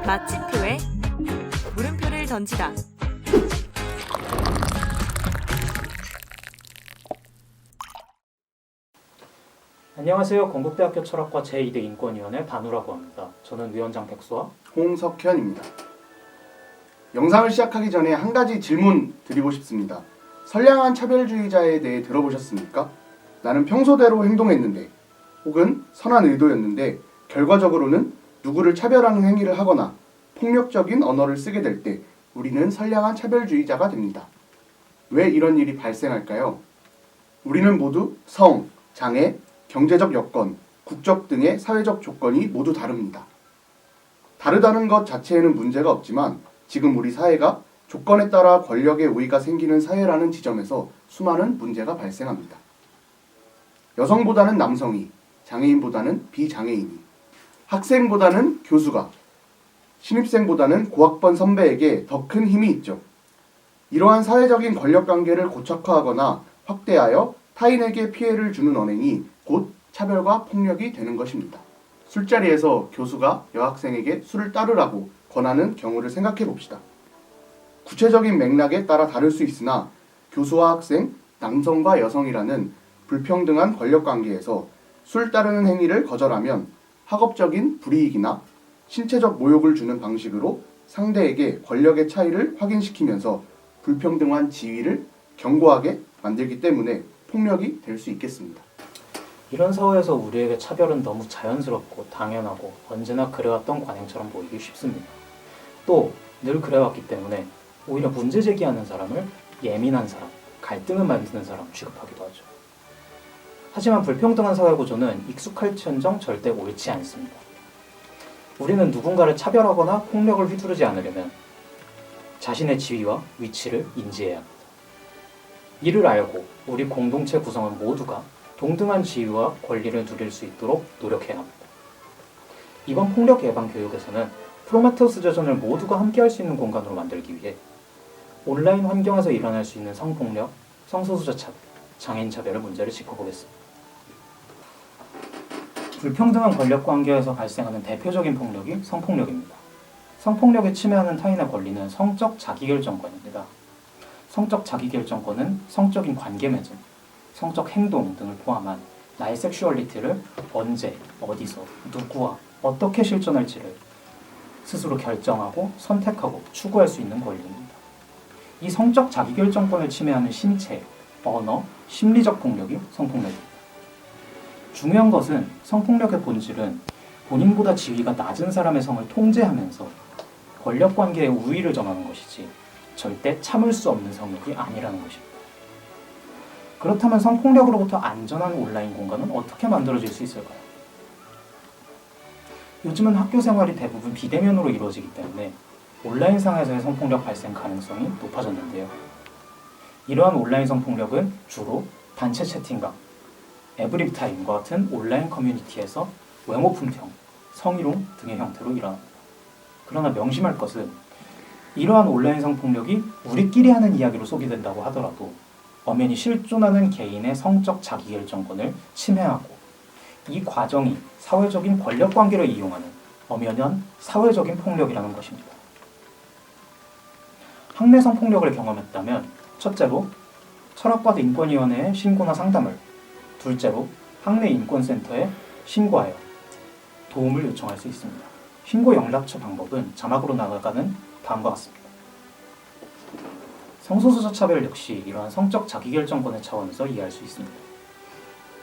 마침표에 물음표를 던지다. 안녕하세요. 건국대학교 철학과 제2대 인권위원회 반우라고 합니다. 저는 위원장 백수와 홍석현입니다. 영상을 시작하기 전에 한 가지 질문 드리고 싶습니다. 선량한 차별주의자에 대해 들어보셨습니까? 나는 평소대로 행동했는데 혹은 선한 의도였는데 결과적으로는 누구를 차별하는 행위를 하거나 폭력적인 언어를 쓰게 될 때 우리는 선량한 차별주의자가 됩니다. 왜 이런 일이 발생할까요? 우리는 모두 성, 장애, 경제적 여건, 국적 등의 사회적 조건이 모두 다릅니다. 다르다는 것 자체에는 문제가 없지만 지금 우리 사회가 조건에 따라 권력의 우위가 생기는 사회라는 지점에서 수많은 문제가 발생합니다. 여성보다는 남성이, 장애인보다는 비장애인이, 학생보다는 교수가, 신입생보다는 고학번 선배에게 더 큰 힘이 있죠. 이러한 사회적인 권력관계를 고착화하거나 확대하여 타인에게 피해를 주는 언행이 곧 차별과 폭력이 되는 것입니다. 술자리에서 교수가 여학생에게 술을 따르라고 권하는 경우를 생각해 봅시다. 구체적인 맥락에 따라 다를 수 있으나 교수와 학생, 남성과 여성이라는 불평등한 권력관계에서 술 따르는 행위를 거절하면 학업적인 불이익이나 신체적 모욕을 주는 방식으로 상대에게 권력의 차이를 확인시키면서 불평등한 지위를 견고하게 만들기 때문에 폭력이 될 수 있겠습니다. 이런 사회에서 우리에게 차별은 너무 자연스럽고 당연하고 언제나 그래왔던 관행처럼 보이기 쉽습니다. 또 늘 그래왔기 때문에 오히려 문제 제기하는 사람을 예민한 사람, 갈등을 만드는 사람 취급하기도 하죠. 하지만 불평등한 사회 구조는 익숙할지언정 절대 옳지 않습니다. 우리는 누군가를 차별하거나 폭력을 휘두르지 않으려면 자신의 지위와 위치를 인지해야 합니다. 이를 알고 우리 공동체 구성원 모두가 동등한 지위와 권리를 누릴 수 있도록 노력해야 합니다. 이번 폭력 예방 교육에서는 프로메테우스 제전을 모두가 함께할 수 있는 공간으로 만들기 위해 온라인 환경에서 일어날 수 있는 성폭력, 성소수자 차별, 장애인 차별의 문제를 짚어보겠습니다. 불평등한 권력 관계에서 발생하는 대표적인 폭력이 성폭력입니다. 성폭력에 침해하는 타인의 권리는 성적 자기결정권입니다. 성적 자기결정권은 성적인 관계 맺음, 성적 행동 등을 포함한 나의 섹슈얼리티를 언제, 어디서, 누구와 어떻게 실천할지를 스스로 결정하고 선택하고 추구할 수 있는 권리입니다. 이 성적 자기결정권을 침해하는 신체, 언어, 심리적 폭력이 성폭력입니다. 중요한 것은 성폭력의 본질은 본인보다 지위가 낮은 사람의 성을 통제하면서 권력관계의 우위를 정하는 것이지 절대 참을 수 없는 성욕이 아니라는 것입니다. 그렇다면 성폭력으로부터 안전한 온라인 공간은 어떻게 만들어질 수 있을까요? 요즘은 학교 생활이 대부분 비대면으로 이루어지기 때문에 온라인상에서의 성폭력 발생 가능성이 높아졌는데요. 이러한 온라인 성폭력은 주로 단체 채팅방, 에브리타임과 같은 온라인 커뮤니티에서 외모 품평, 성희롱 등의 형태로 일어납니다. 그러나 명심할 것은 이러한 온라인 성폭력이 우리끼리 하는 이야기로 소비된다고 하더라도 엄연히 실존하는 개인의 성적 자기결정권을 침해하고 이 과정이 사회적인 권력관계를 이용하는 엄연한 사회적인 폭력이라는 것입니다. 학내 성폭력을 경험했다면 첫째로 철학과 인권위원회에 신고나 상담을, 둘째로 학내 인권센터에 신고하여 도움을 요청할 수 있습니다. 신고 연락처 방법은 자막으로 나가는 다음과 같습니다. 성소수자 차별 역시 이러한 성적 자기결정권의 차원에서 이해할 수 있습니다.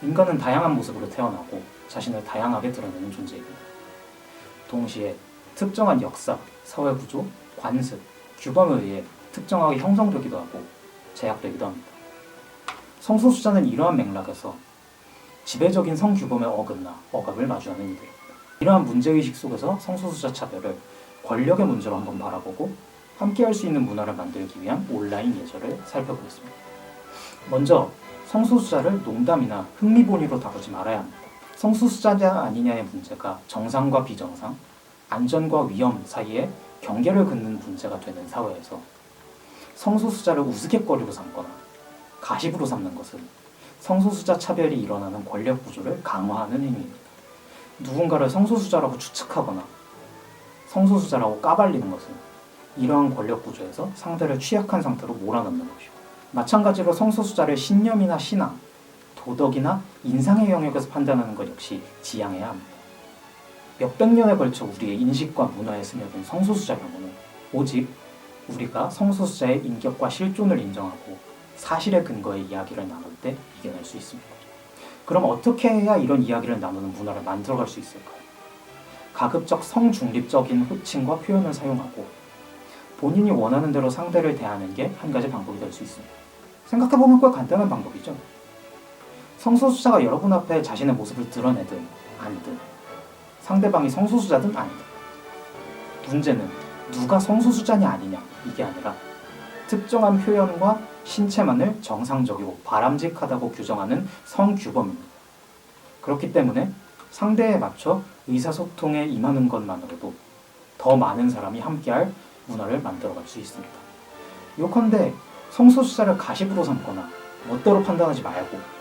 인간은 다양한 모습으로 태어나고 자신을 다양하게 드러내는 존재입니다. 동시에 특정한 역사, 사회구조, 관습, 규범에 의해 특정하게 형성되기도 하고 제약되기도 합니다. 성소수자는 이러한 맥락에서 지배적인 성규범에 어긋나 억압을 마주하는 이들입니다. 이러한 문제의식 속에서 성소수자 차별을 권력의 문제로 한번 바라보고 함께할 수 있는 문화를 만들기 위한 온라인 예절을 살펴보겠습니다. 먼저 성소수자를 농담이나 흥미본위로 다루지 말아야 합니다. 성소수자냐 아니냐의 문제가 정상과 비정상, 안전과 위험 사이에 경계를 긋는 문제가 되는 사회에서 성소수자를 우스갯거리로 삼거나 가십으로 삼는 것은 성소수자 차별이 일어나는 권력 구조를 강화하는 행위입니다. 누군가를 성소수자라고 추측하거나 성소수자라고 까발리는 것은 이러한 권력 구조에서 상대를 취약한 상태로 몰아넣는 것이고, 마찬가지로 성소수자를 신념이나 신앙, 도덕이나 인상의 영역에서 판단하는 것 역시 지양해야 합니다. 몇백 년에 걸쳐 우리의 인식과 문화에 스며든 성소수자 혐오는 오직 우리가 성소수자의 인격과 실존을 인정하고 사실에 근거해 이야기를 나눌 때 이겨낼 수 있습니다. 그럼 어떻게 해야 이런 이야기를 나누는 문화를 만들어갈 수 있을까요? 가급적 성중립적인 호칭과 표현을 사용하고 본인이 원하는 대로 상대를 대하는 게 한 가지 방법이 될 수 있습니다. 생각해보면 꽤 간단한 방법이죠. 성소수자가 여러분 앞에 자신의 모습을 드러내든 아니든, 상대방이 성소수자든 아니든, 문제는 누가 성소수자냐 아니냐 이게 아니라 특정한 표현과 신체만을 정상적이고 바람직하다고 규정하는 성규범입니다. 그렇기 때문에 상대에 맞춰 의사소통에 임하는 것만으로도 더 많은 사람이 함께할 문화를 만들어갈 수 있습니다. 요컨대 성소수자를 가십으로 삼거나 멋대로 판단하지 말고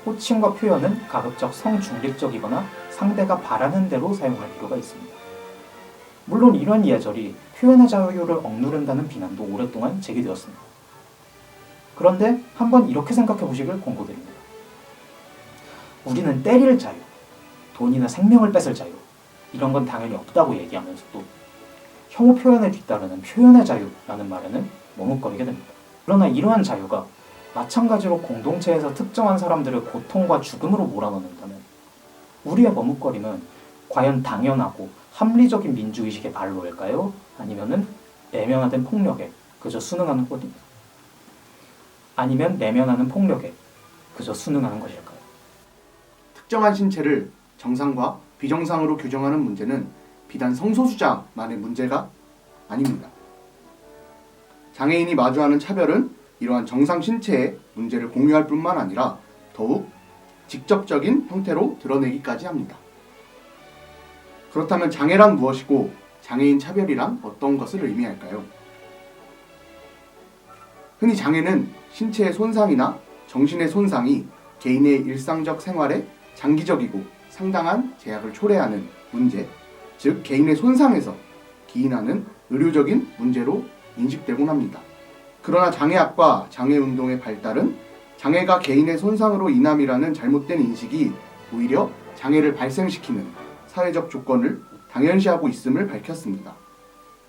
호칭과 표현은 가급적 성중립적이거나 상대가 바라는 대로 사용할 필요가 있습니다. 물론 이런 예절이 표현의 자유를 억누른다는 비난도 오랫동안 제기되었습니다. 그런데 한번 이렇게 생각해 보시길 권고드립니다. 우리는 때릴 자유, 돈이나 생명을 뺏을 자유, 이런 건 당연히 없다고 얘기하면서도 혐오 표현에 뒤따르는 표현의 자유라는 말에는 머뭇거리게 됩니다. 그러나 이러한 자유가 마찬가지로 공동체에서 특정한 사람들을 고통과 죽음으로 몰아넣는다면 우리의 머뭇거림은 과연 당연하고 합리적인 민주의식의 발로일까요? 아니면은 내면화된 폭력에 그저 순응하는 것입니다. 아니면 내면하는 폭력에 그저 순응하는 것일까요? 특정한 신체를 정상과 비정상으로 규정하는 문제는 비단 성소수자만의 문제가 아닙니다. 장애인이 마주하는 차별은 이러한 정상 신체의 문제를 공유할 뿐만 아니라 더욱 직접적인 형태로 드러내기까지 합니다. 그렇다면 장애란 무엇이고 장애인 차별이란 어떤 것을 의미할까요? 흔히 장애는 신체의 손상이나 정신의 손상이 개인의 일상적 생활에 장기적이고 상당한 제약을 초래하는 문제, 즉 개인의 손상에서 기인하는 의료적인 문제로 인식되곤 합니다. 그러나 장애학과 장애운동의 발달은 장애가 개인의 손상으로 인함이라는 잘못된 인식이 오히려 장애를 발생시키는 사회적 조건을 당연시하고 있음을 밝혔습니다.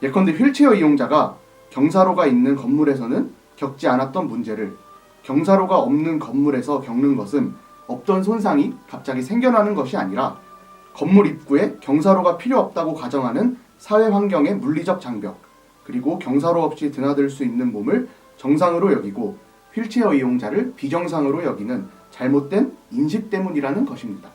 예컨대 휠체어 이용자가 경사로가 있는 건물에서는 겪지 않았던 문제를 경사로가 없는 건물에서 겪는 것은 없던 손상이 갑자기 생겨나는 것이 아니라 건물 입구에 경사로가 필요 없다고 가정하는 사회 환경의 물리적 장벽, 그리고 경사로 없이 드나들 수 있는 몸을 정상으로 여기고 휠체어 이용자를 비정상으로 여기는 잘못된 인식 때문이라는 것입니다.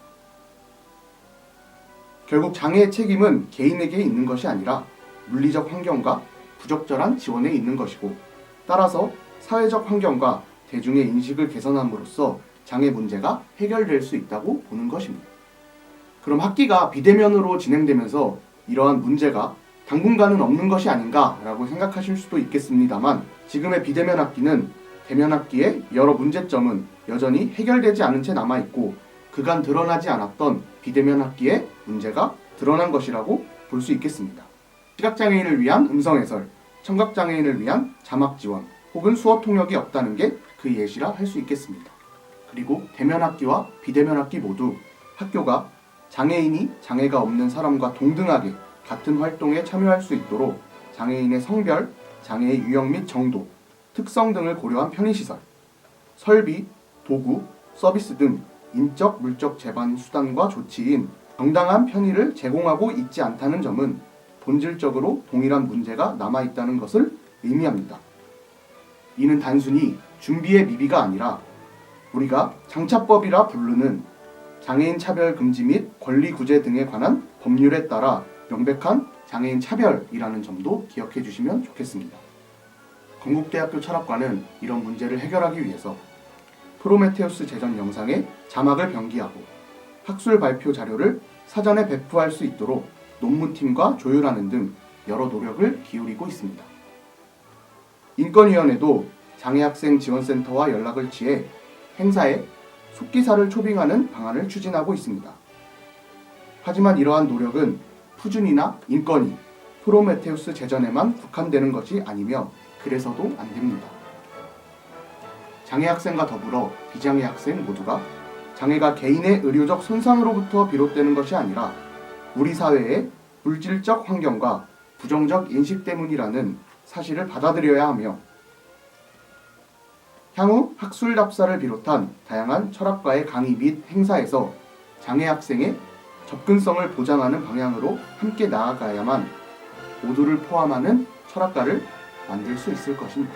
결국 장애의 책임은 개인에게 있는 것이 아니라 물리적 환경과 부적절한 지원에 있는 것이고, 따라서 사회적 환경과 대중의 인식을 개선함으로써 장애 문제가 해결될 수 있다고 보는 것입니다. 그럼 학기가 비대면으로 진행되면서 이러한 문제가 당분간은 없는 것이 아닌가라고 생각하실 수도 있겠습니다만, 지금의 비대면 학기는 대면 학기의 여러 문제점은 여전히 해결되지 않은 채 남아있고 그간 드러나지 않았던 비대면 학기의 문제가 드러난 것이라고 볼 수 있겠습니다. 시각장애인을 위한 음성해설, 청각장애인을 위한 자막 지원, 혹은 수어 통역이 없다는 게 그 예시라 할 수 있겠습니다. 그리고 대면 학기와 비대면 학기 모두 학교가 장애인이 장애가 없는 사람과 동등하게 같은 활동에 참여할 수 있도록 장애인의 성별, 장애의 유형 및 정도, 특성 등을 고려한 편의시설, 설비, 도구, 서비스 등 인적, 물적 제반 수단과 조치인 정당한 편의를 제공하고 있지 않다는 점은 본질적으로 동일한 문제가 남아있다는 것을 의미합니다. 이는 단순히 준비의 미비가 아니라 우리가 장차법이라 부르는 장애인 차별 금지 및 권리 구제 등에 관한 법률에 따라 명백한 장애인 차별이라는 점도 기억해 주시면 좋겠습니다. 건국대학교 철학과는 이런 문제를 해결하기 위해서 프로메테우스 제전 영상에 자막을 병기하고 학술 발표 자료를 사전에 배포할 수 있도록 논문팀과 조율하는 등 여러 노력을 기울이고 있습니다. 인권위원회도 장애학생 지원센터와 연락을 취해 행사에 속기사를 초빙하는 방안을 추진하고 있습니다. 하지만 이러한 노력은 푸준이나 인권위 프로메테우스 제전에만 국한되는 것이 아니며 그래서도 안 됩니다. 장애 학생과 더불어 비장애 학생 모두가 장애가 개인의 의료적 손상으로부터 비롯되는 것이 아니라 우리 사회의 물질적 환경과 부정적 인식 때문이라는 사실을 받아들여야 하며 향후 학술답사를 비롯한 다양한 철학과의 강의 및 행사에서 장애 학생의 접근성을 보장하는 방향으로 함께 나아가야만 모두를 포함하는 철학과를 만들 수 있을 것입니다.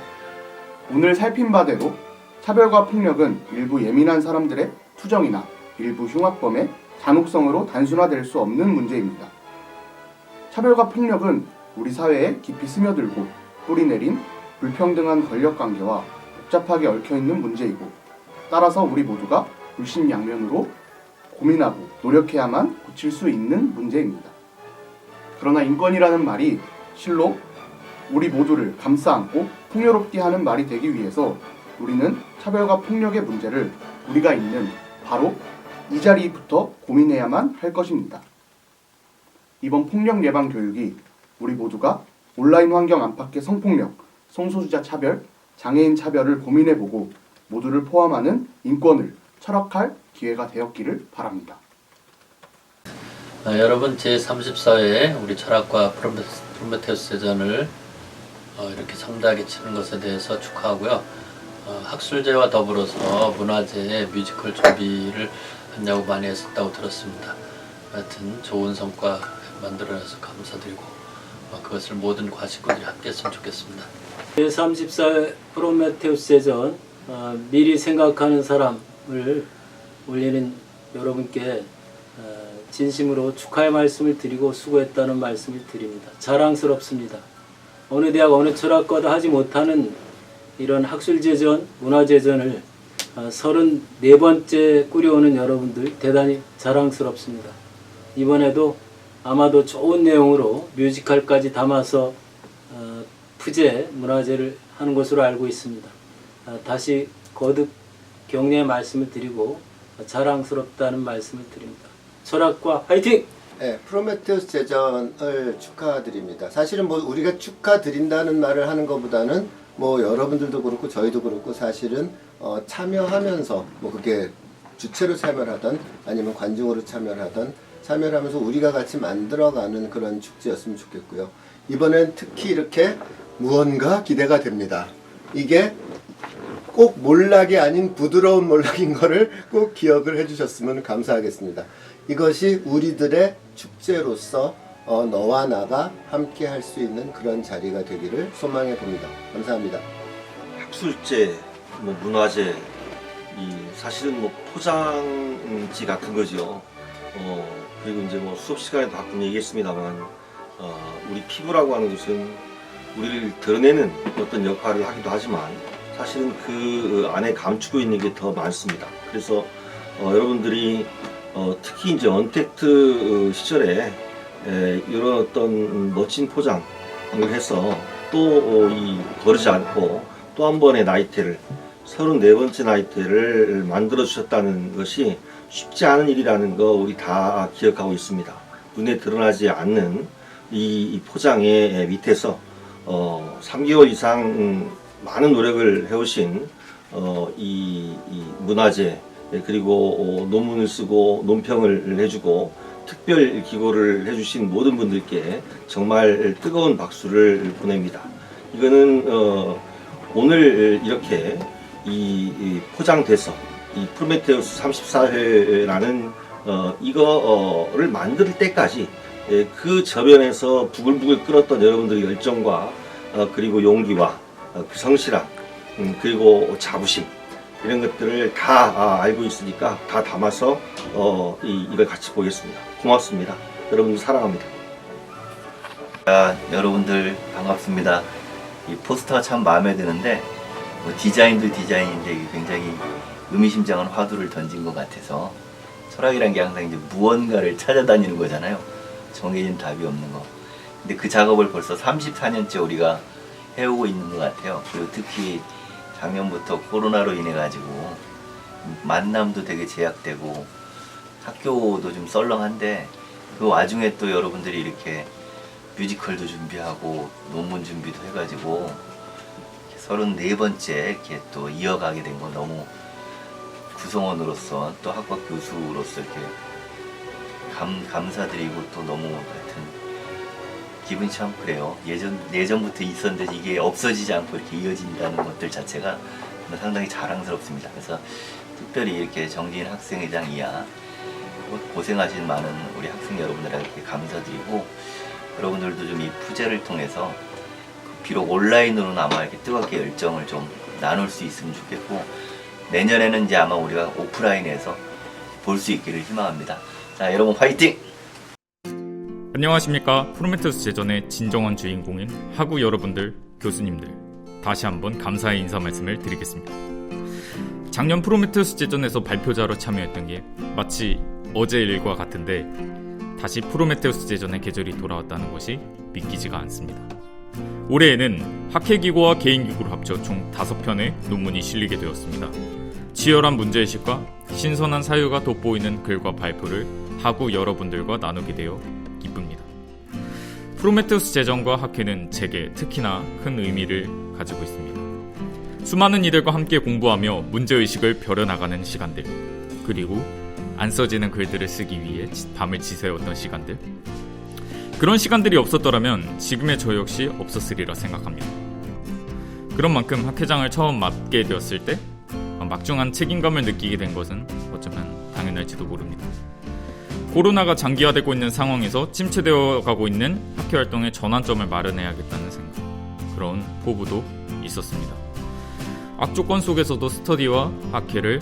오늘 살핀 바대로 차별과 폭력은 일부 예민한 사람들의 투정이나 일부 흉악범의 잔혹성으로 단순화될 수 없는 문제입니다. 차별과 폭력은 우리 사회에 깊이 스며들고 뿌리내린 불평등한 권력관계와 복잡하게 얽혀있는 문제이고 따라서 우리 모두가 물심양면으로 고민하고 노력해야만 고칠 수 있는 문제입니다. 그러나 인권이라는 말이 실로 우리 모두를 감싸안고 풍요롭게 하는 말이 되기 위해서 우리는 차별과 폭력의 문제를 우리가 있는 바로 이 자리부터 고민해야만 할 것입니다. 이번 폭력 예방 교육이 우리 모두가 온라인 환경 안팎의 성폭력, 성소수자 차별, 장애인 차별을 고민해보고 모두를 포함하는 인권을 철학할 기회가 되었기를 바랍니다. 여러분 제34회 우리 철학과 프로메테우스 제전을 이렇게 성대하게 치는 것에 대해서 축하하고요. 학술제와 더불어서 문화제 뮤지컬 준비를 하냐고 많이 했었다고 들었습니다. 하여튼 좋은 성과 만들어내서 감사드리고 그것을 모든 과식구들이 함께 했으면 좋겠습니다. 제34회 프로메테우스 제전 미리 생각하는 사람을 올리는 여러분께 진심으로 축하의 말씀을 드리고 수고했다는 말씀을 드립니다. 자랑스럽습니다. 어느 대학 어느 철학과도 하지 못하는 이런 학술제전, 문화제전을 34번째 꾸려오는 여러분들 대단히 자랑스럽습니다. 이번에도 아마도 좋은 내용으로 뮤지컬까지 담아서 푸제 문화제를 하는 것으로 알고 있습니다. 다시 거듭 격려의 말씀을 드리고 자랑스럽다는 말씀을 드립니다. 철학과 화이팅! 네, 프로메테우스 제전을 축하드립니다. 사실은 뭐 우리가 축하드린다는 말을 하는 것보다는 뭐 여러분들도 그렇고 저희도 그렇고 사실은 참여하면서 뭐 그게 주체로 참여를 하던 아니면 관중으로 참여를 하던 참여를 하면서 우리가 같이 만들어가는 그런 축제였으면 좋겠고요. 이번엔 특히 이렇게 무언가 기대가 됩니다. 이게 꼭 몰락이 아닌 부드러운 몰락인 거를 꼭 기억을 해주셨으면 감사하겠습니다. 이것이 우리들의 축제로서 너와 나가 함께 할 수 있는 그런 자리가 되기를 소망해 봅니다. 감사합니다. 학술제, 뭐 문화제, 사실은 뭐 포장지 같은 거죠. 그리고 이제 뭐 수업 시간에도 가끔 얘기했습니다만, 우리 피부라고 하는 것은 우리를 드러내는 어떤 역할을 하기도 하지만 사실은 그 안에 감추고 있는 게 더 많습니다. 그래서 여러분들이 특히 이제 언택트 시절에 이런 어떤 멋진 포장을 해서 또 거르지 않고 또 한 번의 나이테를 34번째 나이테를 만들어 주셨다는 것이 쉽지 않은 일이라는 거 우리 다 기억하고 있습니다. 눈에 드러나지 않는 이 포장의 밑에서 3개월 이상 많은 노력을 해오신 이 문화제 그리고 논문을 쓰고 논평을 해주고 특별 기고를 해주신 모든 분들께 정말 뜨거운 박수를 보냅니다. 이거는 오늘 이렇게 이 포장돼서 이 프로메테우스 34회라는 이거를 만들 때까지 그 저변에서 부글부글 끓었던 여러분들의 열정과 그리고 용기와 그 성실함 그리고 자부심 이런 것들을 다 알고 있으니까 다 담아서 이걸 같이 보겠습니다. 고맙습니다. 여러분들 사랑합니다. 여러분들 반갑습니다. 이 포스터가 참 마음에 드는데 뭐 디자인도 디자인인데 굉장히 의미심장한 화두를 던진 것 같아서 철학이란 게 항상 이제 무언가를 찾아다니는 거잖아요. 정해진 답이 없는 거. 근데 그 작업을 벌써 34년째 우리가 해오고 있는 것 같아요. 그리고 특히 작년부터 코로나로 인해 가지고 만남도 되게 제약되고 학교도 좀 썰렁한데 그 와중에 또 여러분들이 이렇게 뮤지컬도 준비하고 논문 준비도 해가지고 34번째 이렇게 또 이어가게 된 건 너무 구성원으로서 또 학과 교수로서 이렇게 감사드리고 또 너무 하여튼 기분이 참 그래요. 예전부터 있었는데 이게 없어지지 않고 이렇게 이어진다는 것들 자체가 상당히 자랑스럽습니다. 그래서 특별히 이렇게 정지인 학생회장 이하 고생하신 많은 우리 학생 여러분들에게 감사드리고, 여러분들도 좀 이 푸제를 통해서 비록 온라인으로는 아마 이렇게 뜨겁게 열정을 좀 나눌 수 있으면 좋겠고, 내년에는 이제 아마 우리가 오프라인에서 볼 수 있기를 희망합니다. 자, 여러분 화이팅! 안녕하십니까. 프로메테우스 제전의 진정한 주인공인 학우 여러분들, 교수님들, 다시 한번 감사의 인사 말씀을 드리겠습니다. 작년 프로메테우스 제전에서 발표자로 참여했던 게 마치 어제 일과 같은데, 다시 프로메테우스 제전의 계절이 돌아왔다는 것이 믿기지가 않습니다. 올해에는 학회기구와 개인기구를 합쳐 총 5편의 논문이 실리게 되었습니다. 치열한 문제의식과 신선한 사유가 돋보이는 글과 발표를 학우 여러분들과 나누게 되어 기쁩니다. 프로메테우스 제전과 학회는 제게 특히나 큰 의미를 가지고 있습니다. 수많은 이들과 함께 공부하며 문제의식을 벼려나가는 시간들, 그리고 안 써지는 글들을 쓰기 위해 밤을 지새웠던 시간들, 그런 시간들이 없었더라면 지금의 저 역시 없었으리라 생각합니다. 그런 만큼 학회장을 처음 맡게 되었을 때 막중한 책임감을 느끼게 된 것은 어쩌면 당연할지도 모릅니다. 코로나가 장기화되고 있는 상황에서 침체되어 가고 있는 학회 활동의 전환점을 마련해야겠다는 생각, 그런 포부도 있었습니다. 악조건 속에서도 스터디와 학회를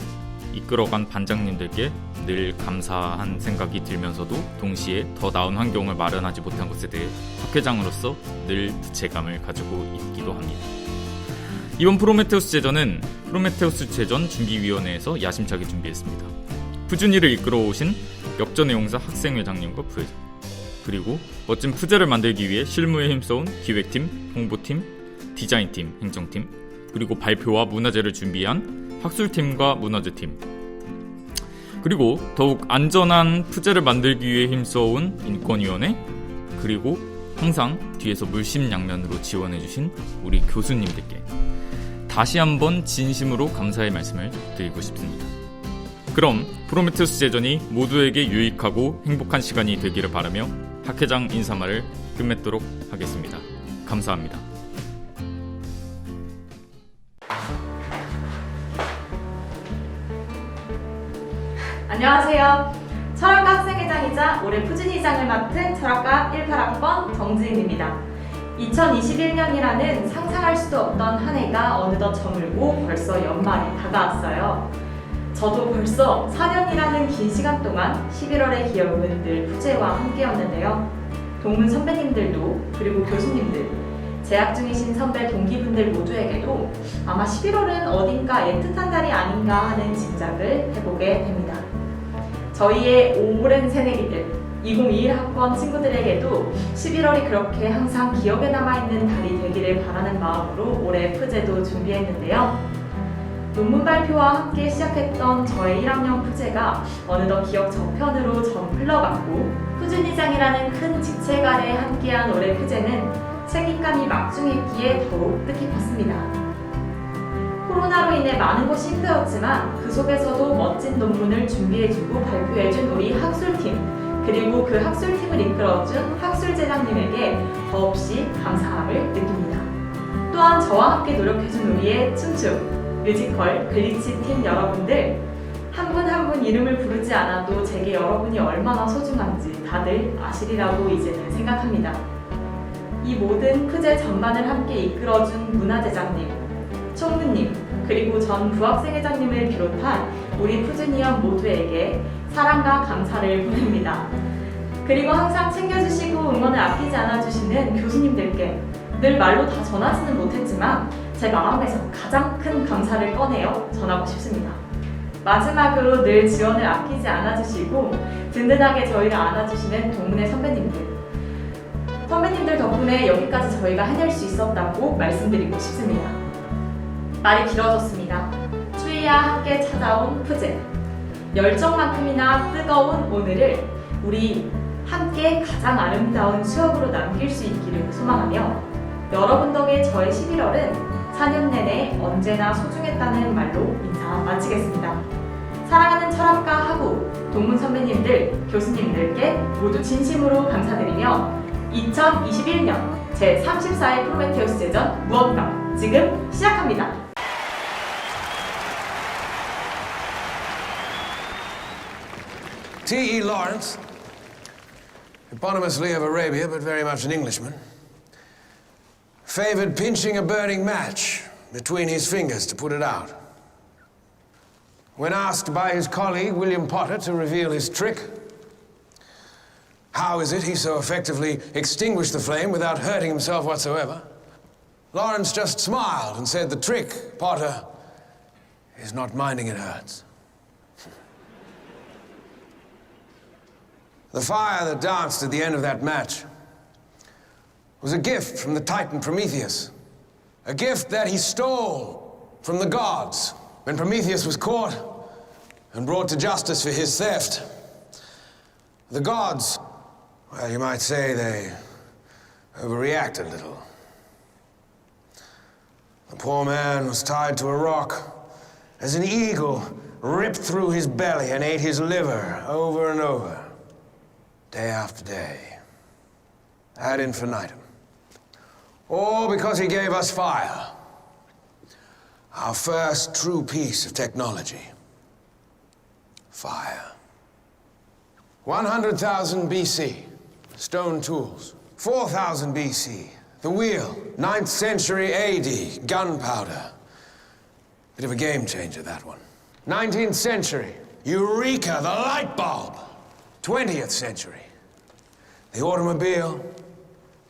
이끌어간 반장님들께 늘 감사한 생각이 들면서도 동시에 더 나은 환경을 마련하지 못한 것에 대해 학회장으로서 늘 부채감을 가지고 있기도 합니다. 이번 프로메테우스 제전은 프로메테우스 제전 준비위원회에서 야심차게 준비했습니다. 푸준이를 이끌어오신 역전의 용사 학생회장님과 부회장, 그리고 멋진 푸제를 만들기 위해 실무에 힘써온 기획팀, 홍보팀, 디자인팀, 행정팀, 그리고 발표와 문화제를 준비한 학술팀과 문화제팀, 그리고 더욱 안전한 푸제를 만들기 위해 힘써온 인권위원회, 그리고 항상 뒤에서 물심양면으로 지원해주신 우리 교수님들께 다시 한번 진심으로 감사의 말씀을 드리고 싶습니다. 그럼 프로메테우스 제전이 모두에게 유익하고 행복한 시간이 되기를 바라며 학회장 인사말을 끝맺도록 하겠습니다. 감사합니다. 안녕하세요. 철학과 학생회장이자 올해 푸준이장을 맡은 철학과 18학번 정지인입니다. 2021년이라는 상상할 수도 없던 한 해가 어느덧 저물고 벌써 연말이 다가왔어요. 저도 벌써 4년이라는 긴 시간 동안 11월의 기억은 늘 푸제와 함께였는데요. 동문 선배님들도, 그리고 교수님들, 재학 중이신 선배 동기분들 모두에게도 아마 11월은 어딘가 애틋한 달이 아닌가 하는 짐작을 해보게 됩니다. 저희의 오랜 새내기들, 2021학번 친구들에게도 11월이 그렇게 항상 기억에 남아있는 달이 되기를 바라는 마음으로 올해 푸제도 준비했는데요. 논문 발표와 함께 시작했던 저의 1학년 푸제가 어느덧 기억 저편으로 전 흘러갔고, 푸준이장이라는 큰 직책 아래 함께한 올해 푸제는 책임감이 막중했기에 더욱 뜻깊었습니다. 코로나로 인해 많은 것이 힘들었지만 그 속에서도 멋진 논문을 준비해주고 발표해준 우리 학술팀, 그리고 그 학술팀을 이끌어준 학술제장님에게 더없이 감사함을 느낍니다. 또한 저와 함께 노력해준 우리의 춤춤, 뮤지컬, 글리치 팀 여러분들, 한 분 한 분 이름을 부르지 않아도 제게 여러분이 얼마나 소중한지 다들 아시리라고 이제는 생각합니다. 이 모든 푸제 전반을 함께 이끌어준 문화제장님, 총무님, 그리고 전 부학생회장님을 비롯한 우리 푸준이원 모두에게 사랑과 감사를 보냅니다. 그리고 항상 챙겨주시고 응원을 아끼지 않아주시는 교수님들께 늘 말로 다 전하지는 못했지만 제 마음에서 가장 큰 감사를 꺼내어 전하고 싶습니다. 마지막으로 늘 지원을 아끼지 않아주시고 든든하게 저희를 안아주시는 동문회 선배님들 덕분에 여기까지 저희가 해낼 수 있었다고 말씀드리고 싶습니다. 말이 길어졌습니다. 추위와 함께 찾아온 푸제, 열정만큼이나 뜨거운 오늘을 우리 함께 가장 아름다운 추억으로 남길 수 있기를 소망하며 여러분 덕에 저의 11월은 4년 내내 언제나 소중했다는 말로 인사 마치겠습니다. 사랑하는 철학가 하구, 동문 선배님들, 교수님들께 모두 진심으로 감사드리며 2021년 제34회 프로메테우스 제전 무언가 지금 시작합니다. T.E. Lawrence, eponymously of Arabia but very much an Englishman, favored pinching a burning match between his fingers to put it out. When asked by his colleague William Potter to reveal his trick, how is it he so effectively extinguished the flame without hurting himself whatsoever, Lawrence just smiled and said, "The trick, Potter, is not minding it hurts." The fire that danced at the end of that match was a gift from the Titan Prometheus, a gift that he stole from the gods when Prometheus was caught and brought to justice for his theft. The gods, well, you might say they overreacted a little. The poor man was tied to a rock as an eagle ripped through his belly and ate his liver over and over, day after day, ad infinitum. All because he gave us fire, our first true piece of technology. Fire. 100,000 BC, stone tools. 4,000 BC, the wheel. 9th century AD, gunpowder. Bit of a game changer, that one. 19th century, Eureka, the light bulb. 20th century, the automobile,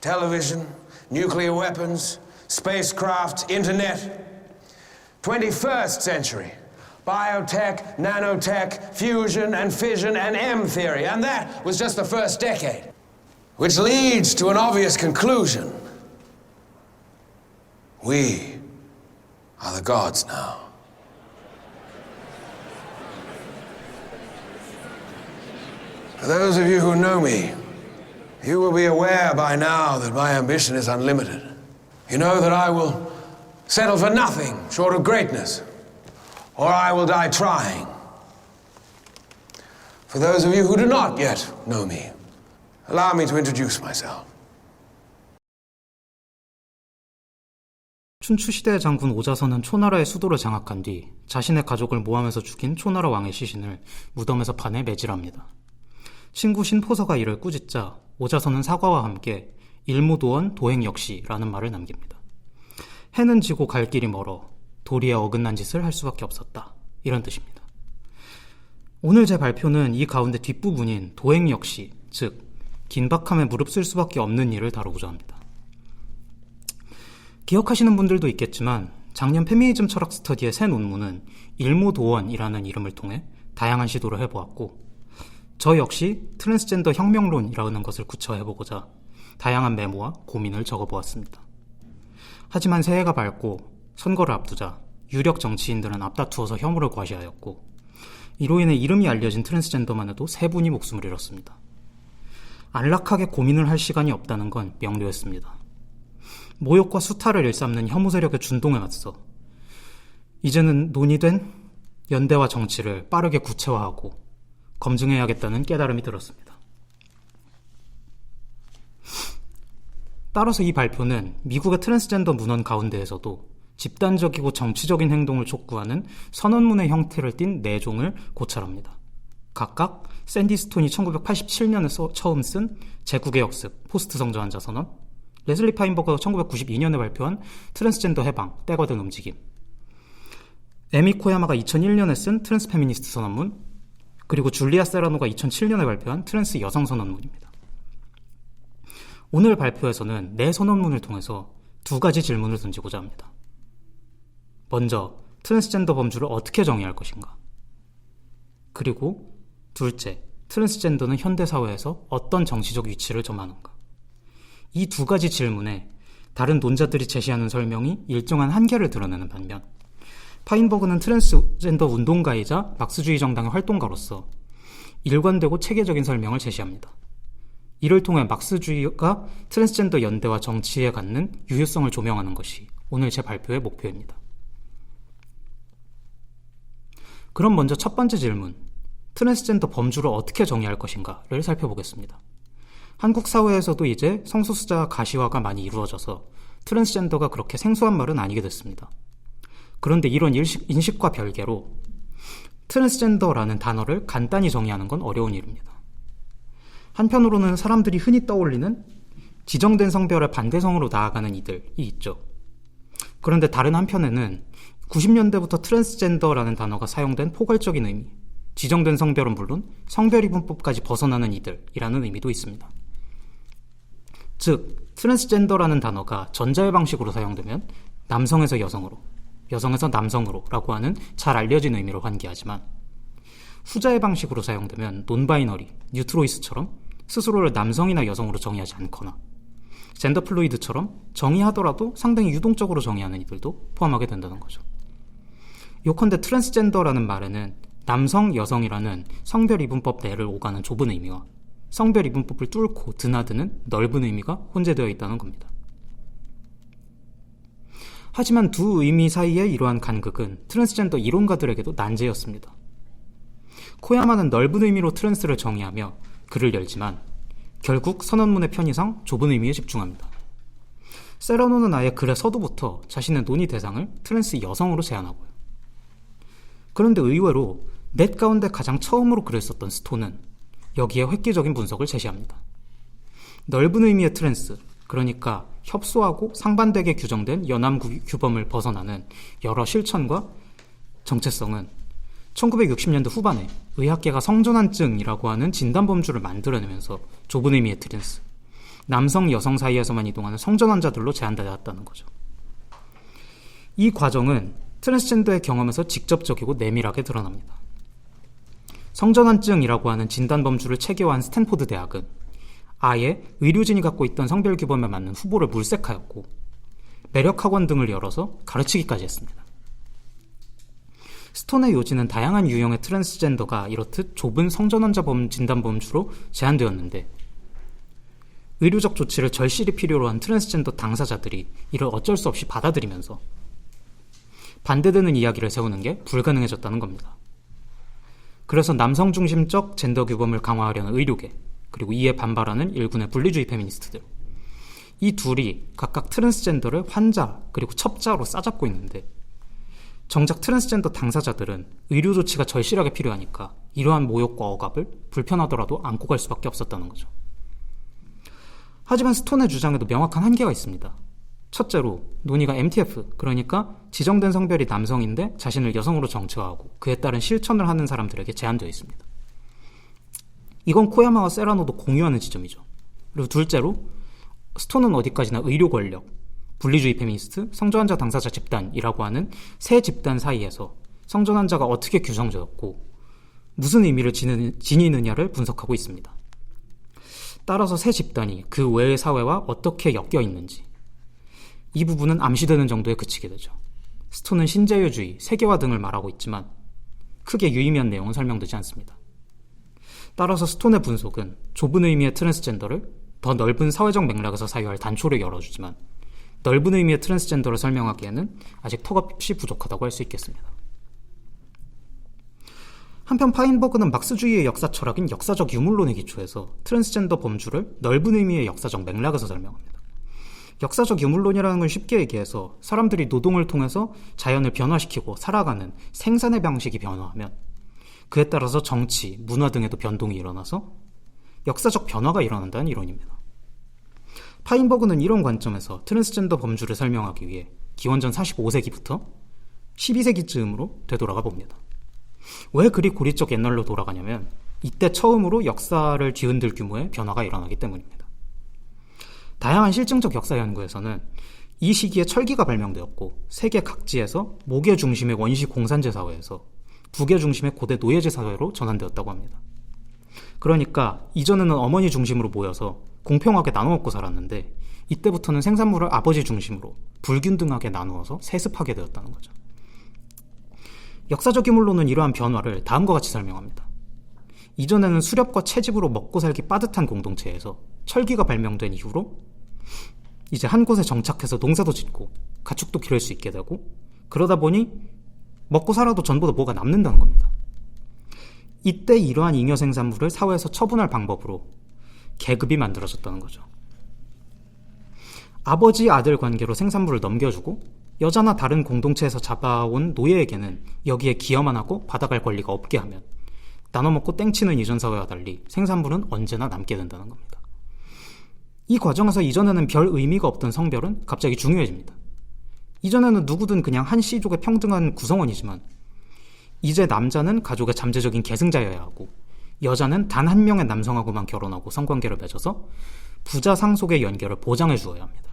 television, nuclear weapons, spacecraft, internet. 21st century, biotech, nanotech, fusion and fission and M theory. And that was just the first decade. Which leads to an obvious conclusion. We are the gods now. For those of you who know me, you will be aware by now that my ambition is unlimited. You know that I will settle for nothing short of greatness, or I will die trying. For those of you who do not yet know me, allow me to introduce myself. 춘추시대의 장군 오자선은 초나라의 수도를 장악한 뒤 자신의 가족을 모함해서 죽인 초나라 왕의 시신을 무덤에서 파내 매질합니다. 친구 신포서가 이를 꾸짖자 오자선은 사과와 함께 일무도원 도행역시라는 말을 남깁니다. 해는 지고 갈 길이 멀어 도리에 어긋난 짓을 할 수밖에 없었다. 이런 뜻입니다. 오늘 제 발표는 이 가운데 뒷부분인 도행역시, 즉 긴박함에 무릎 쓸 수밖에 없는 일을 다루고자 합니다. 기억하시는 분들도 있겠지만 작년 페미니즘 철학 스터디의 새 논문은 일무도원이라는 이름을 통해 다양한 시도를 해보았고 저 역시 트랜스젠더 혁명론이라는 것을 구체화해보고자 다양한 메모와 고민을 적어보았습니다. 하지만 새해가 밝고 선거를 앞두자 유력 정치인들은 앞다투어서 혐오를 과시하였고 이로 인해 이름이 알려진 트랜스젠더만 해도 3분이 목숨을 잃었습니다. 안락하게 고민을 할 시간이 없다는 건 명료했습니다. 모욕과 수탈을 일삼는 혐오 세력의 준동에 맞서 이제는 논의된 연대와 정치를 빠르게 구체화하고 검증해야겠다는 깨달음이 들었습니다. 따라서 이 발표는 미국의 트랜스젠더 문헌 가운데에서도 집단적이고 정치적인 행동을 촉구하는 선언문의 형태를 띤 4종을 고찰합니다. 각각 샌디 스톤이 1987년에 처음 쓴 제국의 역습, 포스트 성저환자 선언, 레슬리 파인버그가 1992년에 발표한 트랜스젠더 해방, 때가 된 움직임, 에미 코야마가 2001년에 쓴 트랜스 페미니스트 선언문, 그리고 줄리아 세라노가 2007년에 발표한 트랜스 여성 선언문입니다. 오늘 발표에서는 4선언문을 통해서 2가지 질문을 던지고자 합니다. 먼저, 트랜스젠더 범주를 어떻게 정의할 것인가? 그리고 둘째, 트랜스젠더는 현대사회에서 어떤 정치적 위치를 점하는가? 이 2가지 질문에 다른 논자들이 제시하는 설명이 일정한 한계를 드러내는 반면 파인버그는 트랜스젠더 운동가이자 막스주의 정당의 활동가로서 일관되고 체계적인 설명을 제시합니다. 이를 통해 막스주의가 트랜스젠더 연대와 정치에 갖는 유효성을 조명하는 것이 오늘 제 발표의 목표입니다. 그럼 먼저 첫 번째 질문, 트랜스젠더 범주를 어떻게 정의할 것인가를 살펴보겠습니다. 한국 사회에서도 이제 성소수자 가시화가 많이 이루어져서 트랜스젠더가 그렇게 생소한 말은 아니게 됐습니다. 그런데 이런 인식과 별개로 트랜스젠더라는 단어를 간단히 정의하는 건 어려운 일입니다. 한편으로는 사람들이 흔히 떠올리는 지정된 성별의 반대성으로 나아가는 이들이 있죠. 그런데 다른 한편에는 90년대부터 트랜스젠더라는 단어가 사용된 포괄적인 의미, 지정된 성별은 물론 성별이분법까지 벗어나는 이들이라는 의미도 있습니다. 즉, 트랜스젠더라는 단어가 전자의 방식으로 사용되면 남성에서 여성으로, 여성에서 남성으로 라고 하는 잘 알려진 의미로 환기하지만 후자의 방식으로 사용되면 논바이너리, 뉴트로이스처럼 스스로를 남성이나 여성으로 정의하지 않거나 젠더 플루이드처럼 정의하더라도 상당히 유동적으로 정의하는 이들도 포함하게 된다는 거죠. 요컨대 트랜스젠더라는 말에는 남성, 여성이라는 성별 이분법 내를 오가는 좁은 의미와 성별 이분법을 뚫고 드나드는 넓은 의미가 혼재되어 있다는 겁니다. 하지만 두 의미 사이의 이러한 간극은 트랜스젠더 이론가들에게도 난제였습니다. 코야마는 넓은 의미로 트랜스를 정의하며 글을 열지만 결국 선언문의 편의상 좁은 의미에 집중합니다. 세라노는 아예 글의 서두부터 자신의 논의 대상을 트랜스 여성으로 제안하고요. 그런데 의외로 넷 가운데 가장 처음으로 글을 썼던 스톤은 여기에 획기적인 분석을 제시합니다. 넓은 의미의 트랜스, 그러니까 협소하고 상반되게 규정된 연함 규범을 벗어나는 여러 실천과 정체성은 1960년대 후반에 의학계가 성전환증이라고 하는 진단범주를 만들어내면서 좁은 의미의 트랜스, 남성, 여성 사이에서만 이동하는 성전환자들로 제한되었다는 거죠. 이 과정은 트랜스젠더의 경험에서 직접적이고 내밀하게 드러납니다. 성전환증이라고 하는 진단범주를 체계화한 스탠포드 대학은 아예 의료진이 갖고 있던 성별 규범에 맞는 후보를 물색하였고 매력학원 등을 열어서 가르치기까지 했습니다. 스톤의 요지는 다양한 유형의 트랜스젠더가 이렇듯 좁은 성전환자 진단범주로 제한되었는데 의료적 조치를 절실히 필요로 한 트랜스젠더 당사자들이 이를 어쩔 수 없이 받아들이면서 반대되는 이야기를 세우는 게 불가능해졌다는 겁니다. 그래서 남성 중심적 젠더 규범을 강화하려는 의료계, 그리고 이에 반발하는 일군의 분리주의 페미니스트들, 이 둘이 각각 트랜스젠더를 환자 그리고 첩자로 싸잡고 있는데 정작 트랜스젠더 당사자들은 의료 조치가 절실하게 필요하니까 이러한 모욕과 억압을 불편하더라도 안고 갈 수밖에 없었다는 거죠. 하지만 스톤의 주장에도 명확한 한계가 있습니다. 첫째로 논의가 MTF, 그러니까 지정된 성별이 남성인데 자신을 여성으로 정체화하고 그에 따른 실천을 하는 사람들에게 제한되어 있습니다. 이건 코야마와 세라노도 공유하는 지점이죠. 그리고 둘째로 스톤은 어디까지나 의료 권력, 분리주의 페미니스트, 성전환자 당사자 집단이라고 하는 세 집단 사이에서 성전환자가 어떻게 규정되었고 무슨 의미를 지니느냐를 분석하고 있습니다. 따라서 세 집단이 그 외의 사회와 어떻게 엮여 있는지 이 부분은 암시되는 정도에 그치게 되죠. 스톤은 신자유주의, 세계화 등을 말하고 있지만 크게 유의미한 내용은 설명되지 않습니다. 따라서 스톤의 분석은 좁은 의미의 트랜스젠더를 더 넓은 사회적 맥락에서 사유할 단초를 열어주지만 넓은 의미의 트랜스젠더를 설명하기에는 아직 턱없이 부족하다고 할 수 있겠습니다. 한편 파인버그는 막스주의의 역사 철학인 역사적 유물론에 기초해서 트랜스젠더 범주를 넓은 의미의 역사적 맥락에서 설명합니다. 역사적 유물론이라는 건 쉽게 얘기해서 사람들이 노동을 통해서 자연을 변화시키고 살아가는 생산의 방식이 변화하면 그에 따라서 정치, 문화 등에도 변동이 일어나서 역사적 변화가 일어난다는 이론입니다. 파인버그는 이런 관점에서 트랜스젠더 범주를 설명하기 위해 기원전 45세기부터 12세기쯤으로 되돌아가 봅니다. 왜 그리 고리적 옛날로 돌아가냐면 이때 처음으로 역사를 뒤흔들 규모의 변화가 일어나기 때문입니다. 다양한 실증적 역사 연구에서는 이 시기에 철기가 발명되었고 세계 각지에서 목의 중심의 원시 공산제 사회에서 북의 중심의 고대 노예제 사회로 전환되었다고 합니다. 그러니까 이전에는 어머니 중심으로 모여서 공평하게 나눠 먹고 살았는데 이때부터는 생산물을 아버지 중심으로 불균등하게 나누어서 세습하게 되었다는 거죠. 역사적 유물론은 이러한 변화를 다음과 같이 설명합니다. 이전에는 수렵과 채집으로 먹고 살기 빠듯한 공동체에서 철기가 발명된 이후로 이제 한 곳에 정착해서 농사도 짓고 가축도 기를 수 있게 되고, 그러다 보니 먹고 살아도 전보다 뭐가 남는다는 겁니다. 이때 이러한 잉여 생산물을 사회에서 처분할 방법으로 계급이 만들어졌다는 거죠. 아버지 아들 관계로 생산물을 넘겨주고 여자나 다른 공동체에서 잡아온 노예에게는 여기에 기여만 하고 받아갈 권리가 없게 하면 나눠먹고 땡치는 이전 사회와 달리 생산물은 언제나 남게 된다는 겁니다. 이 과정에서 이전에는 별 의미가 없던 성별은 갑자기 중요해집니다. 이전에는 누구든 그냥 한 씨족의 평등한 구성원이지만 이제 남자는 가족의 잠재적인 계승자여야 하고 여자는 단 한 명의 남성하고만 결혼하고 성관계를 맺어서 부자 상속의 연결을 보장해 주어야 합니다.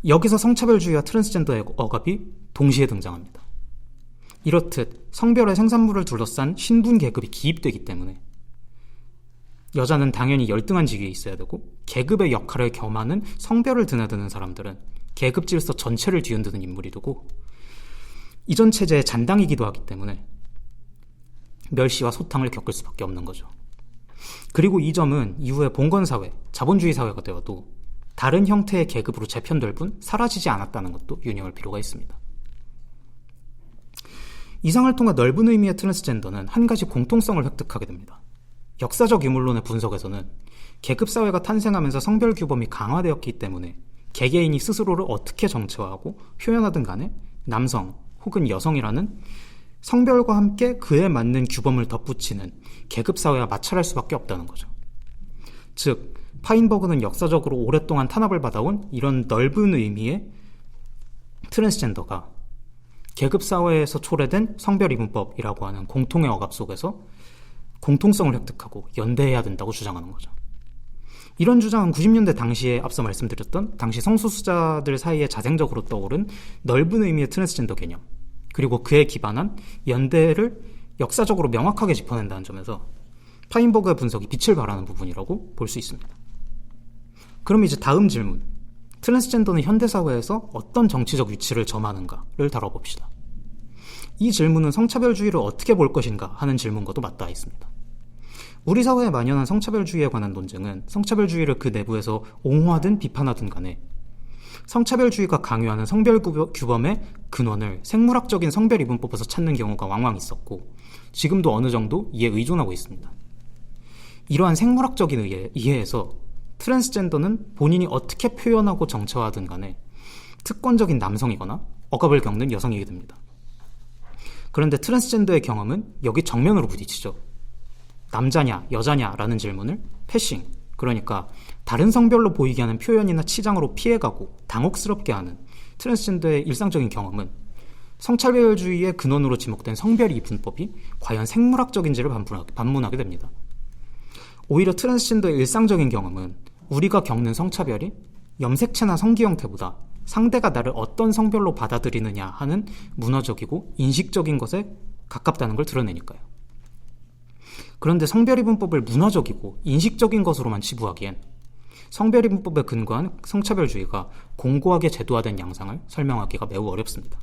여기서 성차별주의와 트랜스젠더의 억압이 동시에 등장합니다. 이렇듯 성별의 생산물을 둘러싼 신분 계급이 기입되기 때문에 여자는 당연히 열등한 직위에 있어야 되고, 계급의 역할을 겸하는 성별을 드나드는 사람들은 계급 질서 전체를 뒤흔드는 인물이 되고, 이전 체제의 잔당이기도 하기 때문에 멸시와 소탕을 겪을 수밖에 없는 거죠. 그리고 이 점은 이후에 봉건사회, 자본주의 사회가 되어도 다른 형태의 계급으로 재편될 뿐 사라지지 않았다는 것도 유념할 필요가 있습니다. 이상을 통해 넓은 의미의 트랜스젠더는 한 가지 공통성을 획득하게 됩니다. 역사적 유물론의 분석에서는 계급사회가 탄생하면서 성별 규범이 강화되었기 때문에 개개인이 스스로를 어떻게 정체화하고 표현하든 간에 남성 혹은 여성이라는 성별과 함께 그에 맞는 규범을 덧붙이는 계급사회와 마찰할 수밖에 없다는 거죠. 즉, 파인버그는 역사적으로 오랫동안 탄압을 받아온 이런 넓은 의미의 트랜스젠더가 계급사회에서 초래된 성별이분법이라고 하는 공통의 억압 속에서 공통성을 획득하고 연대해야 된다고 주장하는 거죠. 이런 주장은 90년대 당시에 앞서 말씀드렸던 당시 성소수자들 사이에 자생적으로 떠오른 넓은 의미의 트랜스젠더 개념, 그리고 그에 기반한 연대를 역사적으로 명확하게 짚어낸다는 점에서 파인버그의 분석이 빛을 발하는 부분이라고 볼 수 있습니다. 그럼 이제 다음 질문, 트랜스젠더는 현대사회에서 어떤 정치적 위치를 점하는가를 다뤄봅시다. 이 질문은 성차별주의를 어떻게 볼 것인가 하는 질문과도 맞닿아 있습니다. 우리 사회에 만연한 성차별주의에 관한 논쟁은 성차별주의를 그 내부에서 옹호하든 비판하든 간에 성차별주의가 강요하는 성별 규범의 근원을 생물학적인 성별이분법에서 찾는 경우가 왕왕 있었고, 지금도 어느 정도 이에 의존하고 있습니다. 이러한 생물학적인 이해에서 트랜스젠더는 본인이 어떻게 표현하고 정체화하든 간에 특권적인 남성이거나 억압을 겪는 여성이게 됩니다. 그런데 트랜스젠더의 경험은 여기 정면으로 부딪히죠. 남자냐 여자냐라는 질문을 패싱, 그러니까 다른 성별로 보이게 하는 표현이나 치장으로 피해가고 당혹스럽게 하는 트랜스젠더의 일상적인 경험은 성차별주의의 근원으로 지목된 성별이분법이 과연 생물학적인지를 반문하게 됩니다. 오히려 트랜스젠더의 일상적인 경험은 우리가 겪는 성차별이 염색체나 성기 형태보다 상대가 나를 어떤 성별로 받아들이느냐 하는 문화적이고 인식적인 것에 가깝다는 걸 드러내니까요. 그런데 성별이분법을 문화적이고 인식적인 것으로만 치부하기엔 성별이분법에 근거한 성차별주의가 공고하게 제도화된 양상을 설명하기가 매우 어렵습니다.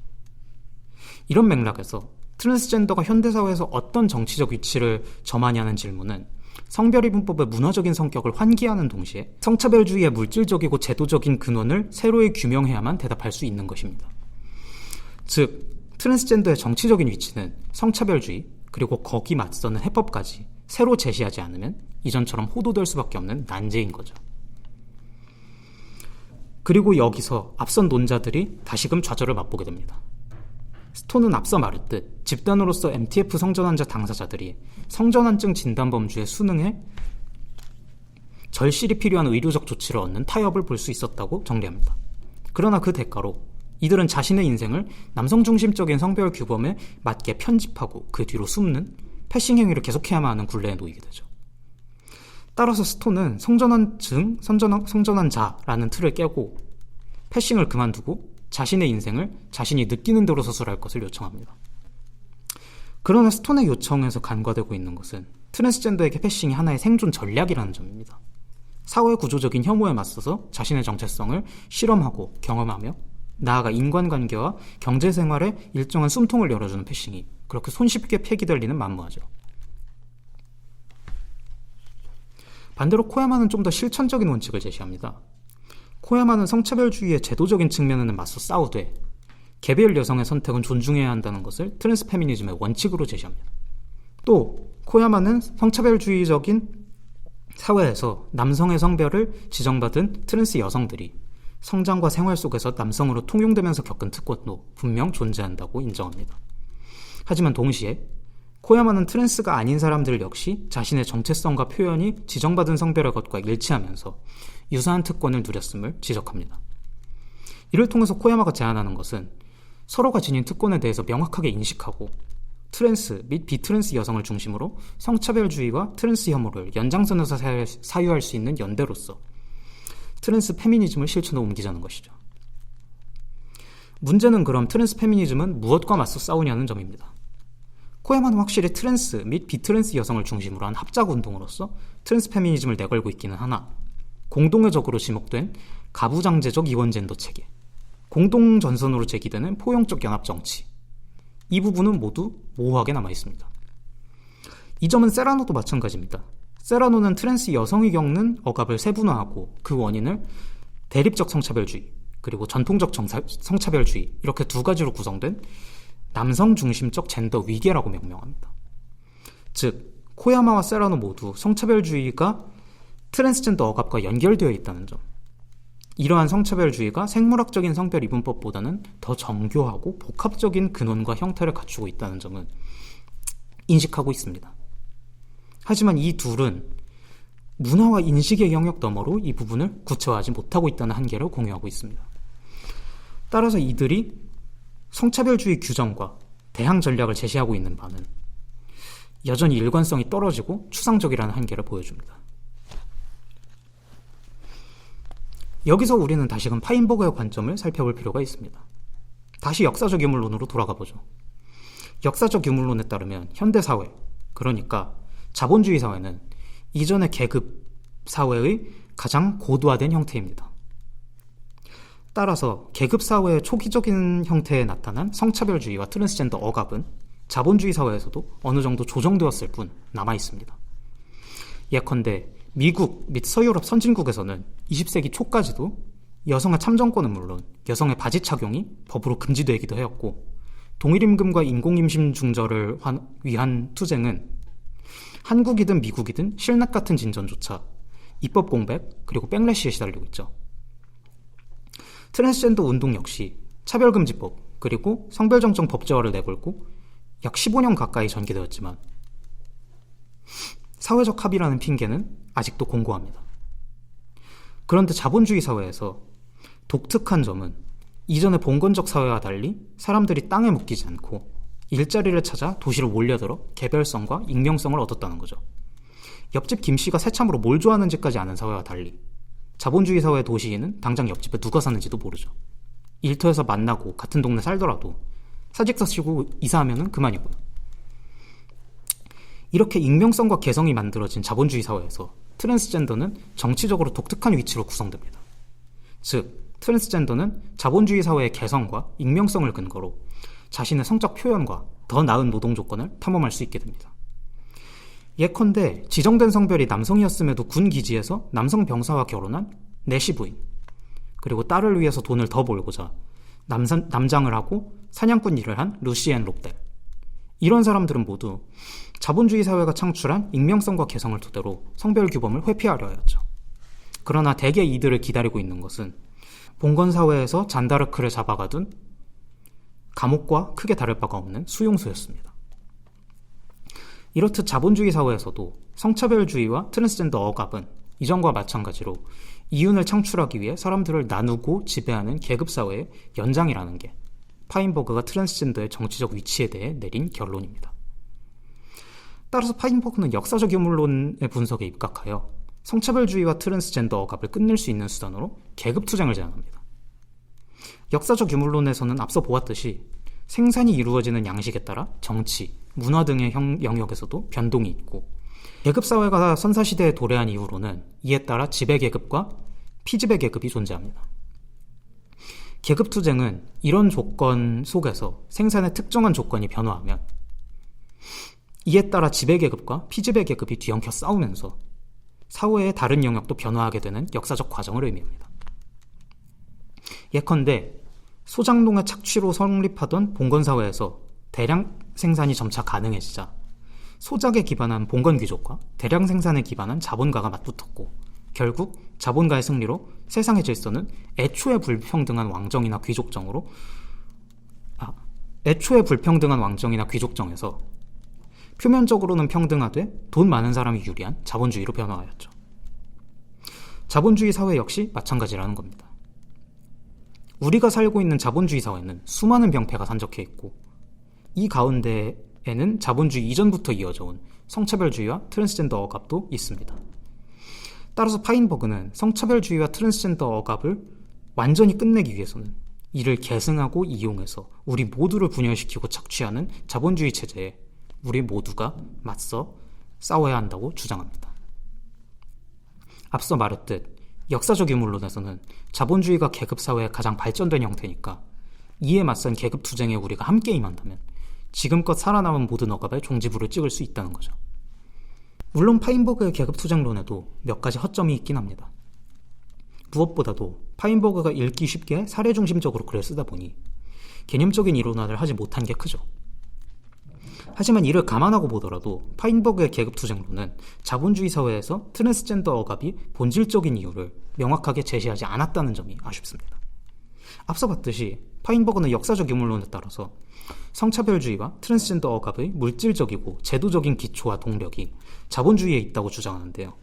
이런 맥락에서 트랜스젠더가 현대사회에서 어떤 정치적 위치를 점하냐는 질문은 성별이분법의 문화적인 성격을 환기하는 동시에 성차별주의의 물질적이고 제도적인 근원을 새로이 규명해야만 대답할 수 있는 것입니다. 즉, 트랜스젠더의 정치적인 위치는 성차별주의, 그리고 거기 맞서는 해법까지 새로 제시하지 않으면 이전처럼 호도될 수밖에 없는 난제인 거죠. 그리고 여기서 앞선 논자들이 다시금 좌절을 맛보게 됩니다. 스톤은 앞서 말했듯 집단으로서 MTF 성전환자 당사자들이 성전환증 진단 범주에 순응해 절실히 필요한 의료적 조치를 얻는 타협을 볼 수 있었다고 정리합니다. 그러나 그 대가로 이들은 자신의 인생을 남성 중심적인 성별 규범에 맞게 편집하고 그 뒤로 숨는 패싱 행위를 계속해야만 하는 굴레에 놓이게 되죠. 따라서 스톤은 성전환증, 성전환자라는 틀을 깨고 패싱을 그만두고 자신의 인생을 자신이 느끼는 대로 서술할 것을 요청합니다. 그러나 스톤의 요청에서 간과되고 있는 것은 트랜스젠더에게 패싱이 하나의 생존 전략이라는 점입니다. 사회 구조적인 혐오에 맞서서 자신의 정체성을 실험하고 경험하며 나아가 인간관계와 경제생활에 일정한 숨통을 열어주는 패싱이 그렇게 손쉽게 폐기될 리는 만무하죠. 반대로 코야마는 좀 더 실천적인 원칙을 제시합니다. 코야마는 성차별주의의 제도적인 측면에는 맞서 싸우되 개별 여성의 선택은 존중해야 한다는 것을 트랜스 페미니즘의 원칙으로 제시합니다. 또 코야마는 성차별주의적인 사회에서 남성의 성별을 지정받은 트랜스 여성들이 성장과 생활 속에서 남성으로 통용되면서 겪은 특권도 분명 존재한다고 인정합니다. 하지만 동시에 코야마는 트랜스가 아닌 사람들 역시 자신의 정체성과 표현이 지정받은 성별의 것과 일치하면서 유사한 특권을 누렸음을 지적합니다. 이를 통해서 코야마가 제안하는 것은 서로가 지닌 특권에 대해서 명확하게 인식하고 트랜스 및 비트랜스 여성을 중심으로 성차별주의와 트랜스 혐오를 연장선에서 사유할 수 있는 연대로서 트랜스 페미니즘을 실천으로 옮기자는 것이죠. 문제는 그럼 트랜스 페미니즘은 무엇과 맞서 싸우냐는 점입니다. 코야마는 확실히 트랜스 및 비트랜스 여성을 중심으로 한 합작 운동으로서 트랜스 페미니즘을 내걸고 있기는 하나 공동의적으로 지목된 가부장제적 이원젠더 체계, 공동전선으로 제기되는 포용적 연합정치, 이 부분은 모두 모호하게 남아있습니다. 이 점은 세라노도 마찬가지입니다. 세라노는 트랜스 여성이 겪는 억압을 세분화하고 그 원인을 대립적 성차별주의 그리고 전통적 성차별주의 이렇게 두 가지로 구성된 남성 중심적 젠더 위계라고 명명합니다. 즉 코야마와 세라노 모두 성차별주의가 트랜스젠더 억압과 연결되어 있다는 점, 이러한 성차별주의가 생물학적인 성별 이분법보다는 더 정교하고 복합적인 근원과 형태를 갖추고 있다는 점은 인식하고 있습니다. 하지만 이 둘은 문화와 인식의 영역 너머로 이 부분을 구체화하지 못하고 있다는 한계를 공유하고 있습니다. 따라서 이들이 성차별주의 규정과 대항 전략을 제시하고 있는 바는 여전히 일관성이 떨어지고 추상적이라는 한계를 보여줍니다. 여기서 우리는 다시금 파인버그의 관점을 살펴볼 필요가 있습니다. 다시 역사적 유물론으로 돌아가 보죠. 역사적 유물론에 따르면 현대사회, 그러니까 자본주의 사회는 이전의 계급 사회의 가장 고도화된 형태입니다. 따라서 계급 사회의 초기적인 형태에 나타난 성차별주의와 트랜스젠더 억압은 자본주의 사회에서도 어느 정도 조정되었을 뿐 남아있습니다. 예컨대 미국 및 서유럽 선진국에서는 20세기 초까지도 여성의 참정권은 물론 여성의 바지 착용이 법으로 금지되기도 하였고, 동일임금과 인공임신 중절을 위한 투쟁은 한국이든 미국이든 실낫 같은 진전조차 입법 공백 그리고 백래시에 시달리고 있죠. 트랜스젠더 운동 역시 차별금지법 그리고 성별정정 법제화를 내걸고 약 15년 가까이 전개되었지만 사회적 합의라는 핑계는 아직도 공고합니다. 그런데 자본주의 사회에서 독특한 점은 이전의 봉건적 사회와 달리 사람들이 땅에 묶이지 않고 일자리를 찾아 도시로 몰려들어 개별성과 익명성을 얻었다는 거죠. 옆집 김씨가 새참으로 뭘 좋아하는지까지 아는 사회와 달리 자본주의 사회의 도시인은 당장 옆집에 누가 사는지도 모르죠. 일터에서 만나고 같은 동네 살더라도 사직서 쓰고 이사하면 그만이고요. 이렇게 익명성과 개성이 만들어진 자본주의 사회에서 트랜스젠더는 정치적으로 독특한 위치로 구성됩니다. 즉, 트랜스젠더는 자본주의 사회의 개성과 익명성을 근거로 자신의 성적 표현과 더 나은 노동 조건을 탐험할 수 있게 됩니다. 예컨대 지정된 성별이 남성이었음에도 군 기지에서 남성 병사와 결혼한 내시 부인, 그리고 딸을 위해서 돈을 더 벌고자 남장을 하고 사냥꾼 일을 한 루시앤 롭델, 이런 사람들은 모두 자본주의 사회가 창출한 익명성과 개성을 토대로 성별 규범을 회피하려 하였죠. 그러나 대개 이들을 기다리고 있는 것은 봉건 사회에서 잔다르크를 잡아가둔 감옥과 크게 다를 바가 없는 수용소였습니다. 이렇듯 자본주의 사회에서도 성차별주의와 트랜스젠더 억압은 이전과 마찬가지로 이윤을 창출하기 위해 사람들을 나누고 지배하는 계급사회의 연장이라는 게 파인버그가 트랜스젠더의 정치적 위치에 대해 내린 결론입니다. 따라서 파인버그는 역사적 유물론의 분석에 입각하여 성차별주의와 트랜스젠더 억압을 끝낼 수 있는 수단으로 계급투쟁을 제안합니다. 역사적 유물론에서는 앞서 보았듯이 생산이 이루어지는 양식에 따라 정치, 문화 등의 영역에서도 변동이 있고, 계급사회가 선사시대에 도래한 이후로는 이에 따라 지배계급과 피지배계급이 존재합니다. 계급투쟁은 이런 조건 속에서 생산의 특정한 조건이 변화하면 이에 따라 지배계급과 피지배계급이 뒤엉켜 싸우면서 사회의 다른 영역도 변화하게 되는 역사적 과정을 의미합니다. 예컨대 소작농의 착취로 성립하던 봉건사회에서 대량 생산이 점차 가능해지자 소작에 기반한 봉건귀족과 대량 생산에 기반한 자본가가 맞붙었고 결국 자본가의 승리로 세상의 질서는 애초에 불평등한 왕정이나 귀족정에서 표면적으로는 평등하되 돈 많은 사람이 유리한 자본주의로 변화하였죠. 자본주의 사회 역시 마찬가지라는 겁니다. 우리가 살고 있는 자본주의 사회는 수많은 병폐가 산적해 있고 이 가운데에는 자본주의 이전부터 이어져 온 성차별주의와 트랜스젠더 억압도 있습니다. 따라서 파인버그는 성차별주의와 트랜스젠더 억압을 완전히 끝내기 위해서는 이를 계승하고 이용해서 우리 모두를 분열시키고 착취하는 자본주의 체제에 우리 모두가 맞서 싸워야 한다고 주장합니다. 앞서 말했듯 역사적 유물론에서는 자본주의가 계급사회의 가장 발전된 형태니까 이에 맞선 계급투쟁에 우리가 함께 임한다면 지금껏 살아남은 모든 억압에 종지부를 찍을 수 있다는 거죠. 물론 파인버그의 계급투쟁론에도 몇 가지 허점이 있긴 합니다. 무엇보다도 파인버그가 읽기 쉽게 사례중심적으로 글을 쓰다 보니 개념적인 이론화를 하지 못한 게 크죠. 하지만 이를 감안하고 보더라도 파인버그의 계급투쟁론은 자본주의 사회에서 트랜스젠더 억압이 본질적인 이유를 명확하게 제시하지 않았다는 점이 아쉽습니다. 앞서 봤듯이 파인버그는 역사적 유물론에 따라서 성차별주의와 트랜스젠더 억압의 물질적이고 제도적인 기초와 동력이 자본주의에 있다고 주장하는데요.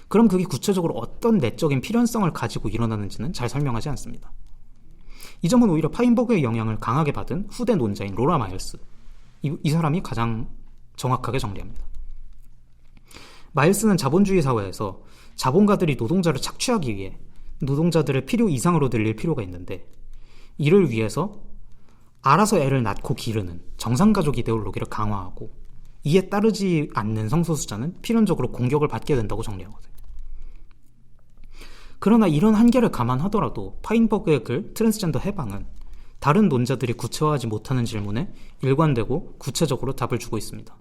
그럼 그게 구체적으로 어떤 내적인 필연성을 가지고 일어나는지는 잘 설명하지 않습니다. 이 점은 오히려 파인버그의 영향을 강하게 받은 후대 논자인 로라 마일스, 이 사람이 가장 정확하게 정리합니다. 마일스는 자본주의 사회에서 자본가들이 노동자를 착취하기 위해 노동자들을 필요 이상으로 늘릴 필요가 있는데 이를 위해서 알아서 애를 낳고 기르는 정상가족 이데올로기를 강화하고 이에 따르지 않는 성소수자는 필연적으로 공격을 받게 된다고 정리하거든요. 그러나 이런 한계를 감안하더라도 파인버그의 글 트랜스젠더 해방은 다른 논자들이 구체화하지 못하는 질문에 일관되고 구체적으로 답을 주고 있습니다.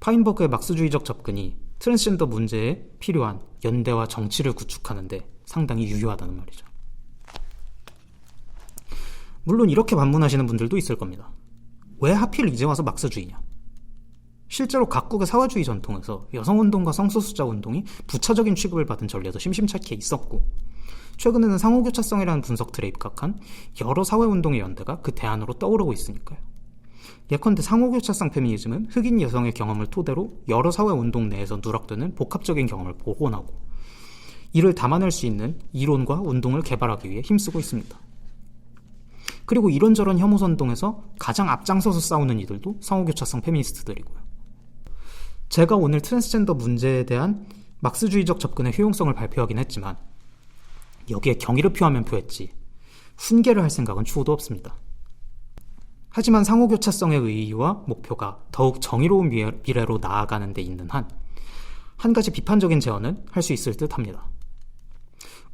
파인버그의 막스주의적 접근이 트랜스젠더 문제에 필요한 연대와 정치를 구축하는 데 상당히 유효하다는 말이죠. 물론 이렇게 반문하시는 분들도 있을 겁니다. 왜 하필 이제 와서 막스주의냐? 실제로 각국의 사회주의 전통에서 여성운동과 성소수자 운동이 부차적인 취급을 받은 전례도 심심찮게 있었고 최근에는 상호교차성이라는 분석 틀에 입각한 여러 사회운동의 연대가 그 대안으로 떠오르고 있으니까요. 예컨대 상호교차성 페미니즘은 흑인 여성의 경험을 토대로 여러 사회운동 내에서 누락되는 복합적인 경험을 복원하고 이를 담아낼 수 있는 이론과 운동을 개발하기 위해 힘쓰고 있습니다. 그리고 이런저런 혐오선동에서 가장 앞장서서 싸우는 이들도 상호교차성 페미니스트들이고요. 제가 오늘 트랜스젠더 문제에 대한 막스주의적 접근의 효용성을 발표하긴 했지만 여기에 경의를 표하면 표했지 훈계를 할 생각은 추호도 없습니다. 하지만 상호교차성의 의의와 목표가 더욱 정의로운 미래로 나아가는 데 있는 한 가지 비판적인 제언은 할 수 있을 듯 합니다.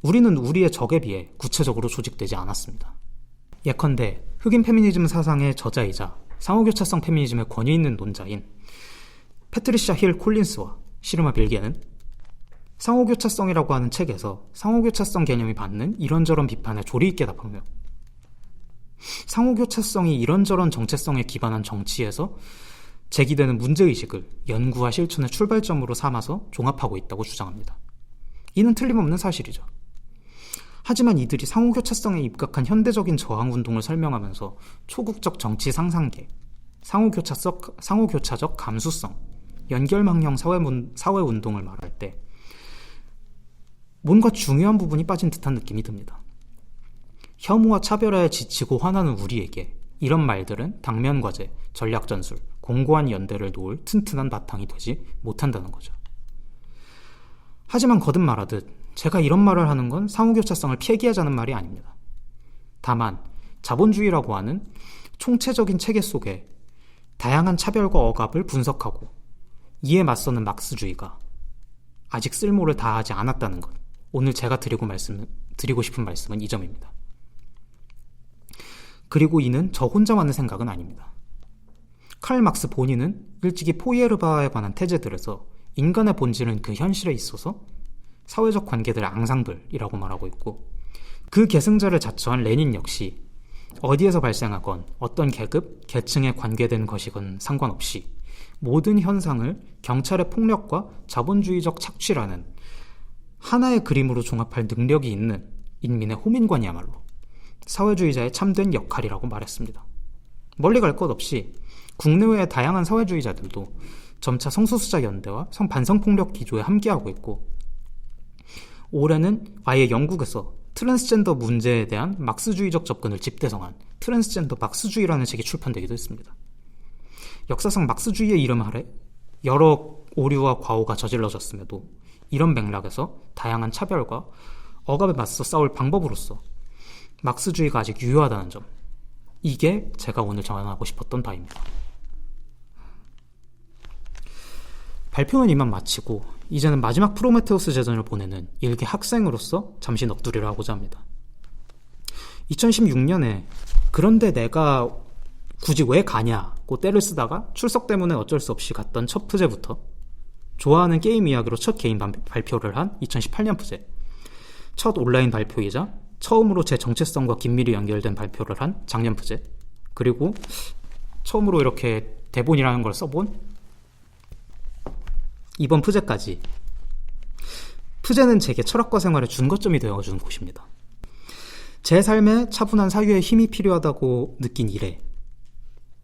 우리는 우리의 적에 비해 구체적으로 조직되지 않았습니다. 예컨대 흑인 페미니즘 사상의 저자이자 상호교차성 페미니즘의 권위 있는 논자인 패트리샤 힐 콜린스와 시르마 빌게는 상호교차성이라고 하는 책에서 상호교차성 개념이 받는 이런저런 비판에 조리 있게 답하며 상호교차성이 이런저런 정체성에 기반한 정치에서 제기되는 문제의식을 연구와 실천의 출발점으로 삼아서 종합하고 있다고 주장합니다. 이는 틀림없는 사실이죠. 하지만 이들이 상호교차성에 입각한 현대적인 저항운동을 설명하면서 초국적 정치 상상계, 상호교차적 감수성, 연결망형 사회운동을 말할 때 뭔가 중요한 부분이 빠진 듯한 느낌이 듭니다. 혐오와 차별화에 지치고 화나는 우리에게 이런 말들은 당면과제, 전략전술, 공고한 연대를 놓을 튼튼한 바탕이 되지 못한다는 거죠. 하지만 거듭 말하듯 제가 이런 말을 하는 건 상호교차성을 폐기하자는 말이 아닙니다. 다만 자본주의라고 하는 총체적인 체계 속에 다양한 차별과 억압을 분석하고 이에 맞서는 막스주의가 아직 쓸모를 다하지 않았다는 것, 오늘 제가 드리고 싶은 말씀은 이 점입니다. 그리고 이는 저 혼자 하는 생각은 아닙니다. 칼 막스 본인은 일찍이 포이에르바에 관한 태제들에서 인간의 본질은 그 현실에 있어서 사회적 관계들의 앙상블이라고 말하고 있고, 그 계승자를 자처한 레닌 역시 어디에서 발생하건 어떤 계급, 계층에 관계된 것이건 상관없이 모든 현상을 경찰의 폭력과 자본주의적 착취라는 하나의 그림으로 종합할 능력이 있는 인민의 호민관이야말로 사회주의자의 참된 역할이라고 말했습니다. 멀리 갈 것 없이 국내외의 다양한 사회주의자들도 점차 성소수자 연대와 반성폭력 기조에 함께하고 있고, 올해는 아예 영국에서 트랜스젠더 문제에 대한 막스주의적 접근을 집대성한 트랜스젠더 막스주의라는 책이 출판되기도 했습니다. 역사상 막스주의의 이름 아래 여러 오류와 과오가 저질러졌음에도 이런 맥락에서 다양한 차별과 억압에 맞서 싸울 방법으로서 막스주의가 아직 유효하다는 점, 이게 제가 오늘 전하고 싶었던 바입니다. 발표는 이만 마치고 이제는 마지막 프로메테우스 제전을 보내는 일개 학생으로서 잠시 넋두리를 하고자 합니다. 2016년에 그런데 내가 굳이 왜 가냐고 떼를 쓰다가 출석 때문에 어쩔 수 없이 갔던 첫 푸제부터 좋아하는 게임 이야기로 첫 개인 발표를 한 2018년 푸제, 첫 온라인 발표이자 처음으로 제 정체성과 긴밀히 연결된 발표를 한 작년 푸제, 그리고 처음으로 이렇게 대본이라는 걸 써본 이번 푸제까지, 푸제는 제게 철학과 생활의 준거점이 되어준 곳입니다. 제 삶에 차분한 사유의 힘이 필요하다고 느낀 이래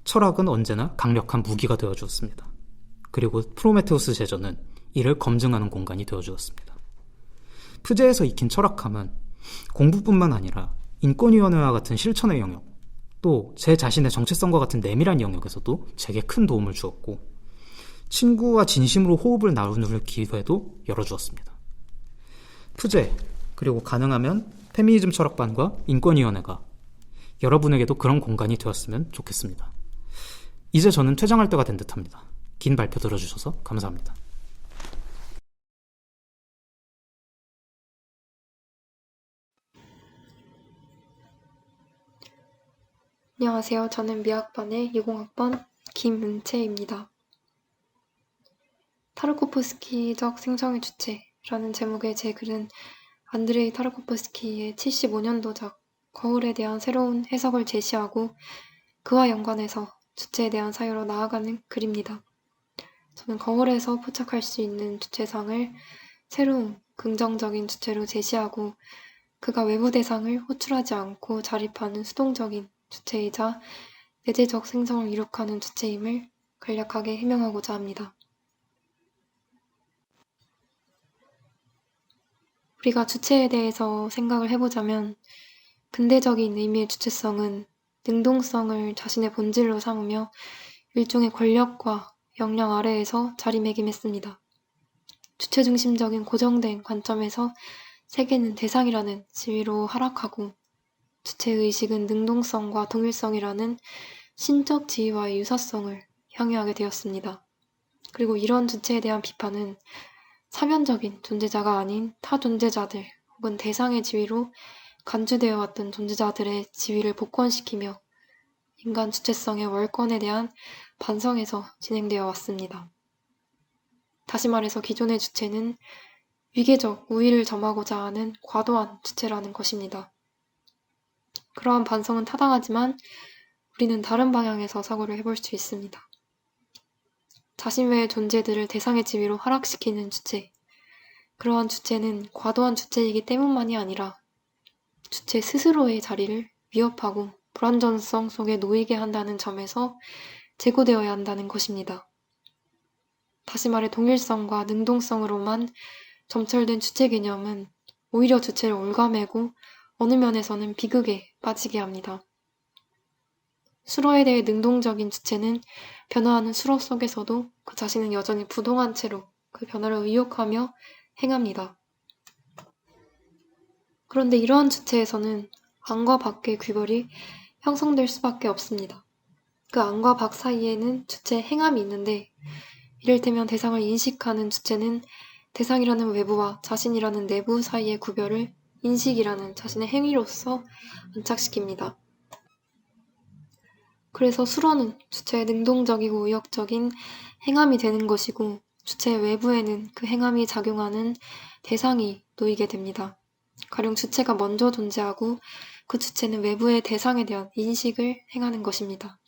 철학은 언제나 강력한 무기가 되어주었습니다. 그리고 프로메테우스 제전은 이를 검증하는 공간이 되어주었습니다. 푸제에서 익힌 철학함은 공부뿐만 아니라 인권위원회와 같은 실천의 영역, 또 제 자신의 정체성과 같은 내밀한 영역에서도 제게 큰 도움을 주었고, 친구와 진심으로 호흡을 나눌 기회도 열어주었습니다. 푸제, 그리고 가능하면 페미니즘 철학반과 인권위원회가 여러분에게도 그런 공간이 되었으면 좋겠습니다. 이제 저는 퇴장할 때가 된 듯합니다. 긴 발표 들어주셔서 감사합니다. 안녕하세요. 저는 미학반의 20학번 김은채입니다. 타르코프스키적 생성의 주체라는 제목의 제 글은 안드레이 타르코프스키의 75년도작 거울에 대한 새로운 해석을 제시하고 그와 연관해서 주체에 대한 사유로 나아가는 글입니다. 저는 거울에서 포착할 수 있는 주체상을 새로운 긍정적인 주체로 제시하고 그가 외부 대상을 호출하지 않고 자립하는 수동적인 주체이자 내재적 생성을 이룩하는 주체임을 간략하게 해명하고자 합니다. 우리가 주체에 대해서 생각을 해보자면 근대적인 의미의 주체성은 능동성을 자신의 본질로 삼으며 일종의 권력과 역량 아래에서 자리매김했습니다. 주체중심적인 고정된 관점에서 세계는 대상이라는 지위로 하락하고 주체의식은 능동성과 동일성이라는 신적 지위와의 유사성을 향유하게 되었습니다. 그리고 이런 주체에 대한 비판은 사면적인 존재자가 아닌 타 존재자들 혹은 대상의 지위로 간주되어 왔던 존재자들의 지위를 복권시키며 인간 주체성의 월권에 대한 반성에서 진행되어 왔습니다. 다시 말해서 기존의 주체는 위계적 우위를 점하고자 하는 과도한 주체라는 것입니다. 그러한 반성은 타당하지만 우리는 다른 방향에서 사고를 해볼 수 있습니다. 자신 외의 존재들을 대상의 지위로 하락시키는 주체, 그러한 주체는 과도한 주체이기 때문만이 아니라 주체 스스로의 자리를 위협하고 불완전성 속에 놓이게 한다는 점에서 제고되어야 한다는 것입니다. 다시 말해 동일성과 능동성으로만 점철된 주체 개념은 오히려 주체를 올가매고 어느 면에서는 비극에 빠지게 합니다. 수로에 대해 능동적인 주체는 변화하는 수로 속에서도 그 자신은 여전히 부동한 채로 그 변화를 의욕하며 행합니다. 그런데 이러한 주체에서는 안과 밖의 규별이 형성될 수밖에 없습니다. 그 안과 밖 사이에는 주체 행함이 있는데 이를테면 대상을 인식하는 주체는 대상이라는 외부와 자신이라는 내부 사이의 구별을 인식이라는 자신의 행위로서 안착시킵니다. 그래서 수로는 주체의 능동적이고 의욕적인 행함이 되는 것이고 주체 외부에는 그 행함이 작용하는 대상이 놓이게 됩니다. 가령 주체가 먼저 존재하고 그 주체는 외부의 대상에 대한 인식을 행하는 것입니다.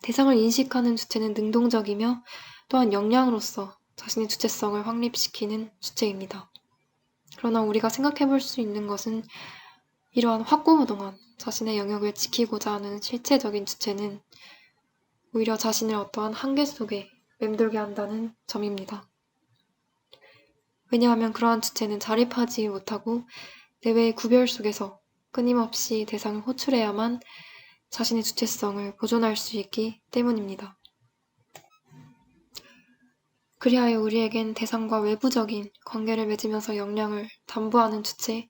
대상을 인식하는 주체는 능동적이며 또한 역량으로서 자신의 주체성을 확립시키는 주체입니다. 그러나 우리가 생각해 볼 수 있는 것은 이러한 확고부동한 자신의 영역을 지키고자 하는 실체적인 주체는 오히려 자신을 어떠한 한계 속에 맴돌게 한다는 점입니다. 왜냐하면 그러한 주체는 자립하지 못하고 내외의 구별 속에서 끊임없이 대상을 호출해야만 자신의 주체성을 보존할 수 있기 때문입니다. 그리하여 우리에겐 대상과 외부적인 관계를 맺으면서 역량을 담보하는 주체,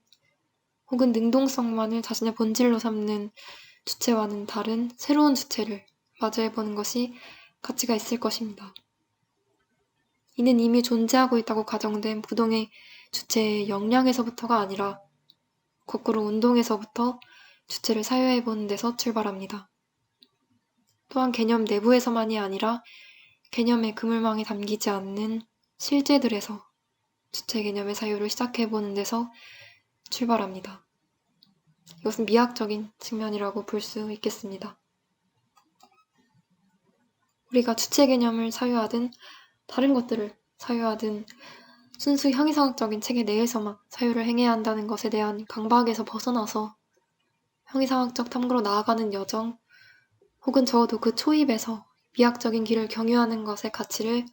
혹은 능동성만을 자신의 본질로 삼는 주체와는 다른 새로운 주체를 마주해보는 것이 가치가 있을 것입니다. 이는 이미 존재하고 있다고 가정된 부동의 주체의 역량에서부터가 아니라 거꾸로 운동에서부터 주체를 사유해보는 데서 출발합니다. 또한 개념 내부에서만이 아니라 개념의 그물망에 담기지 않는 실제들에서 주체 개념의 사유를 시작해보는 데서 출발합니다. 이것은 미학적인 측면이라고 볼 수 있겠습니다. 우리가 주체 개념을 사유하든 다른 것들을 사유하든 순수 형이상학적인 체계 내에서만 사유를 행해야 한다는 것에 대한 강박에서 벗어나서 형이상학적 탐구로 나아가는 여정, 혹은 적어도 그 초입에서 미학적인 길을 경유하는 것의 가치를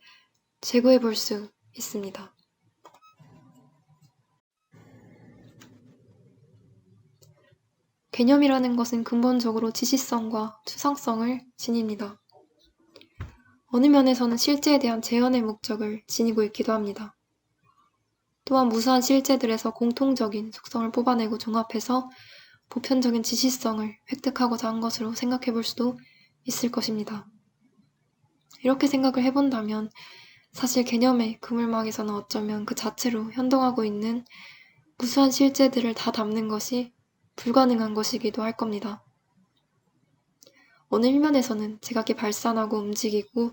제고해 볼 수 있습니다. 개념이라는 것은 근본적으로 지시성과 추상성을 지닙니다. 어느 면에서는 실제에 대한 재현의 목적을 지니고 있기도 합니다. 또한 무수한 실제들에서 공통적인 속성을 뽑아내고 종합해서 보편적인 지시성을 획득하고자 한 것으로 생각해 볼 수도 있을 것입니다. 이렇게 생각을 해본다면 사실 개념의 그물망에서는 어쩌면 그 자체로 현동하고 있는 무수한 실제들을 다 담는 것이 불가능한 것이기도 할 겁니다. 어느 일면에서는 지각이 발산하고 움직이고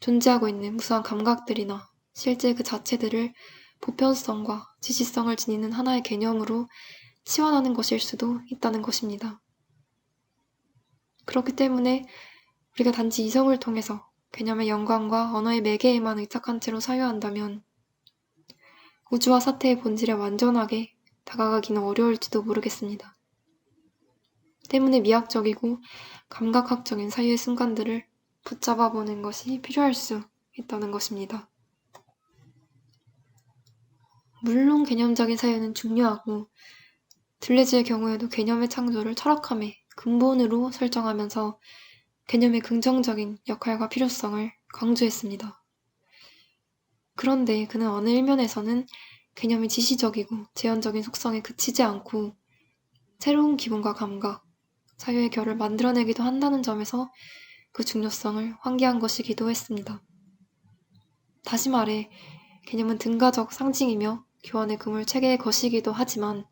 존재하고 있는 무수한 감각들이나 실제 그 자체들을 보편성과 지시성을 지니는 하나의 개념으로 치환하는 것일 수도 있다는 것입니다. 그렇기 때문에 우리가 단지 이성을 통해서 개념의 연관과 언어의 매개에만 의탁한 채로 사유한다면 우주와 사태의 본질에 완전하게 다가가기는 어려울지도 모르겠습니다. 때문에 미학적이고 감각학적인 사유의 순간들을 붙잡아 보는 것이 필요할 수 있다는 것입니다. 물론 개념적인 사유는 중요하고 들레즈의 경우에도 개념의 창조를 철학함의 근본으로 설정하면서 개념의 긍정적인 역할과 필요성을 강조했습니다. 그런데 그는 어느 일면에서는 개념이 지시적이고 제한적인 속성에 그치지 않고 새로운 기분과 감각, 사유의 결을 만들어내기도 한다는 점에서 그 중요성을 환기한 것이기도 했습니다. 다시 말해 개념은 등가적 상징이며 교환의 그물 체계의 것이기도 하지만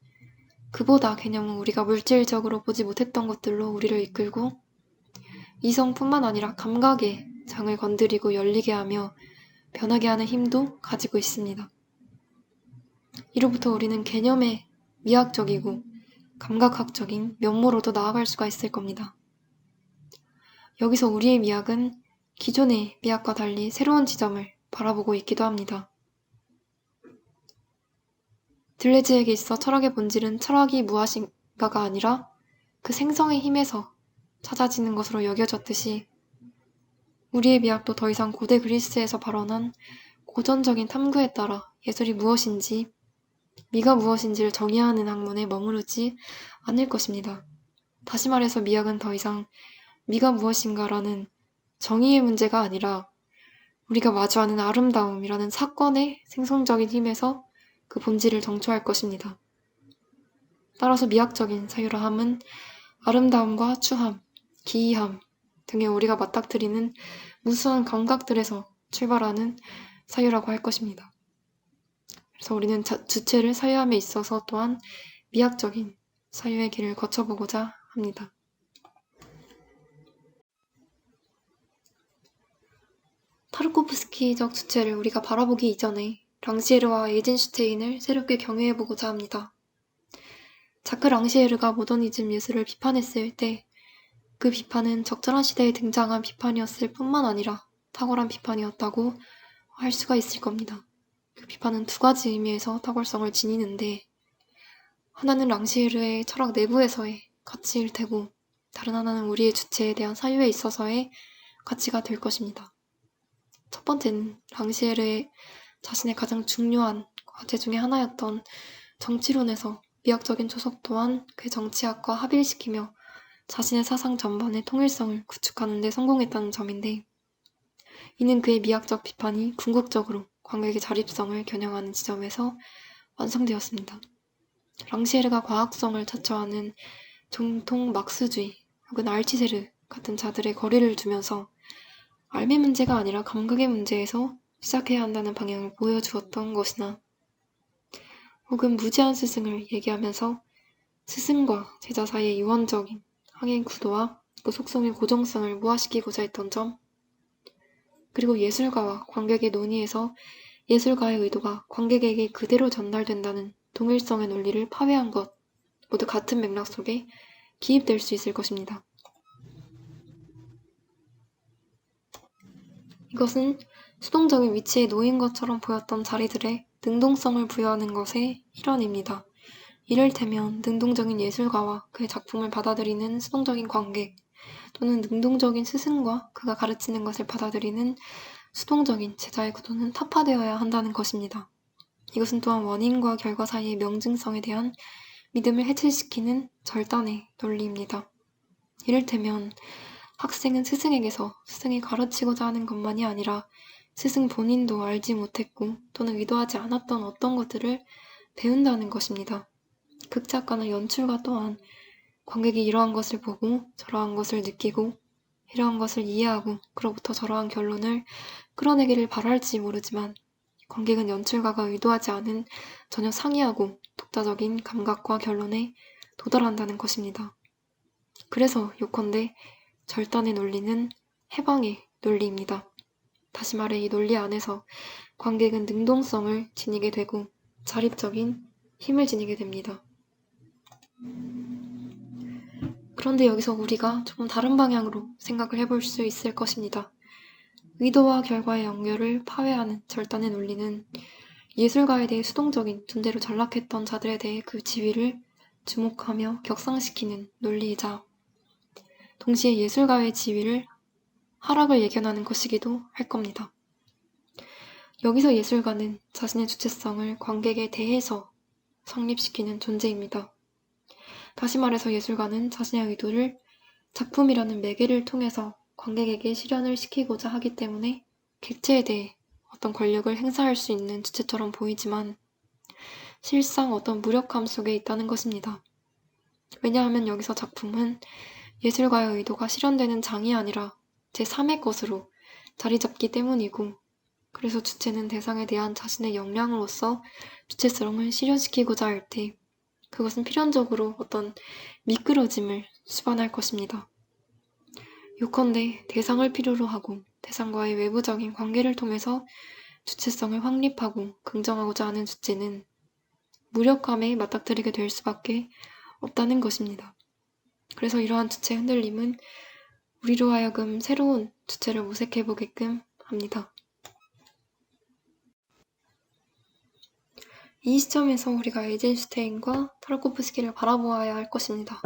그보다 개념은 우리가 물질적으로 보지 못했던 것들로 우리를 이끌고 이성뿐만 아니라 감각의 장을 건드리고 열리게 하며 변하게 하는 힘도 가지고 있습니다. 이로부터 우리는 개념의 미학적이고 감각학적인 면모로도 나아갈 수가 있을 겁니다. 여기서 우리의 미학은 기존의 미학과 달리 새로운 지점을 바라보고 있기도 합니다. 들레즈에게 있어 철학의 본질은 철학이 무엇인가가 아니라 그 생성의 힘에서 찾아지는 것으로 여겨졌듯이 우리의 미학도 더 이상 고대 그리스에서 발원한 고전적인 탐구에 따라 예술이 무엇인지 미가 무엇인지를 정의하는 학문에 머무르지 않을 것입니다. 다시 말해서 미학은 더 이상 미가 무엇인가라는 정의의 문제가 아니라 우리가 마주하는 아름다움이라는 사건의 생성적인 힘에서 그 본질을 정초할 것입니다. 따라서 미학적인 사유라 함은 아름다움과 추함, 기이함 등의 우리가 맞닥뜨리는 무수한 감각들에서 출발하는 사유라고 할 것입니다. 그래서 우리는 주체를 사유함에 있어서 또한 미학적인 사유의 길을 거쳐보고자 합니다. 타르코프스키 트라코프스키적 주체를 우리가 바라보기 이전에 랑시에르와 에이젠슈테인을 새롭게 경유해보고자 합니다. 자크 랑시에르가 모더니즘 예술을 비판했을 때 그 비판은 적절한 시대에 등장한 비판이었을 뿐만 아니라 탁월한 비판이었다고 할 수가 있을 겁니다. 그 비판은 두 가지 의미에서 탁월성을 지니는데 하나는 랑시에르의 철학 내부에서의 가치일 테고 다른 하나는 우리의 주체에 대한 사유에 있어서의 가치가 될 것입니다. 첫 번째는 랑시에르의 자신의 가장 중요한 과제 중에 하나였던 정치론에서 미학적인 조석 또한 그 정치학과 합일시키며 자신의 사상 전반의 통일성을 구축하는 데 성공했다는 점인데 이는 그의 미학적 비판이 궁극적으로 관객의 자립성을 겨냥하는 지점에서 완성되었습니다. 랑시에르가 과학성을 자처하는 정통 막스주의 혹은 알티세르 같은 자들의 거리를 두면서 알의 문제가 아니라 감각의 문제에서 시작해야 한다는 방향을 보여주었던 것이나 혹은 무제한 스승을 얘기하면서 스승과 제자 사이의 유언적인 항행 구도와 그 속성의 고정성을 무화시키고자 했던 점, 그리고 예술가와 관객의 논의에서 예술가의 의도가 관객에게 그대로 전달된다는 동일성의 논리를 파괴한 것, 모두 같은 맥락 속에 기입될 수 있을 것입니다. 이것은 수동적인 위치에 놓인 것처럼 보였던 자리들의 능동성을 부여하는 것의 일환입니다. 이를테면 능동적인 예술가와 그의 작품을 받아들이는 수동적인 관객, 또는 능동적인 스승과 그가 가르치는 것을 받아들이는 수동적인 제자의 구도는 타파되어야 한다는 것입니다. 이것은 또한 원인과 결과 사이의 명증성에 대한 믿음을 해체시키는 절단의 논리입니다. 이를테면 학생은 스승에게서 스승이 가르치고자 하는 것만이 아니라 스승 본인도 알지 못했고 또는 의도하지 않았던 어떤 것들을 배운다는 것입니다. 극작가나 연출가 또한 관객이 이러한 것을 보고 저러한 것을 느끼고 이러한 것을 이해하고 그로부터 저러한 결론을 끌어내기를 바랄지 모르지만 관객은 연출가가 의도하지 않은 전혀 상이하고 독자적인 감각과 결론에 도달한다는 것입니다. 그래서 요컨대 절단의 논리는 해방의 논리입니다. 다시 말해 이 논리 안에서 관객은 능동성을 지니게 되고 자립적인 힘을 지니게 됩니다. 그런데 여기서 우리가 조금 다른 방향으로 생각을 해볼 수 있을 것입니다. 의도와 결과의 연결을 파괴하는 절단의 논리는 예술가에 대해 수동적인 존재로 전락했던 자들에 대해 그 지위를 주목하며 격상시키는 논리이자 동시에 예술가의 지위를 하락을 예견하는 것이기도 할 겁니다. 여기서 예술가는 자신의 주체성을 관객에 대해서 성립시키는 존재입니다. 다시 말해서 예술가는 자신의 의도를 작품이라는 매개를 통해서 관객에게 실현을 시키고자 하기 때문에 객체에 대해 어떤 권력을 행사할 수 있는 주체처럼 보이지만 실상 어떤 무력함 속에 있다는 것입니다. 왜냐하면 여기서 작품은 예술가의 의도가 실현되는 장이 아니라 제3의 것으로 자리 잡기 때문이고 그래서 주체는 대상에 대한 자신의 역량으로서 주체성을 실현시키고자 할 때 그것은 필연적으로 어떤 미끄러짐을 수반할 것입니다. 요컨대 대상을 필요로 하고 대상과의 외부적인 관계를 통해서 주체성을 확립하고 긍정하고자 하는 주체는 무력감에 맞닥뜨리게 될 수밖에 없다는 것입니다. 그래서 이러한 주체 흔들림은 우리로 하여금 새로운 주체를 모색해보게끔 합니다. 이 시점에서 우리가 에이젠슈테인과 타르코프스키를 바라보아야 할 것입니다.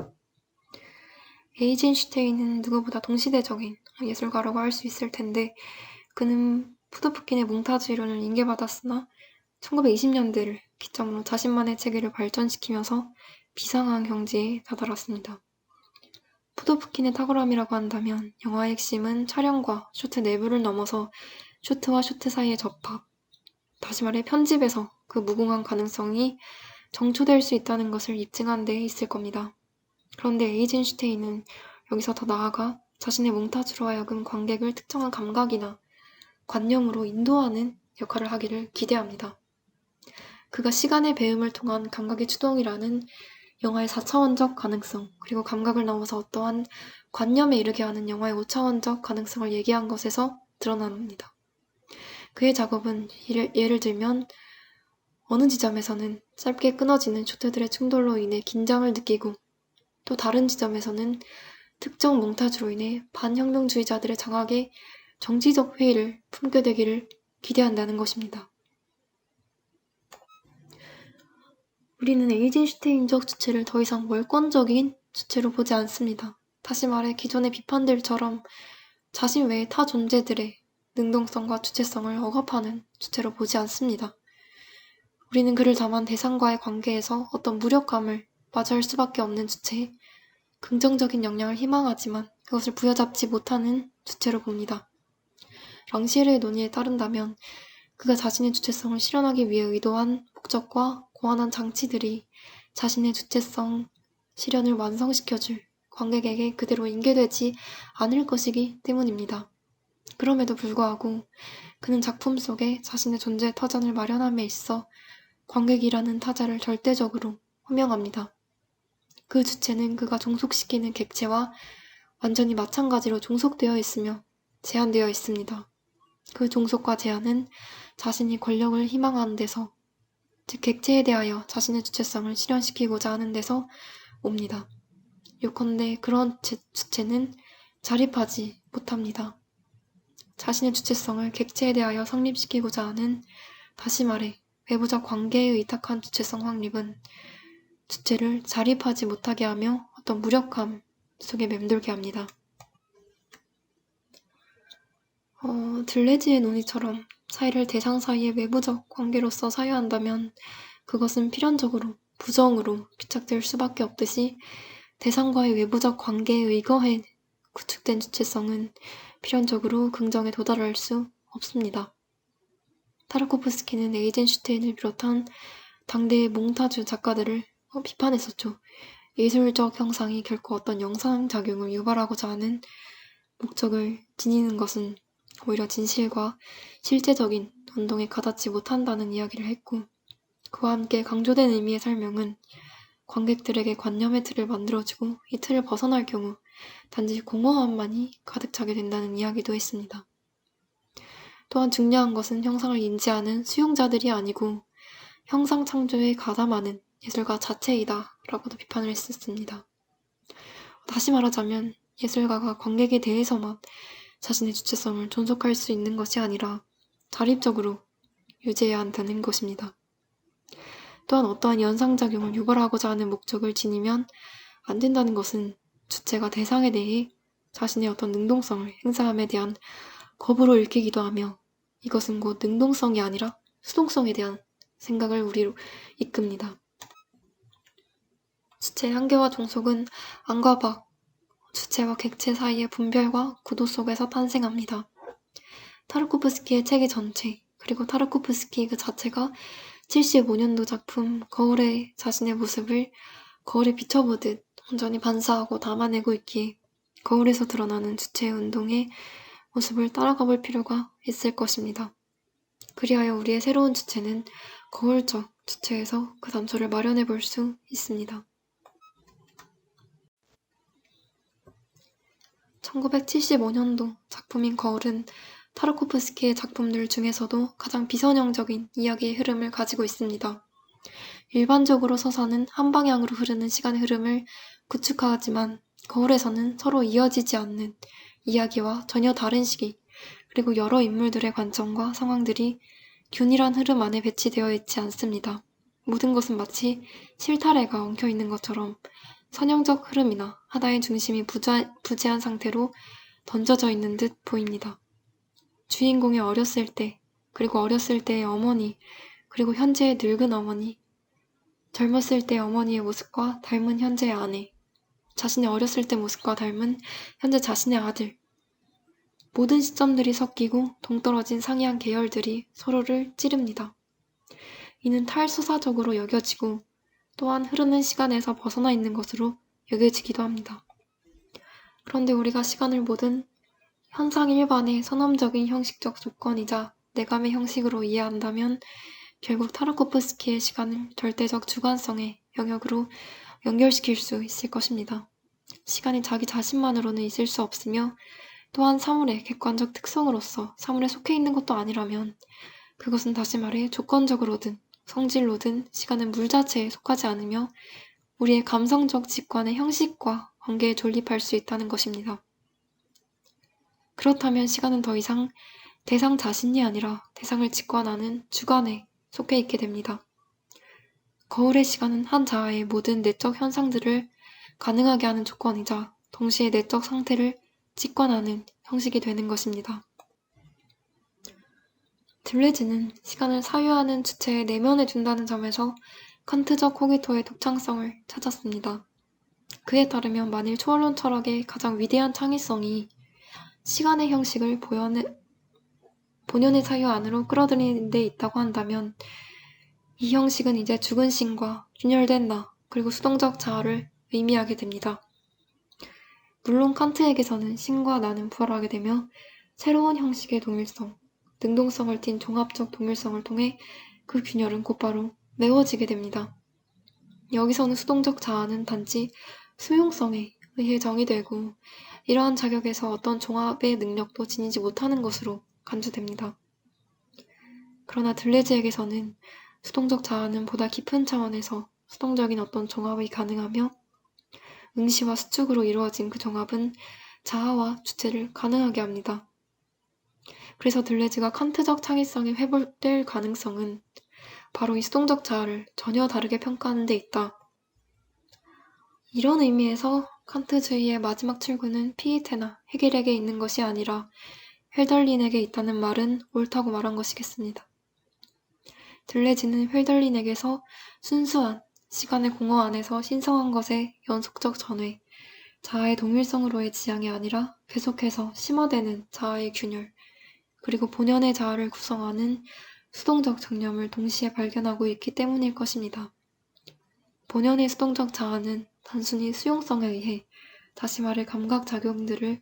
에이젠슈테인은 누구보다 동시대적인 예술가라고 할 수 있을 텐데 그는 푸드푸킨의 몽타주 이론을 인계받았으나 1920년대를 기점으로 자신만의 체계를 발전시키면서 비상한 경지에 다다랐습니다. 푸드푸킨의 탁월함이라고 한다면 영화의 핵심은 촬영과 쇼트 내부를 넘어서 쇼트와 쇼트 사이의 접합, 다시 말해 편집에서 그 무궁한 가능성이 정초될 수 있다는 것을 입증한 데 있을 겁니다. 그런데 에이젠슈테인은 여기서 더 나아가 자신의 몽타주로 하여금 관객을 특정한 감각이나 관념으로 인도하는 역할을 하기를 기대합니다. 그가 시간의 배움을 통한 감각의 추동이라는 영화의 4차원적 가능성, 그리고 감각을 넘어서 어떠한 관념에 이르게 하는 영화의 5차원적 가능성을 얘기한 것에서 드러납니다. 그의 작업은 예를 들면 어느 지점에서는 짧게 끊어지는 쇼트들의 충돌로 인해 긴장을 느끼고 또 다른 지점에서는 특정 몽타주로 인해 반혁명주의자들의 장악에 정치적 회의를 품게 되기를 기대한다는 것입니다. 우리는 에이젠슈테인적 주체를 더 이상 월권적인 주체로 보지 않습니다. 다시 말해 기존의 비판들처럼 자신 외의 타 존재들의 능동성과 주체성을 억압하는 주체로 보지 않습니다. 우리는 그를 다만 대상과의 관계에서 어떤 무력감을 마주할 수밖에 없는 주체에 긍정적인 영향을 희망하지만 그것을 부여잡지 못하는 주체로 봅니다. 랑시에르의 논의에 따른다면 그가 자신의 주체성을 실현하기 위해 의도한 목적과 고안한 장치들이 자신의 주체성 실현을 완성시켜줄 관객에게 그대로 인계되지 않을 것이기 때문입니다. 그럼에도 불구하고 그는 작품 속에 자신의 존재의 터전을 마련함에 있어 관객이라는 타자를 절대적으로 호명합니다. 그 주체는 그가 종속시키는 객체와 완전히 마찬가지로 종속되어 있으며 제한되어 있습니다. 그 종속과 제한은 자신이 권력을 희망하는 데서, 즉 객체에 대하여 자신의 주체성을 실현시키고자 하는 데서 옵니다. 요컨대 그런 주체는 자립하지 못합니다. 자신의 주체성을 객체에 대하여 성립시키고자 하는, 다시 말해 외부적 관계에 의탁한 주체성 확립은 주체를 자립하지 못하게 하며 어떤 무력감 속에 맴돌게 합니다. 들레지의 논의처럼 사이를 대상 사이의 외부적 관계로서 사유한다면 그것은 필연적으로 부정으로 귀착될 수밖에 없듯이 대상과의 외부적 관계에 의거해 구축된 주체성은 필연적으로 긍정에 도달할 수 없습니다. 타르코프스키는 에이젠슈테인을 비롯한 당대의 몽타주 작가들을 비판했었죠. 예술적 형상이 결코 어떤 영상작용을 유발하고자 하는 목적을 지니는 것은 오히려 진실과 실제적인 운동에 가닿지 못한다는 이야기를 했고, 그와 함께 강조된 의미의 설명은 관객들에게 관념의 틀을 만들어주고 이 틀을 벗어날 경우 단지 공허함만이 가득 차게 된다는 이야기도 했습니다. 또한 중요한 것은 형상을 인지하는 수용자들이 아니고 형상 창조에 가담하는 예술가 자체이다 라고도 비판을 했었습니다. 다시 말하자면 예술가가 관객에 대해서만 자신의 주체성을 존속할 수 있는 것이 아니라 자립적으로 유지해야 한다는 것입니다. 또한 어떠한 연상작용을 유발하고자 하는 목적을 지니면 안 된다는 것은 주체가 대상에 대해 자신의 어떤 능동성을 행사함에 대한 겁으로 읽히기도 하며, 이것은 곧 능동성이 아니라 수동성에 대한 생각을 우리로 이끕니다. 주체의 한계와 종속은 안과 밖, 주체와 객체 사이의 분별과 구도 속에서 탄생합니다. 타르코프스키의 체계 전체, 그리고 타르코프스키 그 자체가 75년도 작품 거울에 자신의 모습을 거울에 비춰보듯 온전히 반사하고 담아내고 있기에 거울에서 드러나는 주체의 운동의 모습을 따라가 볼 필요가 있을 것입니다. 그리하여 우리의 새로운 주체는 거울적 주체에서 그 단초를 마련해 볼 수 있습니다. 1975년도 작품인 거울은 타르코프스키의 작품들 중에서도 가장 비선형적인 이야기의 흐름을 가지고 있습니다. 일반적으로 서사는 한 방향으로 흐르는 시간의 흐름을 구축하지만 거울에서는 서로 이어지지 않는 이야기와 전혀 다른 시기, 그리고 여러 인물들의 관점과 상황들이 균일한 흐름 안에 배치되어 있지 않습니다. 모든 것은 마치 실타래가 엉켜있는 것처럼 선형적 흐름이나 하나의 중심이 부재한 상태로 던져져 있는 듯 보입니다. 주인공의 어렸을 때, 그리고 어렸을 때의 어머니, 그리고 현재의 늙은 어머니, 젊었을 때의 어머니의 모습과 닮은 현재의 아내, 자신의 어렸을 때 모습과 닮은 현재 자신의 아들, 모든 시점들이 섞이고 동떨어진 상이한 계열들이 서로를 찌릅니다. 이는 탈서사적으로 여겨지고 또한 흐르는 시간에서 벗어나 있는 것으로 여겨지기도 합니다. 그런데 우리가 시간을 모든 현상 일반의 선험적인 형식적 조건이자 내감의 형식으로 이해한다면 결국 타르코프스키의 시간을 절대적 주관성의 영역으로 연결시킬 수 있을 것입니다. 시간이 자기 자신만으로는 있을 수 없으며 또한 사물의 객관적 특성으로서 사물에 속해 있는 것도 아니라면 그것은 다시 말해 조건적으로든 성질로든 시간은 물 자체에 속하지 않으며 우리의 감성적 직관의 형식과 관계에 존립할 수 있다는 것입니다. 그렇다면 시간은 더 이상 대상 자신이 아니라 대상을 직관하는 주관에 속해 있게 됩니다. 거울의 시간은 한 자아의 모든 내적 현상들을 가능하게 하는 조건이자 동시에 내적 상태를 직관하는 형식이 되는 것입니다. 들레즈는 시간을 사유하는 주체의 내면에 둔다는 점에서 칸트적 코기토의 독창성을 찾았습니다. 그에 따르면 만일 초월론 철학의 가장 위대한 창의성이 시간의 형식을 본연의 사유 안으로 끌어들이는 데 있다고 한다면 이 형식은 이제 죽은 신과 균열된 나 그리고 수동적 자아를 의미하게 됩니다. 물론 칸트에게서는 신과 나는 부활하게 되며 새로운 형식의 동일성, 능동성을 띤 종합적 동일성을 통해 그 균열은 곧바로 메워지게 됩니다. 여기서는 수동적 자아는 단지 수용성에 의해 정의되고 이러한 자격에서 어떤 종합의 능력도 지니지 못하는 것으로 간주됩니다. 그러나 들레즈에게서는 수동적 자아는 보다 깊은 차원에서 수동적인 어떤 종합이 가능하며 응시와 수축으로 이루어진 그 종합은 자아와 주체를 가능하게 합니다. 그래서 들레즈가 칸트적 창의성이 회복될 가능성은 바로 이 수동적 자아를 전혀 다르게 평가하는 데 있다. 이런 의미에서 칸트주의의 마지막 출구는 피에테나 헤겔에게 있는 것이 아니라 헬덜린에게 있다는 말은 옳다고 말한 것이겠습니다. 들레즈는 헬덜린에게서 순수한 시간의 공허 안에서 신성한 것의 연속적 전회, 자아의 동일성으로의 지향이 아니라 계속해서 심화되는 자아의 균열, 그리고 본연의 자아를 구성하는 수동적 정념을 동시에 발견하고 있기 때문일 것입니다. 본연의 수동적 자아는 단순히 수용성에 의해, 다시 말해 감각작용들을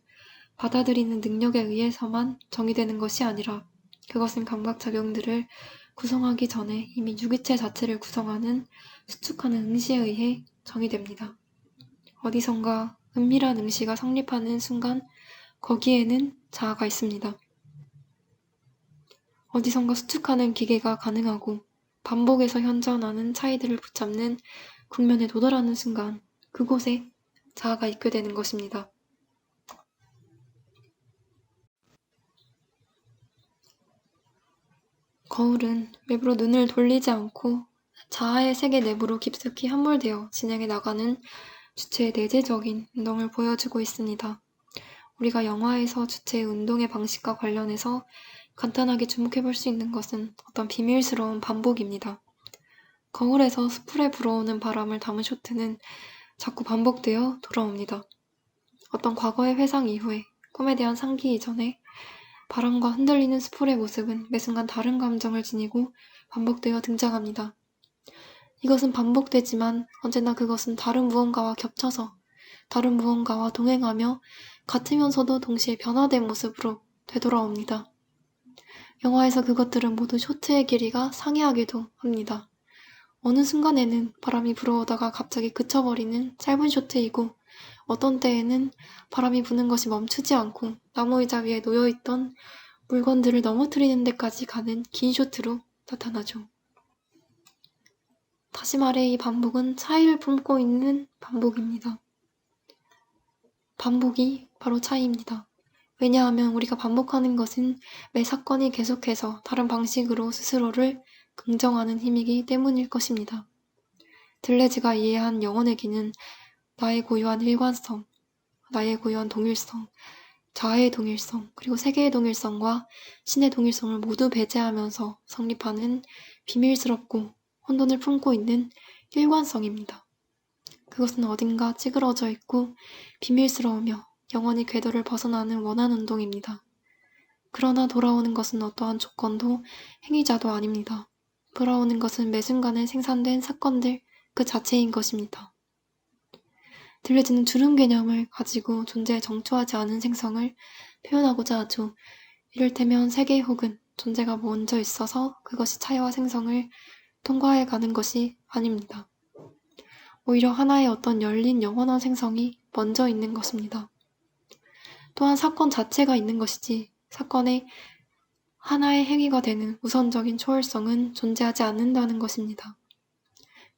받아들이는 능력에 의해서만 정의되는 것이 아니라 그것은 감각작용들을 구성하기 전에 이미 유기체 자체를 구성하는 수축하는 응시에 의해 정의됩니다. 어디선가 은밀한 응시가 성립하는 순간 거기에는 자아가 있습니다. 어디선가 수축하는 기계가 가능하고 반복해서 현존하는 차이들을 붙잡는 국면에 도달하는 순간 그곳에 자아가 있게 되는 것입니다. 거울은 외부로 눈을 돌리지 않고 자아의 세계 내부로 깊숙이 함몰되어 진행해 나가는 주체의 내재적인 운동을 보여주고 있습니다. 우리가 영화에서 주체의 운동의 방식과 관련해서 간단하게 주목해 볼 수 있는 것은 어떤 비밀스러운 반복입니다. 거울에서 수풀에 불어오는 바람을 담은 쇼트는 자꾸 반복되어 돌아옵니다. 어떤 과거의 회상 이후에 꿈에 대한 상기 이전에 바람과 흔들리는 수풀의 모습은 매 순간 다른 감정을 지니고 반복되어 등장합니다. 이것은 반복되지만 언제나 그것은 다른 무언가와 겹쳐서 다른 무언가와 동행하며 같으면서도 동시에 변화된 모습으로 되돌아옵니다. 영화에서 그것들은 모두 쇼트의 길이가 상이하기도 합니다. 어느 순간에는 바람이 불어오다가 갑자기 그쳐버리는 짧은 쇼트이고 어떤 때에는 바람이 부는 것이 멈추지 않고 나무 의자 위에 놓여있던 물건들을 넘어뜨리는 데까지 가는 긴 쇼트로 나타나죠. 다시 말해 이 반복은 차이를 품고 있는 반복입니다. 반복이 바로 차이입니다. 왜냐하면 우리가 반복하는 것은 매 사건이 계속해서 다른 방식으로 스스로를 긍정하는 힘이기 때문일 것입니다. 들레즈가 이해한 영혼의 기는 나의 고유한 일관성, 나의 고유한 동일성, 자아의 동일성, 그리고 세계의 동일성과 신의 동일성을 모두 배제하면서 성립하는 비밀스럽고 혼돈을 품고 있는 일관성입니다. 그것은 어딘가 찌그러져 있고 비밀스러우며 영원히 궤도를 벗어나는 원한 운동입니다. 그러나 돌아오는 것은 어떠한 조건도 행위자도 아닙니다. 돌아오는 것은 매 순간에 생산된 사건들 그 자체인 것입니다. 들레즈는 주름 개념을 가지고 존재에 정초하지 않은 생성을 표현하고자 하죠. 이를테면 세계 혹은 존재가 먼저 있어서 그것이 차이와 생성을 통과해 가는 것이 아닙니다. 오히려 하나의 어떤 열린 영원한 생성이 먼저 있는 것입니다. 또한 사건 자체가 있는 것이지 사건의 하나의 행위가 되는 우선적인 초월성은 존재하지 않는다는 것입니다.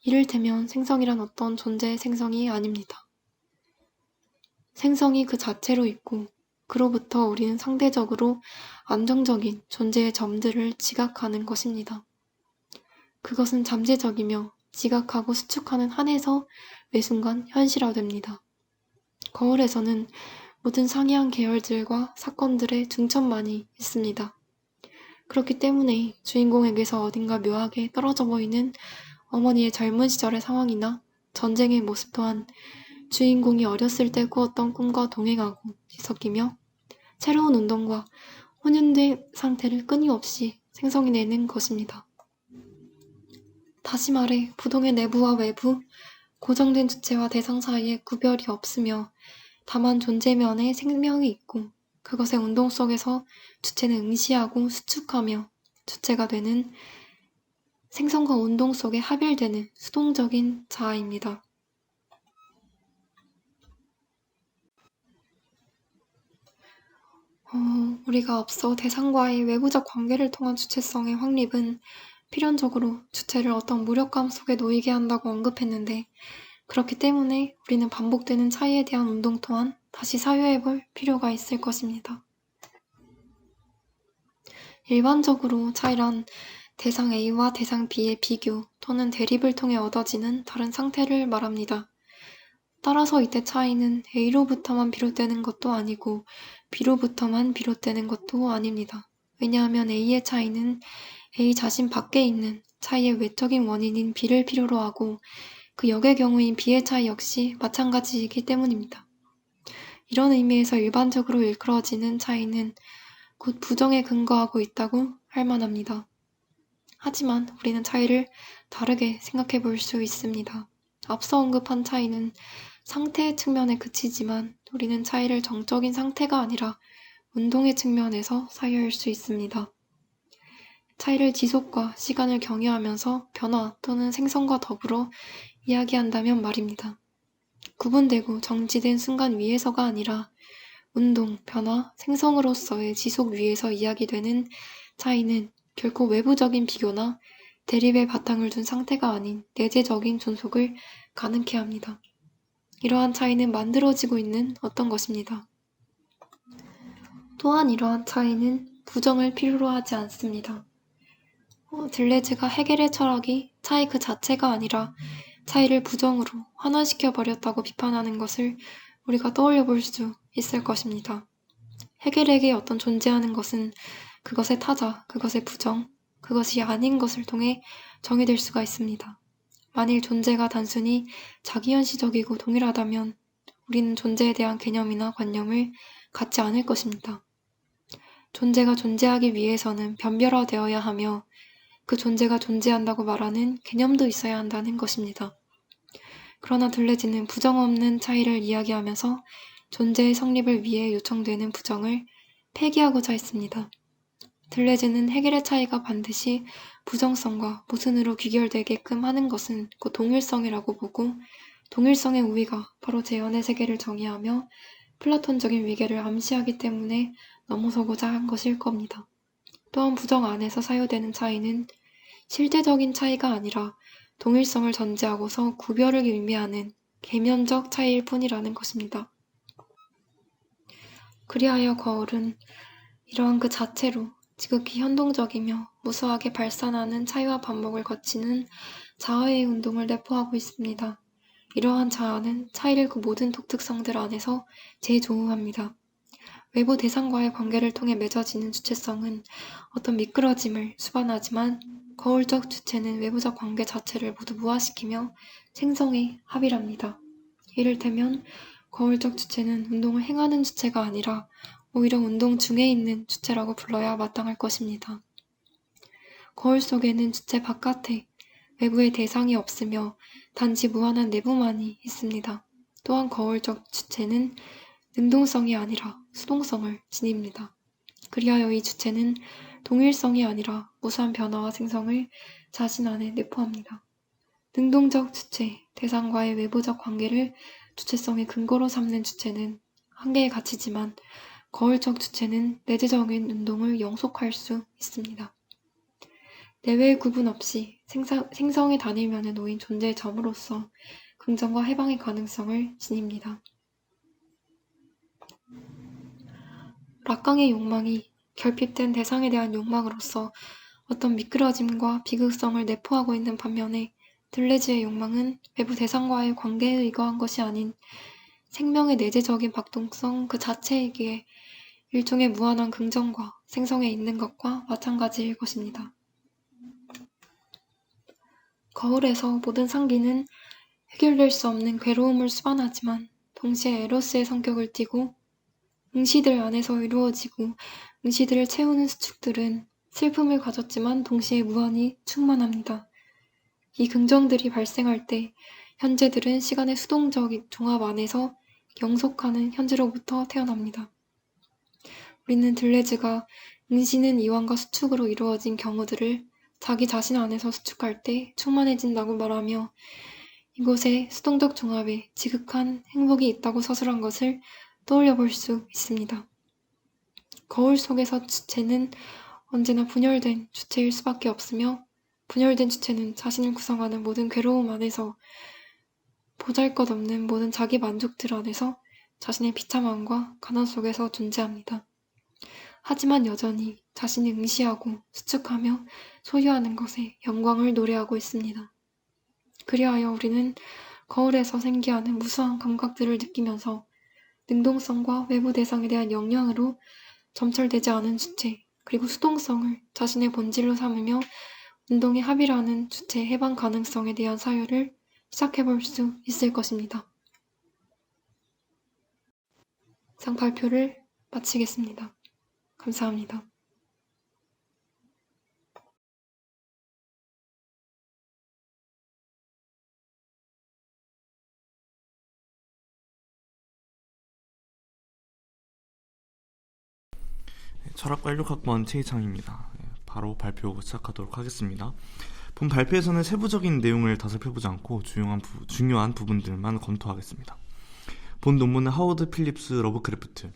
이를테면 생성이란 어떤 존재의 생성이 아닙니다. 생성이 그 자체로 있고 그로부터 우리는 상대적으로 안정적인 존재의 점들을 지각하는 것입니다. 그것은 잠재적이며 지각하고 수축하는 한에서 매순간 현실화됩니다. 거울에서는 모든 상이한 계열들과 사건들의 중첩만이 있습니다. 그렇기 때문에 주인공에게서 어딘가 묘하게 떨어져 보이는 어머니의 젊은 시절의 상황이나 전쟁의 모습 또한 주인공이 어렸을 때 꾸었던 꿈과 동행하고 뒤섞이며 새로운 운동과 혼연된 상태를 끊임없이 생성해내는 것입니다. 다시 말해 부동의 내부와 외부, 고정된 주체와 대상 사이에 구별이 없으며 다만 존재면에 생명이 있고 그것의 운동 속에서 주체는 응시하고 수축하며 주체가 되는 생성과 운동 속에 합일되는 수동적인 자아입니다. 우리가 앞서 대상과의 외부적 관계를 통한 주체성의 확립은 필연적으로 주체를 어떤 무력감 속에 놓이게 한다고 언급했는데 그렇기 때문에 우리는 반복되는 차이에 대한 운동 또한 다시 사유해볼 필요가 있을 것입니다. 일반적으로 차이란 대상 A와 대상 B의 비교 또는 대립을 통해 얻어지는 다른 상태를 말합니다. 따라서 이때 차이는 A로부터만 비롯되는 것도 아니고 B로부터만 비롯되는 것도 아닙니다. 왜냐하면 A의 차이는 A 자신 밖에 있는 차이의 외적인 원인인 B를 필요로 하고 그 역의 경우인 B의 차이 역시 마찬가지이기 때문입니다. 이런 의미에서 일반적으로 일컬어지는 차이는 곧 부정에 근거하고 있다고 할 만합니다. 하지만 우리는 차이를 다르게 생각해 볼 수 있습니다. 앞서 언급한 차이는 상태의 측면에 그치지만 우리는 차이를 정적인 상태가 아니라 운동의 측면에서 사유할 수 있습니다. 차이를 지속과 시간을 경유하면서 변화 또는 생성과 더불어 이야기한다면 말입니다. 구분되고 정지된 순간 위에서가 아니라 운동, 변화, 생성으로서의 지속 위에서 이야기되는 차이는 결코 외부적인 비교나 대립의 바탕을 둔 상태가 아닌 내재적인 존속을 가능케 합니다. 이러한 차이는 만들어지고 있는 어떤 것입니다. 또한 이러한 차이는 부정을 필요로 하지 않습니다. 들레즈가 헤겔의 철학이 차이 그 자체가 아니라 차이를 부정으로 환원시켜버렸다고 비판하는 것을 우리가 떠올려 볼 수 있을 것입니다. 헤겔에게 어떤 존재하는 것은 그것의 타자, 그것의 부정, 그것이 아닌 것을 통해 정의될 수가 있습니다. 만일 존재가 단순히 자기현시적이고 동일하다면 우리는 존재에 대한 개념이나 관념을 갖지 않을 것입니다. 존재가 존재하기 위해서는 변별화되어야 하며 그 존재가 존재한다고 말하는 개념도 있어야 한다는 것입니다. 그러나 들레즈는 부정 없는 차이를 이야기하면서 존재의 성립을 위해 요청되는 부정을 폐기하고자 했습니다. 들레즈는 헤겔의 차이가 반드시 부정성과 모순으로 귀결되게끔 하는 것은 곧 동일성이라고 보고 동일성의 우위가 바로 재현의 세계를 정의하며 플라톤적인 위계를 암시하기 때문에 넘어서고자 한 것일 겁니다. 또한 부정 안에서 사유되는 차이는 실제적인 차이가 아니라 동일성을 전제하고서 구별을 의미하는 계면적 차이일 뿐이라는 것입니다. 그리하여 거울은 이러한 그 자체로 지극히 현동적이며 무수하게 발산하는 차이와 반복을 거치는 자아의 운동을 내포하고 있습니다. 이러한 자아는 차이를 그 모든 독특성들 안에서 재조우합니다. 외부 대상과의 관계를 통해 맺어지는 주체성은 어떤 미끄러짐을 수반하지만 거울적 주체는 외부적 관계 자체를 모두 무화시키며 생성에 합일합니다. 이를테면 거울적 주체는 운동을 행하는 주체가 아니라 오히려 운동 중에 있는 주체라고 불러야 마땅할 것입니다. 거울 속에는 주체 바깥에 외부의 대상이 없으며 단지 무한한 내부만이 있습니다. 또한 거울적 주체는 능동성이 아니라 수동성을 지닙니다. 그리하여 이 주체는 동일성이 아니라 무수한 변화와 생성을 자신 안에 내포합니다. 능동적 주체, 대상과의 외부적 관계를 주체성의 근거로 삼는 주체는 한계에 갇히지만 거울적 주체는 내재적인 운동을 영속할 수 있습니다. 내외 구분 없이 생성의 단일면에 놓인 존재의 점으로서 긍정과 해방의 가능성을 지닙니다. 락강의 욕망이 결핍된 대상에 대한 욕망으로서 어떤 미끄러짐과 비극성을 내포하고 있는 반면에 들레즈의 욕망은 외부 대상과의 관계에 의거한 것이 아닌 생명의 내재적인 박동성 그 자체이기에 일종의 무한한 긍정과 생성에 있는 것과 마찬가지일 것입니다. 거울에서 모든 상기는 해결될 수 없는 괴로움을 수반하지만 동시에 에로스의 성격을 띠고 응시들 안에서 이루어지고 응시들을 채우는 수축들은 슬픔을 가졌지만 동시에 무한히 충만합니다. 이 긍정들이 발생할 때 현재들은 시간의 수동적 종합 안에서 영속하는 현재로부터 태어납니다. 우리는 들레즈가 응시는 이완과 수축으로 이루어진 경우들을 자기 자신 안에서 수축할 때 충만해진다고 말하며 이곳에 수동적 종합에 지극한 행복이 있다고 서술한 것을 떠올려 볼 수 있습니다. 거울 속에서 주체는 언제나 분열된 주체일 수밖에 없으며 분열된 주체는 자신을 구성하는 모든 괴로움 안에서 보잘것없는 모든 자기 만족들 안에서 자신의 비참함과 가난 속에서 존재합니다. 하지만 여전히 자신을 응시하고 수축하며 소유하는 것에 영광을 노래하고 있습니다. 그리하여 우리는 거울에서 생기하는 무수한 감각들을 느끼면서 능동성과 외부 대상에 대한 영향으로 점철되지 않은 주체, 그리고 수동성을 자신의 본질로 삼으며 운동의 합이라는 주체의 해방 가능성에 대한 사유를 시작해볼 수 있을 것입니다. 이상 발표를 마치겠습니다. 감사합니다. 철학과 16학번 최희창입니다. 바로 발표 시작하도록 하겠습니다. 본 발표에서는 세부적인 내용을 다 살펴보지 않고 중요한 부분들만 검토하겠습니다. 본 논문은 하워드 필립스 러브크래프트,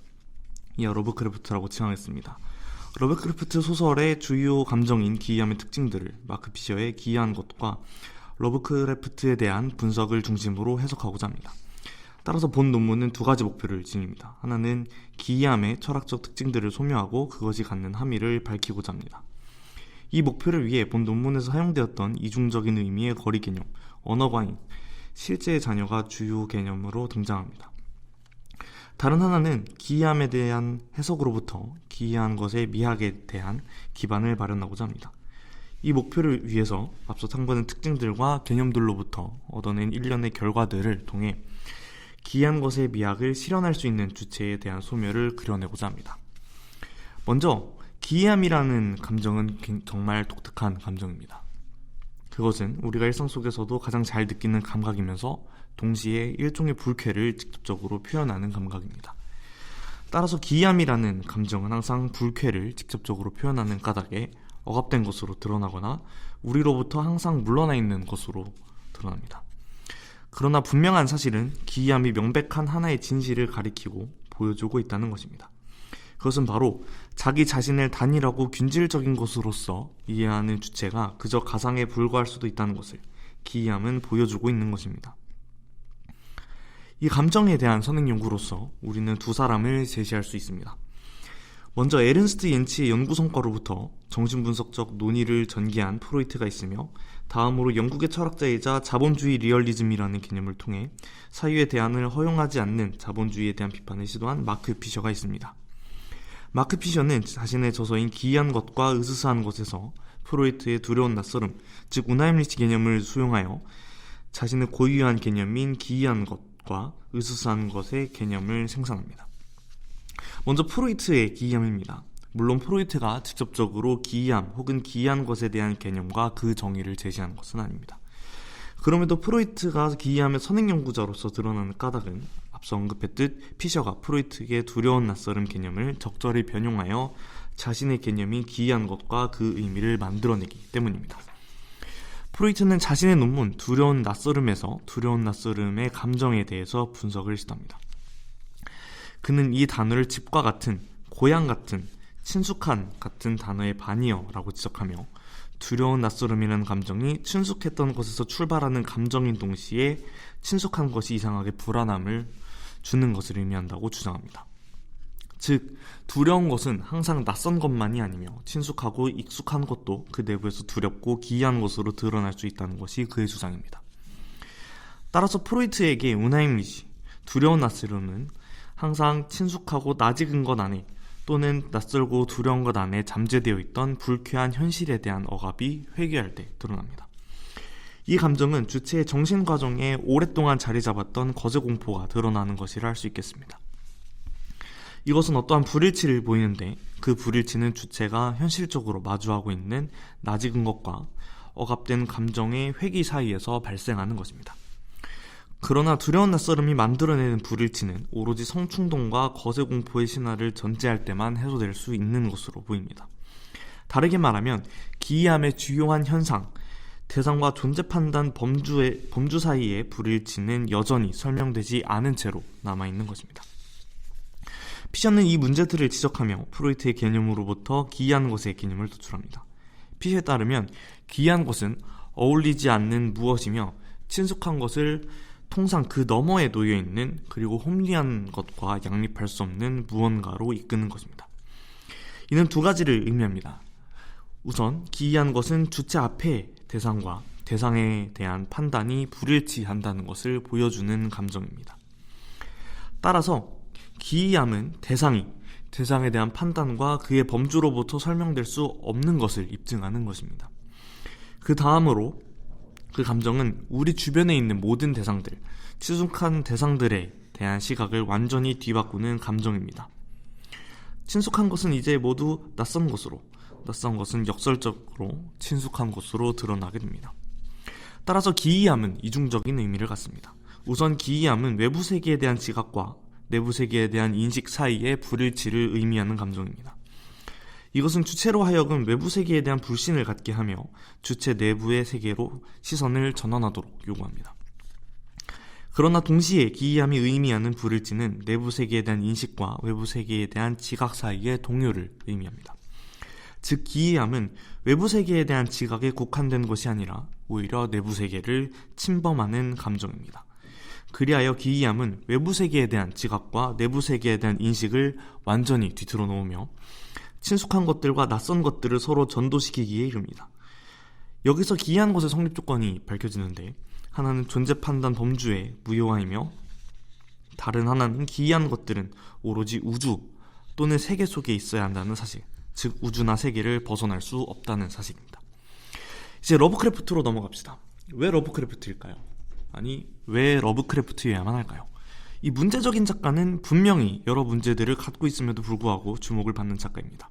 이하 러브크래프트라고 칭하겠습니다. 러브크래프트 소설의 주요 감정인 기이함의 특징들을 마크 피셔의 기이한 것과 러브크래프트에 대한 분석을 중심으로 해석하고자 합니다. 따라서 본 논문은 두 가지 목표를 지닙니다. 하나는 기이함의 철학적 특징들을 소묘하고 그것이 갖는 함의를 밝히고자 합니다. 이 목표를 위해 본 논문에서 사용되었던 이중적인 의미의 거리 개념, 언어과잉, 실제의 자녀가 주요 개념으로 등장합니다. 다른 하나는 기이함에 대한 해석으로부터 기이한 것의 미학에 대한 기반을 마련하고자 합니다. 이 목표를 위해서 앞서 탐구하는 특징들과 개념들로부터 얻어낸 일련의 결과들을 통해 기이한 것의 미학을 실현할 수 있는 주체에 대한 소묘를 그려내고자 합니다. 먼저 기이함이라는 감정은 정말 독특한 감정입니다. 그것은 우리가 일상 속에서도 가장 잘 느끼는 감각이면서 동시에 일종의 불쾌를 직접적으로 표현하는 감각입니다. 따라서 기이함이라는 감정은 항상 불쾌를 직접적으로 표현하는 까닭에 억압된 것으로 드러나거나 우리로부터 항상 물러나 있는 것으로 드러납니다. 그러나 분명한 사실은 기이함이 명백한 하나의 진실을 가리키고 보여주고 있다는 것입니다. 그것은 바로 자기 자신을 단일하고 균질적인 것으로서 이해하는 주체가 그저 가상에 불과할 수도 있다는 것을 기이함은 보여주고 있는 것입니다. 이 감정에 대한 선행 연구로서 우리는 두 사람을 제시할 수 있습니다. 먼저 에른스트 옌치의 연구 성과로부터 정신분석적 논의를 전개한 프로이트가 있으며 다음으로 영국의 철학자이자 자본주의 리얼리즘이라는 개념을 통해 사유의 대안을 허용하지 않는 자본주의에 대한 비판을 시도한 마크 피셔가 있습니다. 마크 피셔는 자신의 저서인 기이한 것과 으스스한 것에서 프로이트의 두려운 낯설음, 즉 우나임리치 개념을 수용하여 자신의 고유한 개념인 기이한 것과 으스스한 것의 개념을 생산합니다. 먼저 프로이트의 기이함입니다. 물론 프로이트가 직접적으로 기이함 혹은 기이한 것에 대한 개념과 그 정의를 제시하는 것은 아닙니다. 그럼에도 프로이트가 기이함의 선행 연구자로서 드러나는 까닭은 앞서 언급했듯 피셔가 프로이트의 두려운 낯설음 개념을 적절히 변용하여 자신의 개념인 기이한 것과 그 의미를 만들어내기 때문입니다. 프로이트는 자신의 논문 두려운 낯설음에서 두려운 낯설음의 감정에 대해서 분석을 시도합니다. 그는 이 단어를 집과 같은, 고향 같은, 친숙한 같은 단어의 반이여라고 지적하며 두려운 낯설음이라는 감정이 친숙했던 것에서 출발하는 감정인 동시에 친숙한 것이 이상하게 불안함을 주는 것을 의미한다고 주장합니다. 즉, 두려운 것은 항상 낯선 것만이 아니며 친숙하고 익숙한 것도 그 내부에서 두렵고 기이한 것으로 드러날 수 있다는 것이 그의 주장입니다. 따라서 프로이트에게 운하임리시, 두려운 낯설음은 항상 친숙하고 낯익은 것 안에 또는 낯설고 두려운 것 안에 잠재되어 있던 불쾌한 현실에 대한 억압이 회귀할 때 드러납니다. 이 감정은 주체의 정신과정에 오랫동안 자리 잡았던 거제 공포가 드러나는 것이라 할 수 있겠습니다. 이것은 어떠한 불일치를 보이는데 그 불일치는 주체가 현실적으로 마주하고 있는 낯익은 것과 억압된 감정의 회귀 사이에서 발생하는 것입니다. 그러나 두려운 낯설음이 만들어내는 불일치는 오로지 성충동과 거세공포의 신화를 전제할 때만 해소될 수 있는 것으로 보입니다. 다르게 말하면 기이함의 주요한 현상, 대상과 존재 판단 범주 사이의 불일치는 여전히 설명되지 않은 채로 남아있는 것입니다. 피셔는 이 문제들을 지적하며 프로이트의 개념으로부터 기이한 것의 개념을 도출합니다. 피셔에 따르면 기이한 것은 어울리지 않는 무엇이며 친숙한 것을 통상 그 너머에 놓여있는 그리고 홈리한 것과 양립할 수 없는 무언가로 이끄는 것입니다. 이는 두 가지를 의미합니다. 우선 기이한 것은 주체 앞에 대상과 대상에 대한 판단이 불일치한다는 것을 보여주는 감정입니다. 따라서 기이함은 대상에 대한 판단과 그의 범주로부터 설명될 수 없는 것을 입증하는 것입니다. 그 다음으로 그 감정은 우리 주변에 있는 모든 대상들, 친숙한 대상들에 대한 시각을 완전히 뒤바꾸는 감정입니다. 친숙한 것은 이제 모두 낯선 것으로, 낯선 것은 역설적으로 친숙한 것으로 드러나게 됩니다. 따라서 기이함은 이중적인 의미를 갖습니다. 우선 기이함은 외부 세계에 대한 지각과 내부 세계에 대한 인식 사이의 불일치를 의미하는 감정입니다. 이것은 주체로 하여금 외부 세계에 대한 불신을 갖게 하며 주체 내부의 세계로 시선을 전환하도록 요구합니다. 그러나 동시에 기이함이 의미하는 불일치는 내부 세계에 대한 인식과 외부 세계에 대한 지각 사이의 동요를 의미합니다. 즉 기이함은 외부 세계에 대한 지각에 국한된 것이 아니라 오히려 내부 세계를 침범하는 감정입니다. 그리하여 기이함은 외부 세계에 대한 지각과 내부 세계에 대한 인식을 완전히 뒤틀어 놓으며 친숙한 것들과 낯선 것들을 서로 전도시키기에 이릅니다. 여기서 기이한 것의 성립 조건이 밝혀지는데 하나는 존재 판단 범주의 무효화이며 다른 하나는 기이한 것들은 오로지 우주 또는 세계 속에 있어야 한다는 사실, 즉 우주나 세계를 벗어날 수 없다는 사실입니다. 이제 러브크래프트로 넘어갑시다. 왜 러브크래프트일까요? 아니, 왜 러브크래프트여야만 할까요? 이 문제적인 작가는 분명히 여러 문제들을 갖고 있음에도 불구하고 주목을 받는 작가입니다.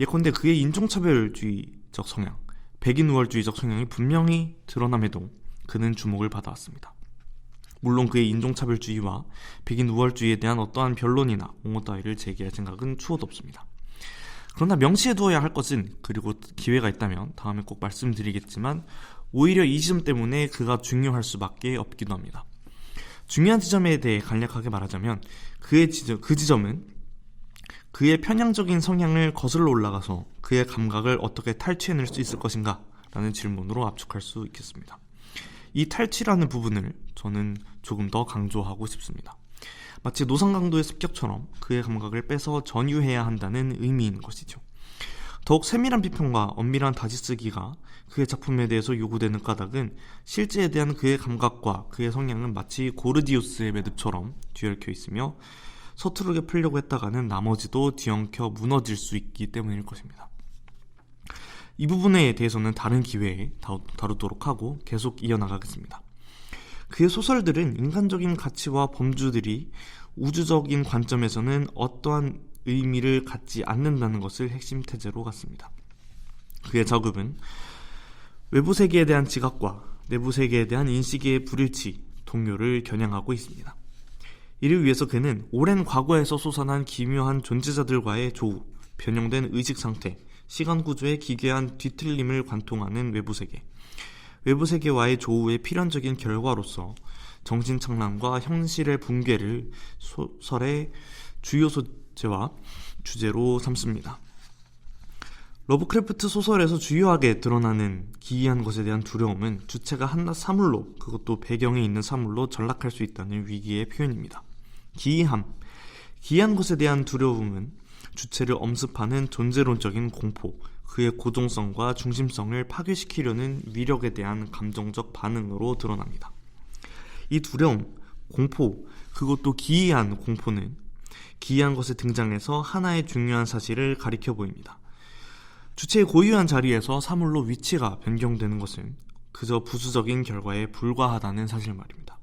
예컨대 그의 인종차별주의적 성향, 백인 우월주의적 성향이 분명히 드러남에도 그는 주목을 받아왔습니다. 물론 그의 인종차별주의와 백인 우월주의에 대한 어떠한 변론이나 옹호 따위를 제기할 생각은 추호도 없습니다. 그러나 명시해두어야 할 것은, 그리고 기회가 있다면 다음에 꼭 말씀드리겠지만 오히려 이 지점 때문에 그가 중요할 수밖에 없기도 합니다. 중요한 지점에 대해 간략하게 말하자면 그 지점은 그의 편향적인 성향을 거슬러 올라가서 그의 감각을 어떻게 탈취해낼 수 있을 것인가 라는 질문으로 압축할 수 있겠습니다. 이 탈취라는 부분을 저는 조금 더 강조하고 싶습니다. 마치 노상강도의 습격처럼 그의 감각을 빼서 전유해야 한다는 의미인 것이죠. 더욱 세밀한 비평과 엄밀한 다시쓰기가 그의 작품에 대해서 요구되는 까닭은 실제에 대한 그의 감각과 그의 성향은 마치 고르디우스의 매듭처럼 뒤얽혀 있으며 서투르게 풀려고 했다가는 나머지도 뒤엉켜 무너질 수 있기 때문일 것입니다. 이 부분에 대해서는 다른 기회에 다루도록 하고 계속 이어나가겠습니다. 그의 소설들은 인간적인 가치와 범주들이 우주적인 관점에서는 어떠한 의미를 갖지 않는다는 것을 핵심 태제로 갖습니다. 그의 작업은 외부 세계에 대한 지각과 내부 세계에 대한 인식의 불일치, 동요를 겨냥하고 있습니다. 이를 위해서 그는 오랜 과거에서 솟아난 기묘한 존재자들과의 조우, 변형된 의식 상태, 시간 구조의 기괴한 뒤틀림을 관통하는 외부 세계, 외부 세계와의 조우의 필연적인 결과로서 정신착란과 현실의 붕괴를 소설의 주요 소재와 주제로 삼습니다. 러브크래프트 소설에서 주요하게 드러나는 기이한 것에 대한 두려움은 주체가 한낱 사물로, 그것도 배경에 있는 사물로 전락할 수 있다는 위기의 표현입니다. 기이한 것에 대한 두려움은 주체를 엄습하는 존재론적인 공포, 그의 고정성과 중심성을 파괴시키려는 위력에 대한 감정적 반응으로 드러납니다. 이 두려움, 공포, 그것도 기이한 공포는 기이한 것에 등장해서 하나의 중요한 사실을 가리켜 보입니다. 주체의 고유한 자리에서 사물로 위치가 변경되는 것은 그저 부수적인 결과에 불과하다는 사실 말입니다.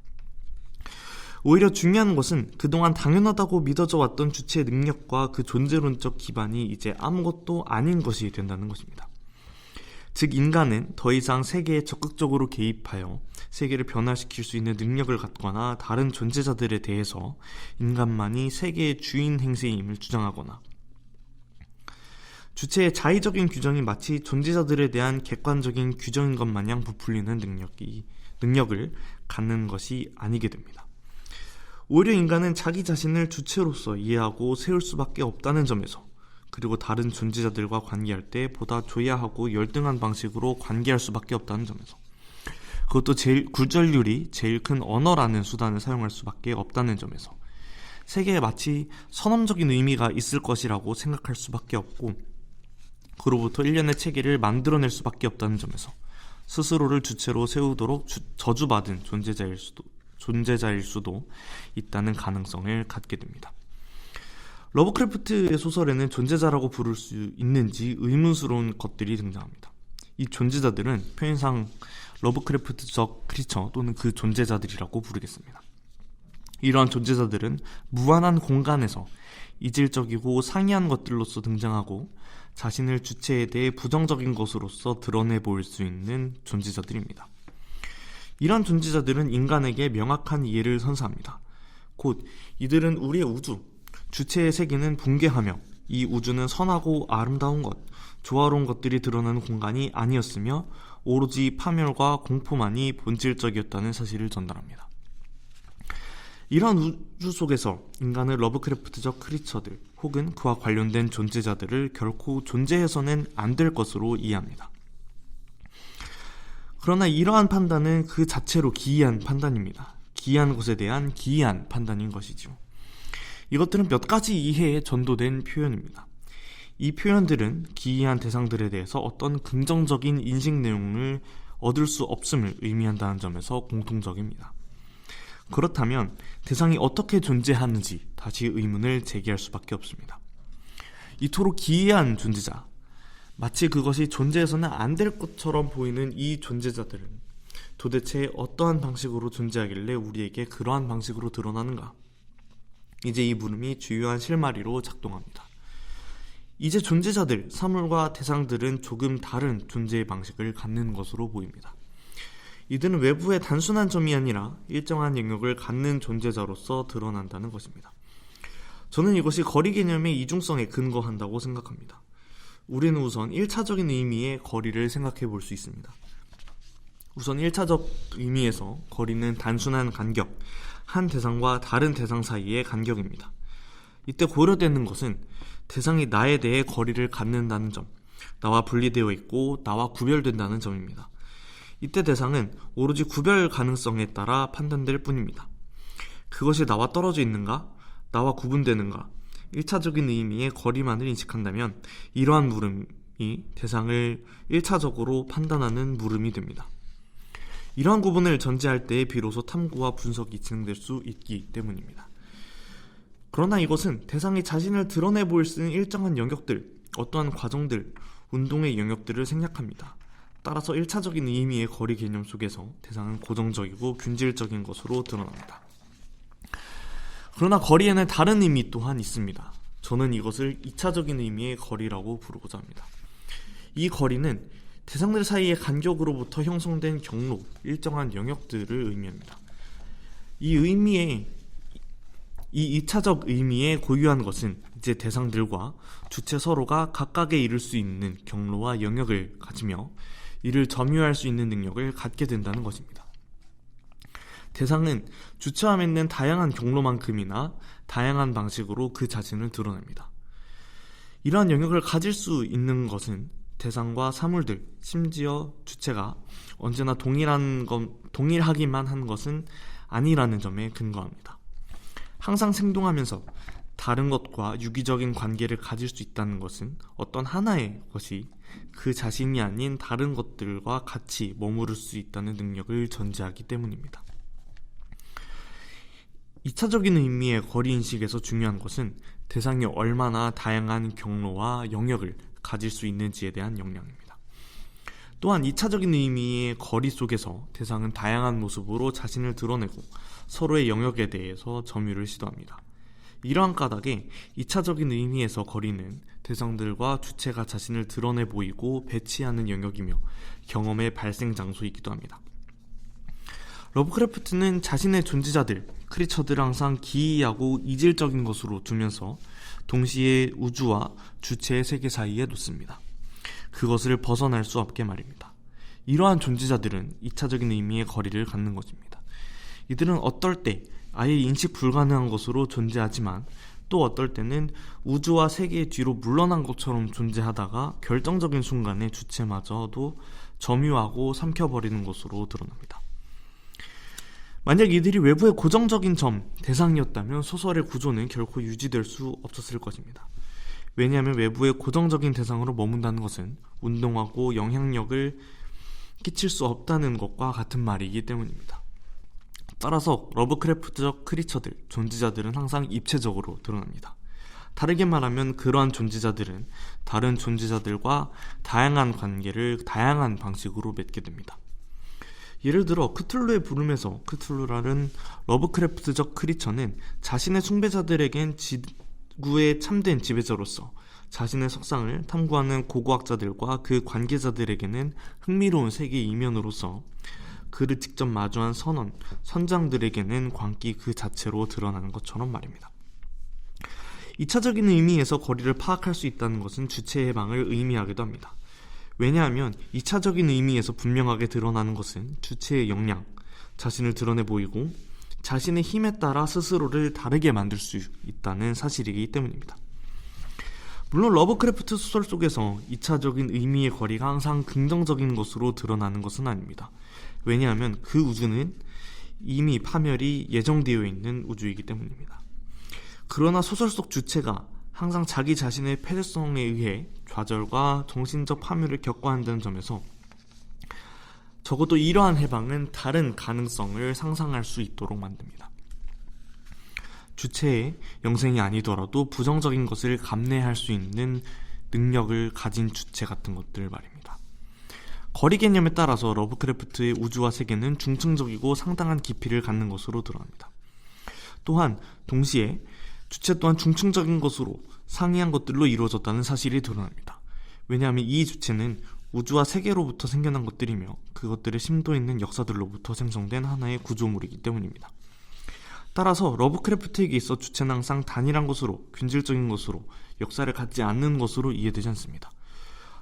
오히려 중요한 것은 그동안 당연하다고 믿어져 왔던 주체의 능력과 그 존재론적 기반이 이제 아무것도 아닌 것이 된다는 것입니다. 즉, 인간은 더 이상 세계에 적극적으로 개입하여 세계를 변화시킬 수 있는 능력을 갖거나 다른 존재자들에 대해서 인간만이 세계의 주인 행세임을 주장하거나 주체의 자의적인 규정이 마치 존재자들에 대한 객관적인 규정인 것 마냥 부풀리는 능력을 갖는 것이 아니게 됩니다. 오히려 인간은 자기 자신을 주체로서 이해하고 세울 수밖에 없다는 점에서, 그리고 다른 존재자들과 관계할 때 보다 조야하고 열등한 방식으로 관계할 수밖에 없다는 점에서, 그것도 굴절률이 제일 큰 언어라는 수단을 사용할 수밖에 없다는 점에서, 세계에 마치 선언적인 의미가 있을 것이라고 생각할 수밖에 없고 그로부터 일련의 체계를 만들어낼 수밖에 없다는 점에서 스스로를 주체로 세우도록 저주받은 존재자일 수도 있다는 가능성을 갖게 됩니다. 러브크래프트의 소설에는 존재자라고 부를 수 있는지 의문스러운 것들이 등장합니다. 이 존재자들은 표현상 러브크래프트적 크리처 또는 그 존재자들이라고 부르겠습니다. 이러한 존재자들은 무한한 공간에서 이질적이고 상이한 것들로서 등장하고 자신을 주체에 대해 부정적인 것으로서 드러내 보일 수 있는 존재자들입니다. 이러한 존재자들은 인간에게 명확한 이해를 선사합니다. 곧 이들은 우리의 우주, 주체의 세계는 붕괴하며 이 우주는 선하고 아름다운 것, 조화로운 것들이 드러나는 공간이 아니었으며 오로지 파멸과 공포만이 본질적이었다는 사실을 전달합니다. 이러한 우주 속에서 인간은 러브크래프트적 크리처들 혹은 그와 관련된 존재자들을 결코 존재해서는 안 될 것으로 이해합니다. 그러나 이러한 판단은 그 자체로 기이한 판단입니다. 기이한 것에 대한 기이한 판단인 것이죠. 이것들은 몇 가지 이해에 전도된 표현입니다. 이 표현들은 기이한 대상들에 대해서 어떤 긍정적인 인식 내용을 얻을 수 없음을 의미한다는 점에서 공통적입니다. 그렇다면 대상이 어떻게 존재하는지 다시 의문을 제기할 수밖에 없습니다. 이토록 기이한 존재자, 마치 그것이 존재해서는 안 될 것처럼 보이는 이 존재자들은 도대체 어떠한 방식으로 존재하길래 우리에게 그러한 방식으로 드러나는가? 이제 이 물음이 주요한 실마리로 작동합니다. 이제 존재자들, 사물과 대상들은 조금 다른 존재의 방식을 갖는 것으로 보입니다. 이들은 외부의 단순한 점이 아니라 일정한 영역을 갖는 존재자로서 드러난다는 것입니다. 저는 이것이 거리 개념의 이중성에 근거한다고 생각합니다. 우리는 우선 1차적인 의미의 거리를 생각해 볼 수 있습니다. 우선 1차적 의미에서 거리는 단순한 간격, 한 대상과 다른 대상 사이의 간격입니다. 이때 고려되는 것은 대상이 나에 대해 거리를 갖는다는 점, 나와 분리되어 있고 나와 구별된다는 점입니다. 이때 대상은 오로지 구별 가능성에 따라 판단될 뿐입니다. 그것이 나와 떨어져 있는가? 나와 구분되는가? 1차적인 의미의 거리만을 인식한다면 이러한 물음이 대상을 1차적으로 판단하는 물음이 됩니다. 이러한 구분을 전제할 때에 비로소 탐구와 분석이 진행될 수 있기 때문입니다. 그러나 이것은 대상이 자신을 드러내 보일 수 있는 일정한 영역들, 어떠한 과정들, 운동의 영역들을 생략합니다. 따라서 1차적인 의미의 거리 개념 속에서 대상은 고정적이고 균질적인 것으로 드러납니다. 그러나 거리에는 다른 의미 또한 있습니다. 저는 이것을 2차적인 의미의 거리라고 부르고자 합니다. 이 거리는 대상들 사이의 간격으로부터 형성된 경로, 일정한 영역들을 의미합니다. 이 2차적 의미에 고유한 것은 이제 대상들과 주체 서로가 각각에 이를 수 있는 경로와 영역을 가지며 이를 점유할 수 있는 능력을 갖게 된다는 것입니다. 대상은 주체와 맺는 다양한 경로만큼이나 다양한 방식으로 그 자신을 드러냅니다. 이러한 영역을 가질 수 있는 것은 대상과 사물들, 심지어 주체가 언제나 동일하기만 한 것은 아니라는 점에 근거합니다. 항상 생동하면서 다른 것과 유기적인 관계를 가질 수 있다는 것은 어떤 하나의 것이 그 자신이 아닌 다른 것들과 같이 머무를 수 있다는 능력을 전제하기 때문입니다. 2차적인 의미의 거리인식에서 중요한 것은 대상이 얼마나 다양한 경로와 영역을 가질 수 있는지에 대한 역량입니다. 또한 2차적인 의미의 거리 속에서 대상은 다양한 모습으로 자신을 드러내고 서로의 영역에 대해서 점유를 시도합니다. 이러한 까닭에 2차적인 의미에서 거리는 대상들과 주체가 자신을 드러내 보이고 배치하는 영역이며 경험의 발생 장소이기도 합니다. 러브크래프트는 자신의 존재자들, 크리처들을 항상 기이하고 이질적인 것으로 두면서 동시에 우주와 주체의 세계 사이에 놓습니다. 그것을 벗어날 수 없게 말입니다. 이러한 존재자들은 2차적인 의미의 거리를 갖는 것입니다. 이들은 어떨 때 아예 인식 불가능한 것으로 존재하지만 또 어떨 때는 우주와 세계의 뒤로 물러난 것처럼 존재하다가 결정적인 순간에 주체마저도 점유하고 삼켜버리는 것으로 드러납니다. 만약 이들이 외부의 고정적인 점, 대상이었다면 소설의 구조는 결코 유지될 수 없었을 것입니다. 왜냐하면 외부의 고정적인 대상으로 머문다는 것은 운동하고 영향력을 끼칠 수 없다는 것과 같은 말이기 때문입니다. 따라서 러브크래프트적 크리처들, 존재자들은 항상 입체적으로 드러납니다. 다르게 말하면 그러한 존재자들은 다른 존재자들과 다양한 관계를 다양한 방식으로 맺게 됩니다. 예를 들어 크툴루의 부름에서 크툴루라는 러브크래프트적 크리처는 자신의 숭배자들에겐 지구의 참된 지배자로서, 자신의 석상을 탐구하는 고고학자들과 그 관계자들에게는 흥미로운 세계 이면으로서, 그를 직접 마주한 선장들에게는 광기 그 자체로 드러나는 것처럼 말입니다. 2차적인 의미에서 거리를 파악할 수 있다는 것은 주체 해방을 의미하기도 합니다. 왜냐하면 2차적인 의미에서 분명하게 드러나는 것은 주체의 역량, 자신을 드러내 보이고 자신의 힘에 따라 스스로를 다르게 만들 수 있다는 사실이기 때문입니다. 물론 러브크래프트 소설 속에서 2차적인 의미의 거리가 항상 긍정적인 것으로 드러나는 것은 아닙니다. 왜냐하면 그 우주는 이미 파멸이 예정되어 있는 우주이기 때문입니다. 그러나 소설 속 주체가 항상 자기 자신의 폐쇄성에 의해 좌절과 정신적 파멸을 겪어야 한다는 점에서 적어도 이러한 해방은 다른 가능성을 상상할 수 있도록 만듭니다. 주체의 영생이 아니더라도 부정적인 것을 감내할 수 있는 능력을 가진 주체 같은 것들 말입니다. 거리 개념에 따라서 러브크래프트의 우주와 세계는 중층적이고 상당한 깊이를 갖는 것으로 드러납니다. 또한 동시에 주체 또한 중층적인 것으로 상이한 것들로 이루어졌다는 사실이 드러납니다. 왜냐하면 이 주체는 우주와 세계로부터 생겨난 것들이며 그것들의 심도 있는 역사들로부터 생성된 하나의 구조물이기 때문입니다. 따라서 러브크래프트에게 있어 주체는 항상 단일한 것으로, 균질적인 것으로, 역사를 갖지 않는 것으로 이해되지 않습니다.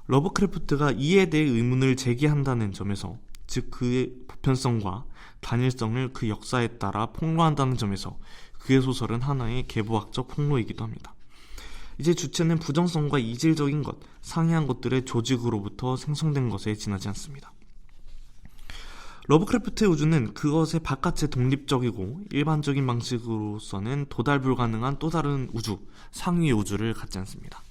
러브크래프트가 이에 대해 의문을 제기한다는 점에서, 즉 그의 보편성과 단일성을 그 역사에 따라 폭로한다는 점에서 그의 소설은 하나의 계보학적 폭로이기도 합니다. 이제 주체는 부정성과 이질적인 것, 상이한 것들의 조직으로부터 생성된 것에 지나지 않습니다. 러브크래프트의 우주는 그것의 바깥에 독립적이고 일반적인 방식으로서는 도달 불가능한 또 다른 우주, 상위의 우주를 갖지 않습니다.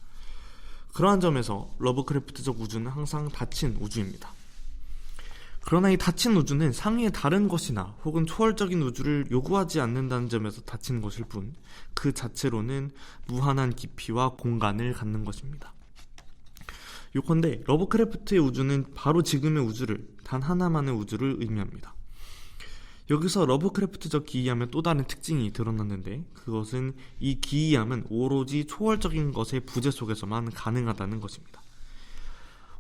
그러한 점에서 러브크래프트적 우주는 항상 닫힌 우주입니다. 그러나 이 닫힌 우주는 상위의 다른 것이나 혹은 초월적인 우주를 요구하지 않는다는 점에서 닫힌 것일 뿐, 그 자체로는 무한한 깊이와 공간을 갖는 것입니다. 요컨대 러브크래프트의 우주는 바로 지금의 우주를, 단 하나만의 우주를 의미합니다. 여기서 러브크래프트적 기이함의 또 다른 특징이 드러났는데, 그것은 이 기이함은 오로지 초월적인 것의 부재 속에서만 가능하다는 것입니다.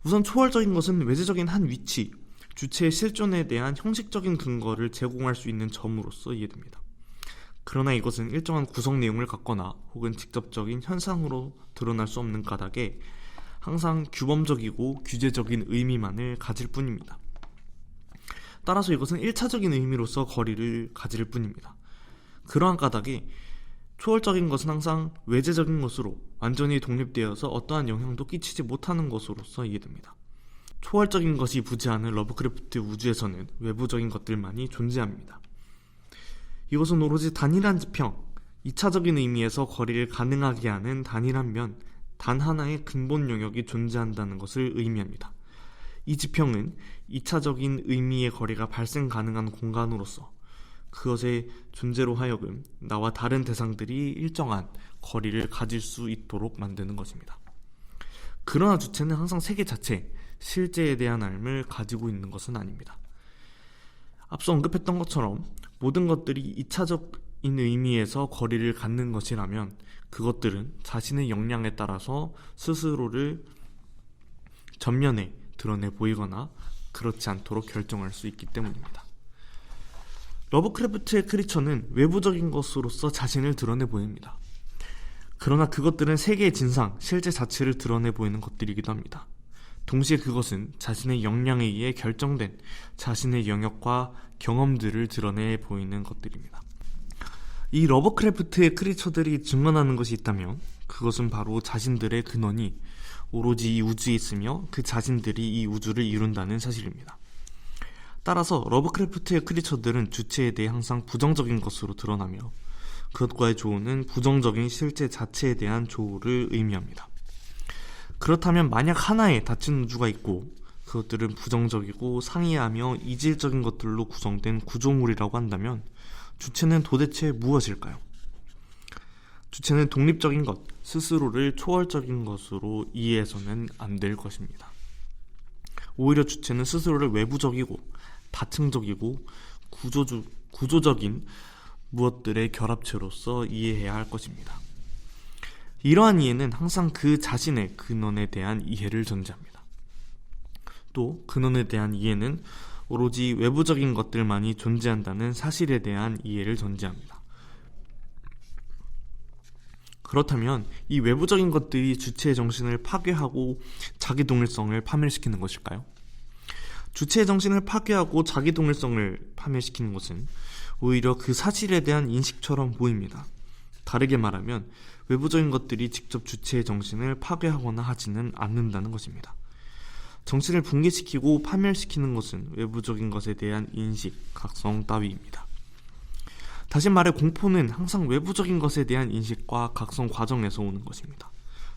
우선 초월적인 것은 외재적인 한 위치, 주체의 실존에 대한 형식적인 근거를 제공할 수 있는 점으로서 이해됩니다. 그러나 이것은 일정한 구성 내용을 갖거나 혹은 직접적인 현상으로 드러날 수 없는 까닭에 항상 규범적이고 규제적인 의미만을 가질 뿐입니다. 따라서 이것은 1차적인 의미로서 거리를 가질 뿐입니다. 그러한 까닭에 초월적인 것은 항상 외재적인 것으로 완전히 독립되어서 어떠한 영향도 끼치지 못하는 것으로서 이해됩니다. 초월적인 것이 부재하는 러브크래프트 우주에서는 외부적인 것들만이 존재합니다. 이것은 오로지 단일한 지평, 2차적인 의미에서 거리를 가능하게 하는 단일한 면, 단 하나의 근본 영역이 존재한다는 것을 의미합니다. 이 지평은 2차적인 의미의 거리가 발생 가능한 공간으로서 그것의 존재로 하여금 나와 다른 대상들이 일정한 거리를 가질 수 있도록 만드는 것입니다. 그러나 주체는 항상 세계 자체, 실제에 대한 알을 가지고 있는 것은 아닙니다. 앞서 언급했던 것처럼 모든 것들이 2차적인 의미에서 거리를 갖는 것이라면 그것들은 자신의 역량에 따라서 스스로를 전면에 드러내 보이거나 그렇지 않도록 결정할 수 있기 때문입니다. 러브크래프트의 크리처는 외부적인 것으로서 자신을 드러내 보입니다. 그러나 그것들은 세계의 진상, 실제 자체를 드러내 보이는 것들이기도 합니다. 동시에 그것은 자신의 역량에 의해 결정된 자신의 영역과 경험들을 드러내 보이는 것들입니다. 이 러브크래프트의 크리처들이 증언하는 것이 있다면 그것은 바로 자신들의 근원이 오로지 이 우주에 있으며 그 자신들이 이 우주를 이룬다는 사실입니다. 따라서 러브크래프트의 크리처들은 주체에 대해 항상 부정적인 것으로 드러나며 그것과의 조우는 부정적인 실제 자체에 대한 조우를 의미합니다. 그렇다면 만약 하나의 닫힌 우주가 있고 그것들은 부정적이고 상이하며 이질적인 것들로 구성된 구조물이라고 한다면 주체는 도대체 무엇일까요? 주체는 독립적인 것, 스스로를 초월적인 것으로 이해해서는 안 될 것입니다. 오히려 주체는 스스로를 외부적이고 다층적이고 구조적인 무엇들의 결합체로서 이해해야 할 것입니다. 이러한 이해는 항상 그 자신의 근원에 대한 이해를 전제합니다. 또 근원에 대한 이해는 오로지 외부적인 것들만이 존재한다는 사실에 대한 이해를 전제합니다. 그렇다면 이 외부적인 것들이 주체의 정신을 파괴하고 자기 동일성을 파멸시키는 것일까요? 주체의 정신을 파괴하고 자기 동일성을 파멸시키는 것은 오히려 그 사실에 대한 인식처럼 보입니다. 다르게 말하면 외부적인 것들이 직접 주체의 정신을 파괴하거나 하지는 않는다는 것입니다. 정신을 붕괴시키고 파멸시키는 것은 외부적인 것에 대한 인식, 각성 따위입니다. 다시 말해 공포는 항상 외부적인 것에 대한 인식과 각성 과정에서 오는 것입니다.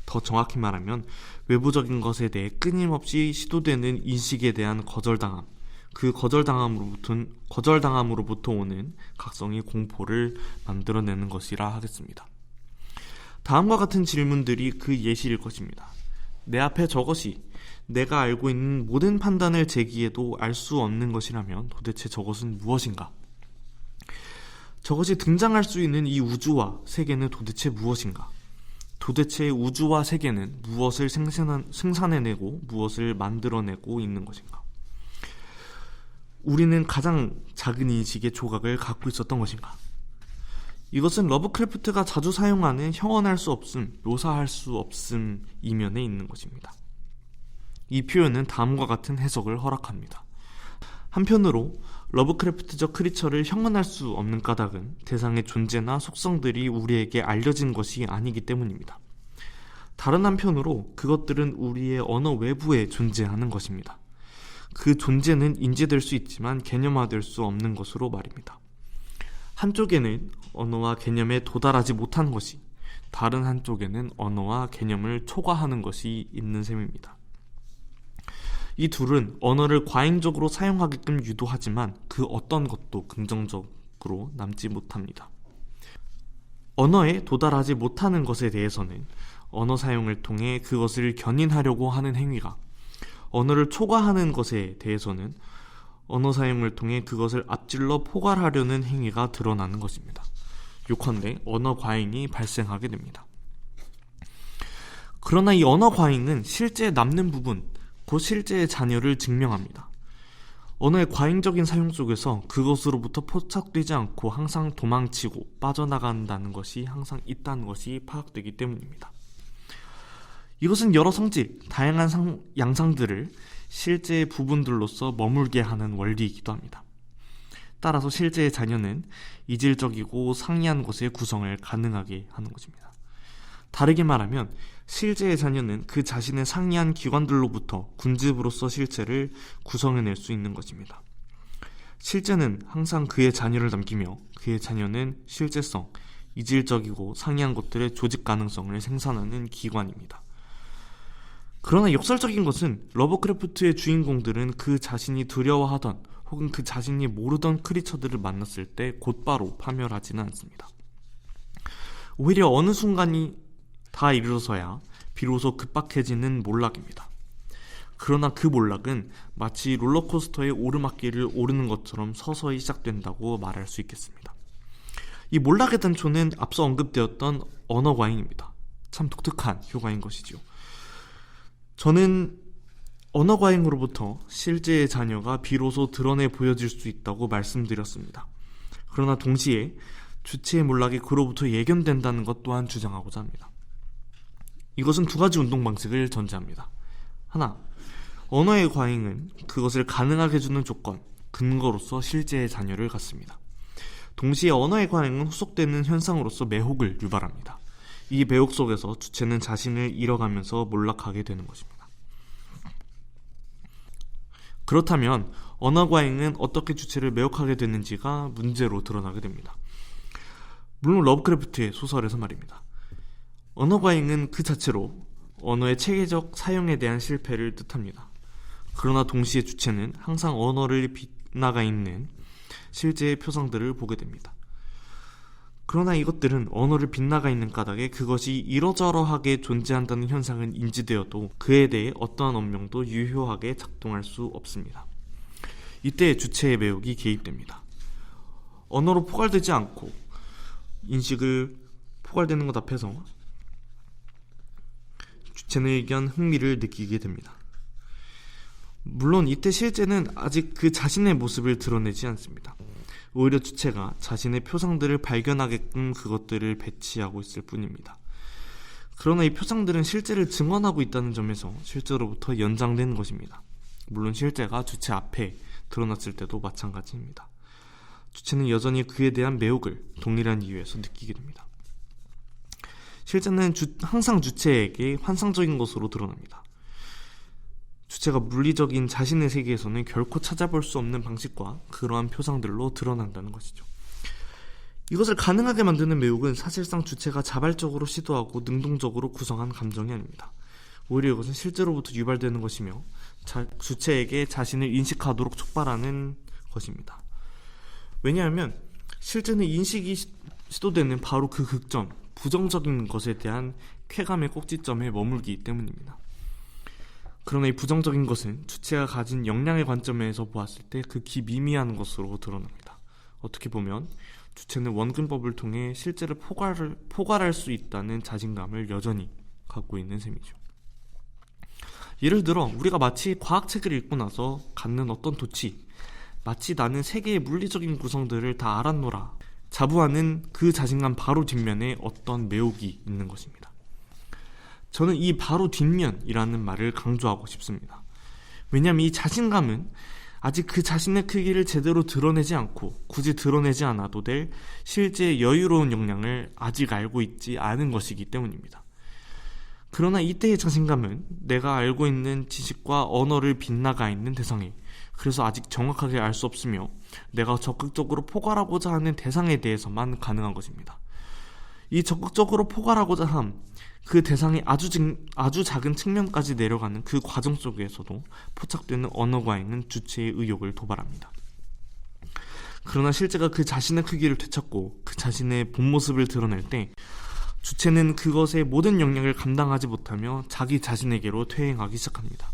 더 정확히 말하면 외부적인 것에 대해 끊임없이 시도되는 인식에 대한 거절당함, 그 거절당함으로부터 오는 각성이 공포를 만들어내는 것이라 하겠습니다. 다음과 같은 질문들이 그 예시일 것입니다. 내 앞에 저것이 내가 알고 있는 모든 판단을 제기해도 알 수 없는 것이라면 도대체 저것은 무엇인가? 저것이 등장할 수 있는 이 우주와 세계는 도대체 무엇인가? 도대체 우주와 세계는 무엇을 생산해내고 무엇을 만들어내고 있는 것인가? 우리는 가장 작은 인식의 조각을 갖고 있었던 것인가? 이것은 러브크래프트가 자주 사용하는 형언할 수 없음, 묘사할 수 없음 이면에 있는 것입니다. 이 표현은 다음과 같은 해석을 허락합니다. 한편으로 러브크래프트적 크리처를 형언할 수 없는 까닭은 대상의 존재나 속성들이 우리에게 알려진 것이 아니기 때문입니다. 다른 한편으로 그것들은 우리의 언어 외부에 존재하는 것입니다. 그 존재는 인지될 수 있지만 개념화될 수 없는 것으로 말입니다. 한쪽에는 언어와 개념에 도달하지 못한 것이, 다른 한쪽에는 언어와 개념을 초과하는 것이 있는 셈입니다. 이 둘은 언어를 과잉적으로 사용하게끔 유도하지만 그 어떤 것도 긍정적으로 남지 못합니다. 언어에 도달하지 못하는 것에 대해서는 언어 사용을 통해 그것을 견인하려고 하는 행위가, 언어를 초과하는 것에 대해서는 언어 사용을 통해 그것을 앞질러 포괄하려는 행위가 드러나는 것입니다. 요컨대 언어 과잉이 발생하게 됩니다. 그러나 이 언어 과잉은 실제 남는 부분, 곧 실제의 잔여를 증명합니다. 언어의 과잉적인 사용 속에서 그것으로부터 포착되지 않고 항상 도망치고 빠져나간다는 것이 항상 있다는 것이 파악되기 때문입니다. 이것은 여러 성질, 다양한 양상들을 실제의 부분들로서 머물게 하는 원리이기도 합니다. 따라서 실제의 자녀는 이질적이고 상이한 것의 구성을 가능하게 하는 것입니다. 다르게 말하면 실제의 자녀는 그 자신의 상이한 기관들로부터 군집으로서 실체를 구성해낼 수 있는 것입니다. 실제는 항상 그의 자녀를 남기며 그의 자녀는 실제성, 이질적이고 상이한 것들의 조직 가능성을 생산하는 기관입니다. 그러나 역설적인 것은 러브크래프트의 주인공들은 그 자신이 두려워하던 혹은 그 자신이 모르던 크리처들을 만났을 때 곧바로 파멸하지는 않습니다. 오히려 어느 순간이 다 이르러서야 비로소 급박해지는 몰락입니다. 그러나 그 몰락은 마치 롤러코스터의 오르막길을 오르는 것처럼 서서히 시작된다고 말할 수 있겠습니다. 이 몰락의 단초는 앞서 언급되었던 언어 과잉입니다. 참 독특한 효과인 것이죠. 저는 언어 과잉으로부터 실제의 자녀가 비로소 드러내 보여질 수 있다고 말씀드렸습니다. 그러나 동시에 주체의 몰락이 그로부터 예견된다는 것 또한 주장하고자 합니다. 이것은 두 가지 운동 방식을 전제합니다. 하나, 언어의 과잉은 그것을 가능하게 해주는 조건, 근거로서 실제의 자녀를 갖습니다. 동시에 언어의 과잉은 후속되는 현상으로서 매혹을 유발합니다. 이 매혹 속에서 주체는 자신을 잃어가면서 몰락하게 되는 것입니다. 그렇다면 언어 과잉은 어떻게 주체를 매혹하게 되는지가 문제로 드러나게 됩니다. 물론 러브크래프트의 소설에서 말입니다. 언어 과잉은 그 자체로 언어의 체계적 사용에 대한 실패를 뜻합니다. 그러나 동시에 주체는 항상 언어를 빗나가 있는 실제의 표상들을 보게 됩니다. 그러나 이것들은 언어를 빗나가 있는 까닭에 그것이 이러저러하게 존재한다는 현상은 인지되어도 그에 대해 어떠한 언명도 유효하게 작동할 수 없습니다. 이때 주체의 매혹이 개입됩니다. 언어로 포괄되지 않고 인식을 포괄되는 것 앞에서 주체는 의견 흥미를 느끼게 됩니다. 물론 이때 실제는 아직 그 자신의 모습을 드러내지 않습니다. 오히려 주체가 자신의 표상들을 발견하게끔 그것들을 배치하고 있을 뿐입니다. 그러나 이 표상들은 실제를 증언하고 있다는 점에서 실제로부터 연장된 것입니다. 물론 실제가 주체 앞에 드러났을 때도 마찬가지입니다. 주체는 여전히 그에 대한 매혹을 동일한 이유에서 느끼게 됩니다. 실제는 항상 주체에게 환상적인 것으로 드러납니다. 주체가 물리적인 자신의 세계에서는 결코 찾아볼 수 없는 방식과 그러한 표상들로 드러난다는 것이죠. 이것을 가능하게 만드는 매혹은 사실상 주체가 자발적으로 시도하고 능동적으로 구성한 감정이 아닙니다. 오히려 이것은 실제로부터 유발되는 것이며 주체에게 자신을 인식하도록 촉발하는 것입니다. 왜냐하면 실제는 인식이 시도되는 바로 그 극점, 부정적인 것에 대한 쾌감의 꼭지점에 머물기 때문입니다. 그러나 이 부정적인 것은 주체가 가진 역량의 관점에서 보았을 때 극히 미미한 것으로 드러납니다. 어떻게 보면 주체는 원근법을 통해 실제를 포괄할 수 있다는 자신감을 여전히 갖고 있는 셈이죠. 예를 들어 우리가 마치 과학책을 읽고 나서 갖는 어떤 도취, 마치 나는 세계의 물리적인 구성들을 다 알았노라 자부하는 그 자신감 바로 뒷면에 어떤 매혹이 있는 것입니다. 저는 이 바로 뒷면이라는 말을 강조하고 싶습니다. 왜냐하면 이 자신감은 아직 그 자신의 크기를 제대로 드러내지 않고 굳이 드러내지 않아도 될 실제의 여유로운 역량을 아직 알고 있지 않은 것이기 때문입니다. 그러나 이때의 자신감은 내가 알고 있는 지식과 언어를 빗나가 있는 대상에, 그래서 아직 정확하게 알 수 없으며 내가 적극적으로 포괄하고자 하는 대상에 대해서만 가능한 것입니다. 이 적극적으로 포괄하고자 함, 그 대상이 아주 작은 측면까지 내려가는 그 과정 속에서도 포착되는 언어 과잉은 주체의 의욕을 도발합니다. 그러나 실제가 그 자신의 크기를 되찾고 그 자신의 본 모습을 드러낼 때 주체는 그것의 모든 역량을 감당하지 못하며 자기 자신에게로 퇴행하기 시작합니다.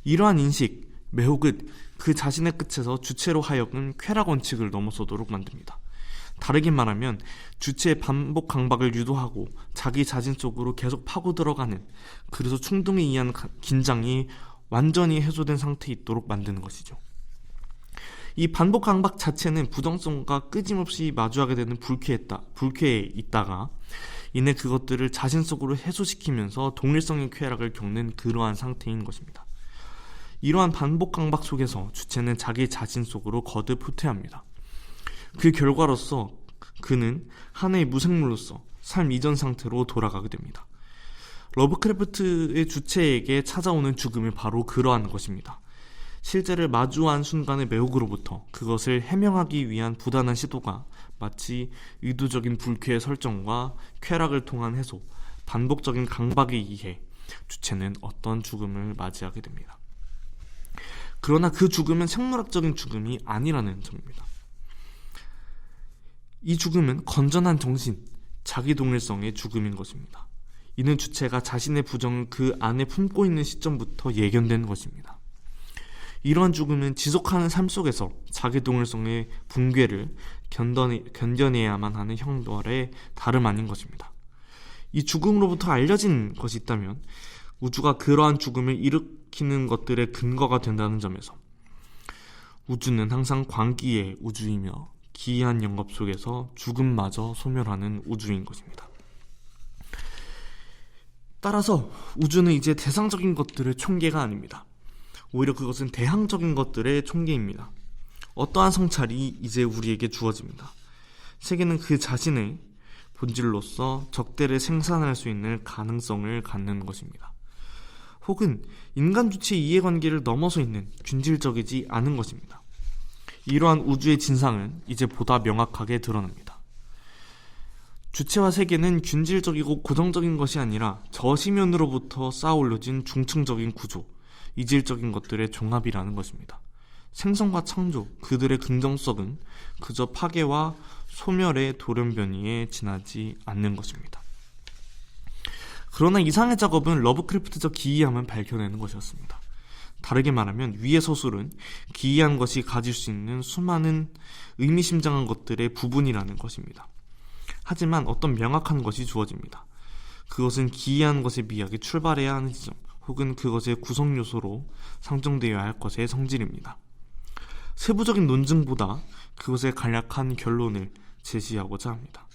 이러한 인식, 매혹은 그 자신의 끝에서 주체로 하여금 쾌락 원칙을 넘어서도록 만듭니다. 다르게 말하면 주체의 반복 강박을 유도하고 자기 자신 속으로 계속 파고 들어가는, 그래서 충동에 의한 긴장이 완전히 해소된 상태에 있도록 만드는 것이죠. 이 반복 강박 자체는 부정성과 끊임없이 마주하게 되는 불쾌에 있다가 이내 그것들을 자신 속으로 해소시키면서 동일성의 쾌락을 겪는 그러한 상태인 것입니다. 이러한 반복 강박 속에서 주체는 자기 자신 속으로 거듭 후퇴합니다. 그 결과로서 그는 하나의 무생물로서 삶 이전 상태로 돌아가게 됩니다. 러브크래프트의 주체에게 찾아오는 죽음이 바로 그러한 것입니다. 실제를 마주한 순간의 매혹으로부터 그것을 해명하기 위한 부단한 시도가 마치 의도적인 불쾌의 설정과 쾌락을 통한 해소, 반복적인 강박에 의해 주체는 어떤 죽음을 맞이하게 됩니다. 그러나 그 죽음은 생물학적인 죽음이 아니라는 점입니다. 이 죽음은 건전한 정신, 자기동일성의 죽음인 것입니다. 이는 주체가 자신의 부정을 그 안에 품고 있는 시점부터 예견된 것입니다. 이러한 죽음은 지속하는 삶 속에서 자기동일성의 붕괴를 견뎌내야만 하는 형벌의 다름 아닌 것입니다. 이 죽음으로부터 알려진 것이 있다면 우주가 그러한 죽음을 일으키는 것들의 근거가 된다는 점에서 우주는 항상 광기의 우주이며 기이한 영겁 속에서 죽음마저 소멸하는 우주인 것입니다. 따라서 우주는 이제 대상적인 것들의 총계가 아닙니다. 오히려 그것은 대항적인 것들의 총계입니다. 어떠한 성찰이 이제 우리에게 주어집니다. 세계는 그 자신의 본질로서 적대를 생산할 수 있는 가능성을 갖는 것입니다. 혹은 인간 주체 이해관계를 넘어서 있는 균질적이지 않은 것입니다. 이러한 우주의 진상은 이제 보다 명확하게 드러납니다. 주체와 세계는 균질적이고 고정적인 것이 아니라 저시면으로부터 쌓아올려진 중층적인 구조, 이질적인 것들의 종합이라는 것입니다. 생성과 창조, 그들의 긍정성은 그저 파괴와 소멸의 돌연변이에 지나지 않는 것입니다. 그러나 이상의 작업은 러브크래프트적 기이함을 밝혀내는 것이었습니다. 다르게 말하면 위의 서술은 기이한 것이 가질 수 있는 수많은 의미심장한 것들의 부분이라는 것입니다. 하지만 어떤 명확한 것이 주어집니다. 그것은 기이한 것의 미학이 출발해야 하는 지점, 혹은 그것의 구성 요소로 상정되어야 할 것의 성질입니다. 세부적인 논증보다 그것의 간략한 결론을 제시하고자 합니다.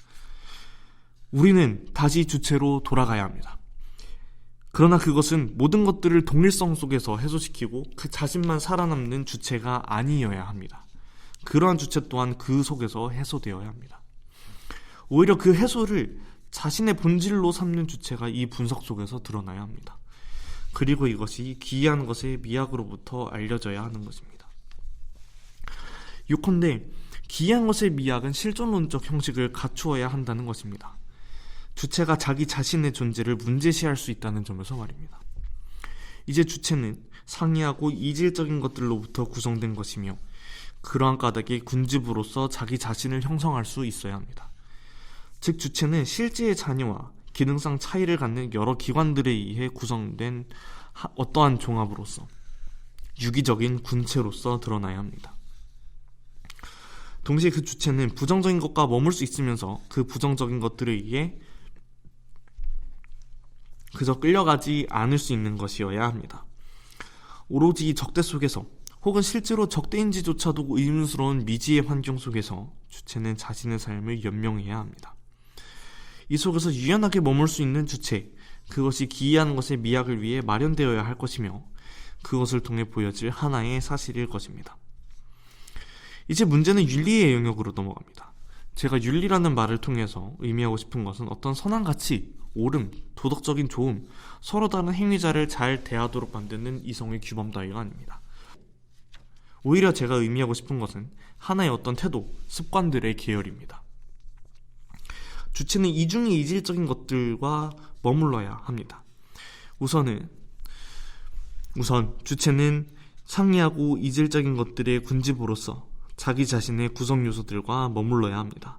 우리는 다시 주체로 돌아가야 합니다. 그러나 그것은 모든 것들을 동일성 속에서 해소시키고 그 자신만 살아남는 주체가 아니어야 합니다. 그러한 주체 또한 그 속에서 해소되어야 합니다. 오히려 그 해소를 자신의 본질로 삼는 주체가 이 분석 속에서 드러나야 합니다. 그리고 이것이 기이한 것의 미학으로부터 알려져야 하는 것입니다. 요컨대 기이한 것의 미학은 실존론적 형식을 갖추어야 한다는 것입니다. 주체가 자기 자신의 존재를 문제시할 수 있다는 점에서 말입니다. 이제 주체는 상이하고 이질적인 것들로부터 구성된 것이며 그러한 까닭에 군집으로서 자기 자신을 형성할 수 있어야 합니다. 즉 주체는 실제의 자녀와 기능상 차이를 갖는 여러 기관들에 의해 구성된 어떠한 종합으로서 유기적인 군체로서 드러나야 합니다. 동시에 그 주체는 부정적인 것과 머물 수 있으면서 그 부정적인 것들에 의해 그저 끌려가지 않을 수 있는 것이어야 합니다. 오로지 적대 속에서 혹은 실제로 적대인지조차도 의문스러운 미지의 환경 속에서 주체는 자신의 삶을 연명해야 합니다. 이 속에서 유연하게 머물 수 있는 주체, 그것이 기이한 것의 미학을 위해 마련되어야 할 것이며 그것을 통해 보여질 하나의 사실일 것입니다. 이제 문제는 윤리의 영역으로 넘어갑니다. 제가 윤리라는 말을 통해서 의미하고 싶은 것은 어떤 선한 가치, 옳음, 도덕적인 좋음, 서로 다른 행위자를 잘 대하도록 만드는 이성의 규범 따위가 아닙니다. 오히려 제가 의미하고 싶은 것은 하나의 어떤 태도, 습관들의 계열입니다. 주체는 이중의 이질적인 것들과 머물러야 합니다. 우선 주체는 상이하고 이질적인 것들의 군집으로서 자기 자신의 구성 요소들과 머물러야 합니다.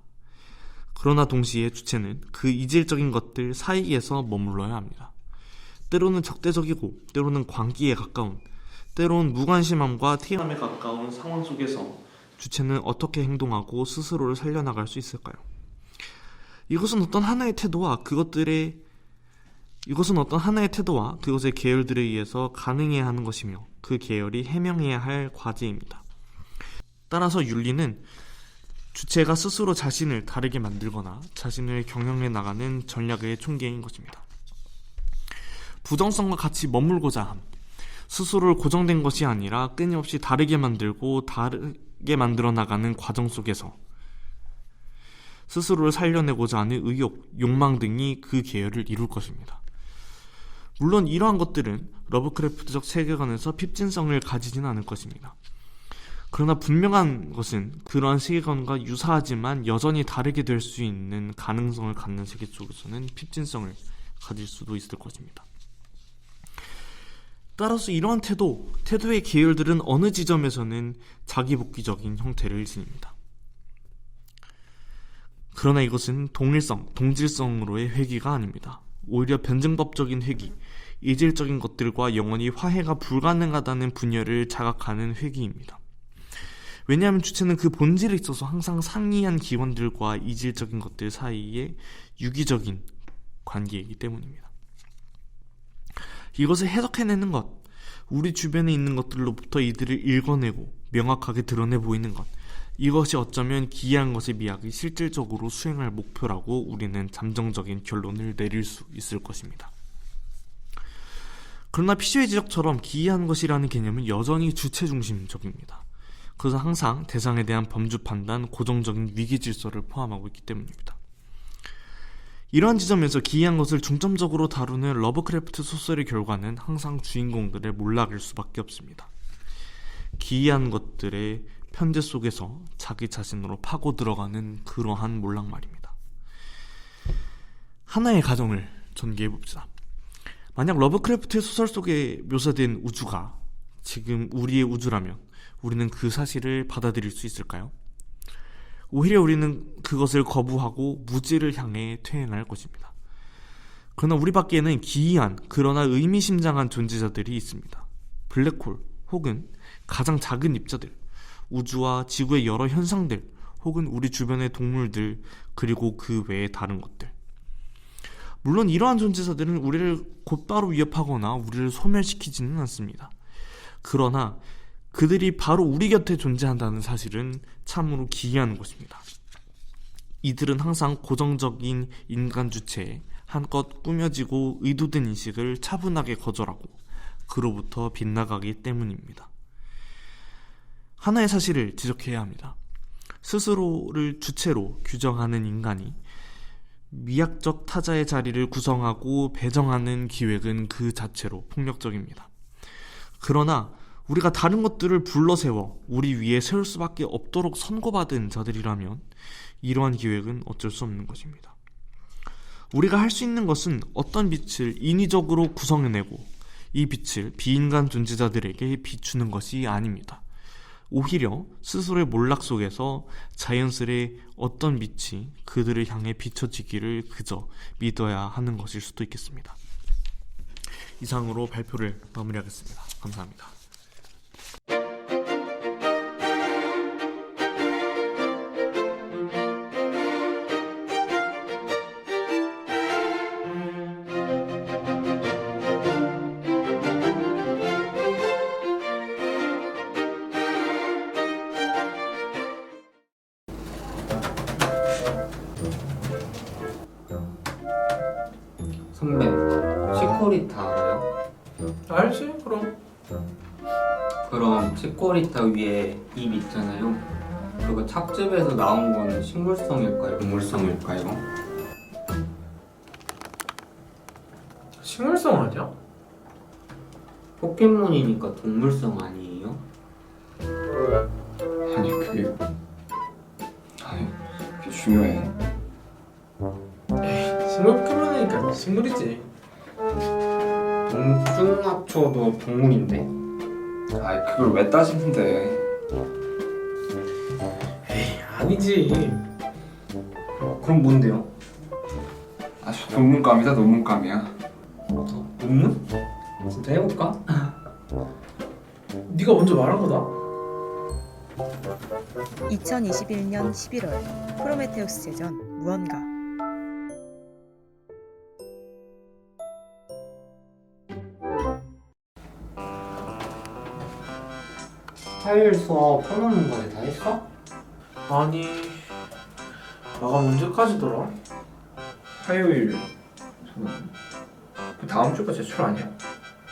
그러나 동시에 주체는 그 이질적인 것들 사이에서 머물러야 합니다. 때로는 적대적이고 때로는 광기에 가까운, 때로는 무관심함과 태연함에 가까운 상황 속에서 주체는 어떻게 행동하고 스스로를 살려나갈 수 있을까요? 이것은 어떤 하나의 태도와 그것의 계열들에 의해서 가능해야 하는 것이며 그 계열이 해명해야 할 과제입니다. 따라서 윤리는 주체가 스스로 자신을 다르게 만들거나 자신을 경영해 나가는 전략의 총계인 것입니다. 부정성과 같이 머물고자 함, 스스로를 고정된 것이 아니라 끊임없이 다르게 만들고 다르게 만들어 나가는 과정 속에서 스스로를 살려내고자 하는 의욕, 욕망 등이 그 계열을 이룰 것입니다. 물론 이러한 것들은 러브크래프트적 세계관에서 핍진성을 가지지는 않을 것입니다. 그러나 분명한 것은 그러한 세계관과 유사하지만 여전히 다르게 될 수 있는 가능성을 갖는 세계 속에서는 핍진성을 가질 수도 있을 것입니다. 따라서 이러한 태도의 계열들은 어느 지점에서는 자기복귀적인 형태를 지닙니다. 그러나 이것은 동질성으로의 회귀가 아닙니다. 오히려 변증법적인 회귀, 이질적인 것들과 영원히 화해가 불가능하다는 분열을 자각하는 회귀입니다. 왜냐하면 주체는 그 본질에 있어서 항상 상이한 기원들과 이질적인 것들 사이에 유기적인 관계이기 때문입니다. 이것을 해석해내는 것, 우리 주변에 있는 것들로부터 이들을 읽어내고 명확하게 드러내 보이는 것, 이것이 어쩌면 기이한 것의 미학이 실질적으로 수행할 목표라고 우리는 잠정적인 결론을 내릴 수 있을 것입니다. 그러나 피시의 지적처럼 기이한 것이라는 개념은 여전히 주체 중심적입니다. 그래서 항상 대상에 대한 범주 판단, 고정적인 위기 질서를 포함하고 있기 때문입니다. 이러한 지점에서 기이한 것을 중점적으로 다루는 러브크래프트 소설의 결과는 항상 주인공들의 몰락일 수밖에 없습니다. 기이한 것들의 편제 속에서 자기 자신으로 파고 들어가는 그러한 몰락 말입니다. 하나의 가정을 전개해봅시다. 만약 러브크래프트의 소설 속에 묘사된 우주가 지금 우리의 우주라면 우리는 그 사실을 받아들일 수 있을까요? 오히려 우리는 그것을 거부하고 무지를 향해 퇴행할 것입니다. 그러나 우리 밖에는 기이한 그러나 의미심장한 존재자들이 있습니다. 블랙홀 혹은 가장 작은 입자들, 우주와 지구의 여러 현상들 혹은 우리 주변의 동물들 그리고 그 외의 다른 것들. 물론 이러한 존재자들은 우리를 곧바로 위협하거나 우리를 소멸시키지는 않습니다. 그러나 그들이 바로 우리 곁에 존재한다는 사실은 참으로 기이한 것입니다. 이들은 항상 고정적인 인간 주체에 한껏 꾸며지고 의도된 인식을 차분하게 거절하고 그로부터 빗나가기 때문입니다. 하나의 사실을 지적해야 합니다. 스스로를 주체로 규정하는 인간이 미학적 타자의 자리를 구성하고 배정하는 기획은 그 자체로 폭력적입니다. 그러나 우리가 다른 것들을 불러세워 우리 위에 세울 수밖에 없도록 선고받은 자들이라면 이러한 기획은 어쩔 수 없는 것입니다. 우리가 할 수 있는 것은 어떤 빛을 인위적으로 구성해내고 이 빛을 비인간 존재자들에게 비추는 것이 아닙니다. 오히려 스스로의 몰락 속에서 자연스레 어떤 빛이 그들을 향해 비춰지기를 그저 믿어야 하는 것일 수도 있겠습니다. 이상으로 발표를 마무리하겠습니다. 감사합니다. 선배, 치코리타 알아요? 알지? 그럼. 그럼 치코리타 위에 입 있잖아요. 그거 착즙에서 나온 건 식물성일까요? 동물성일까요? 식물성 아니야? 포켓몬이니까 동물성 아니에요? 그게 중요해. 식물 포켓몬이니까 식물이지. 동중하초도 동물인데? 그걸 왜 따지는데? 아니지. 그럼 뭔데요? 논문감이다, 논문감이야. 논문? 진짜 해볼까? 네가 먼저 말한 거다. 2021년 11월 프로메테우스 제전 무언가. 화요일 수업 편한 문제까지 다 했어? 아니, 마감 언제까지더라? 화요일 그 다음 주가 제출 아니야?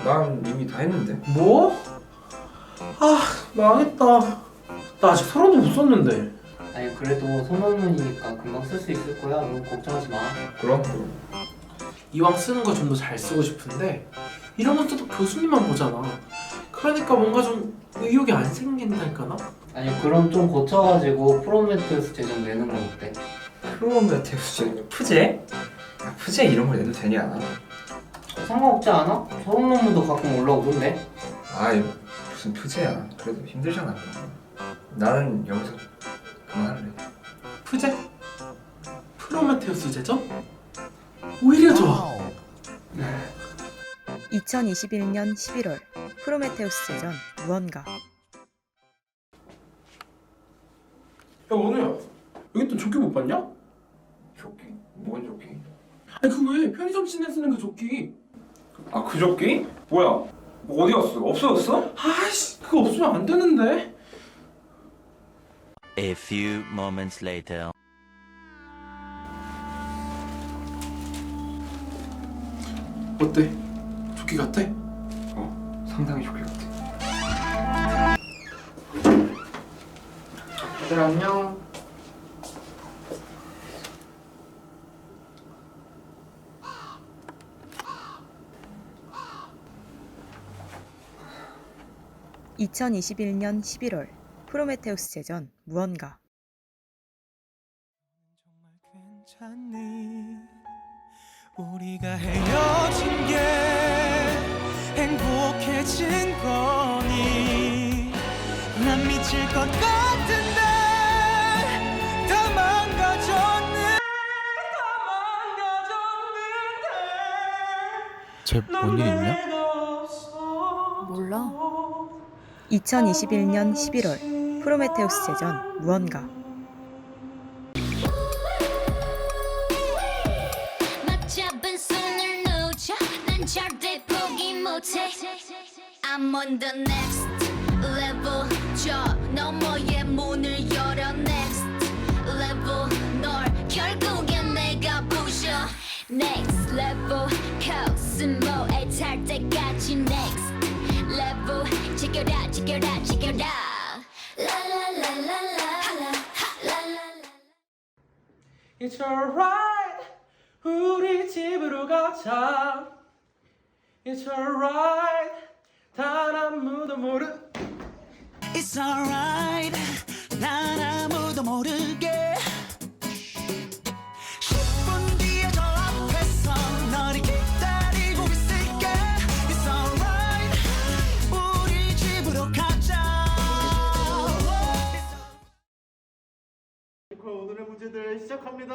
난 이미 다 했는데. 뭐? 아 망했다. 나 아직 서론도 못 썼는데. 아니 그래도 소논문이니까 금방 쓸 수 있을 거야. 너무 걱정하지 마. 그럼? 이왕 쓰는 거 좀 더 잘 쓰고 싶은데 이런 건 또 교수님만 보잖아. 그러니까 뭔가 좀 의욕이 안 생긴달까나? 아니 그럼 좀 고쳐가지고 프로메테우스 제전 내는 건 어때? 프로메테우스 제전 푸제? 야, 푸제 이런 걸 내도 되냐? 상관없지 않아? 서론 논문도 가끔 올라오던데. 아이 무슨 푸제야. 그래도 힘들잖아. 나는 여기서 그만할래. 푸제? 프로메테우스 제전? 오히려 좋아. 2021년 11월 프로메테우스 제전 무언가. 야 원우야, 여기 또 조끼 못 봤냐? 조끼? 뭔 조끼? 아니 그 왜 편의점시내 쓰는 그 조끼. 아 그 조끼? 뭐야? 뭐 어디 갔어? 없어졌어? 아이씨 그거 없으면 안 되는데. A few moments later. 어때? 조끼 같아? 상당히 조끼 같아. 얘들 안녕. (2021년 11월) 프로메테우스 제전 무언가. 우리가 헤어진 게 행복해진 거니 난 미칠 것 같은데 다 망가졌네. 쟤 뭔 일 있냐? 몰라. 2021년 11월 프로메테우스 제전 무언가. 잡은 손을 놓쳐 난 절대 포기 못해. I'm on the next level. 저 너머의 문을 열어 next level. 널 결국엔 내가 부셔 next level. 코스모에 탈 때까지 next level. 지켜라 지켜라 지켜라. It's alright. 우리 집으로 가자. It's alright. 단 아무도 모르. It's alright. 난 아무도 모르게 10분 뒤에 저 앞에서 너를 기다리고 있을게. It's alright. 우리 집으로 가자. 오늘의 문제들 시작합니다.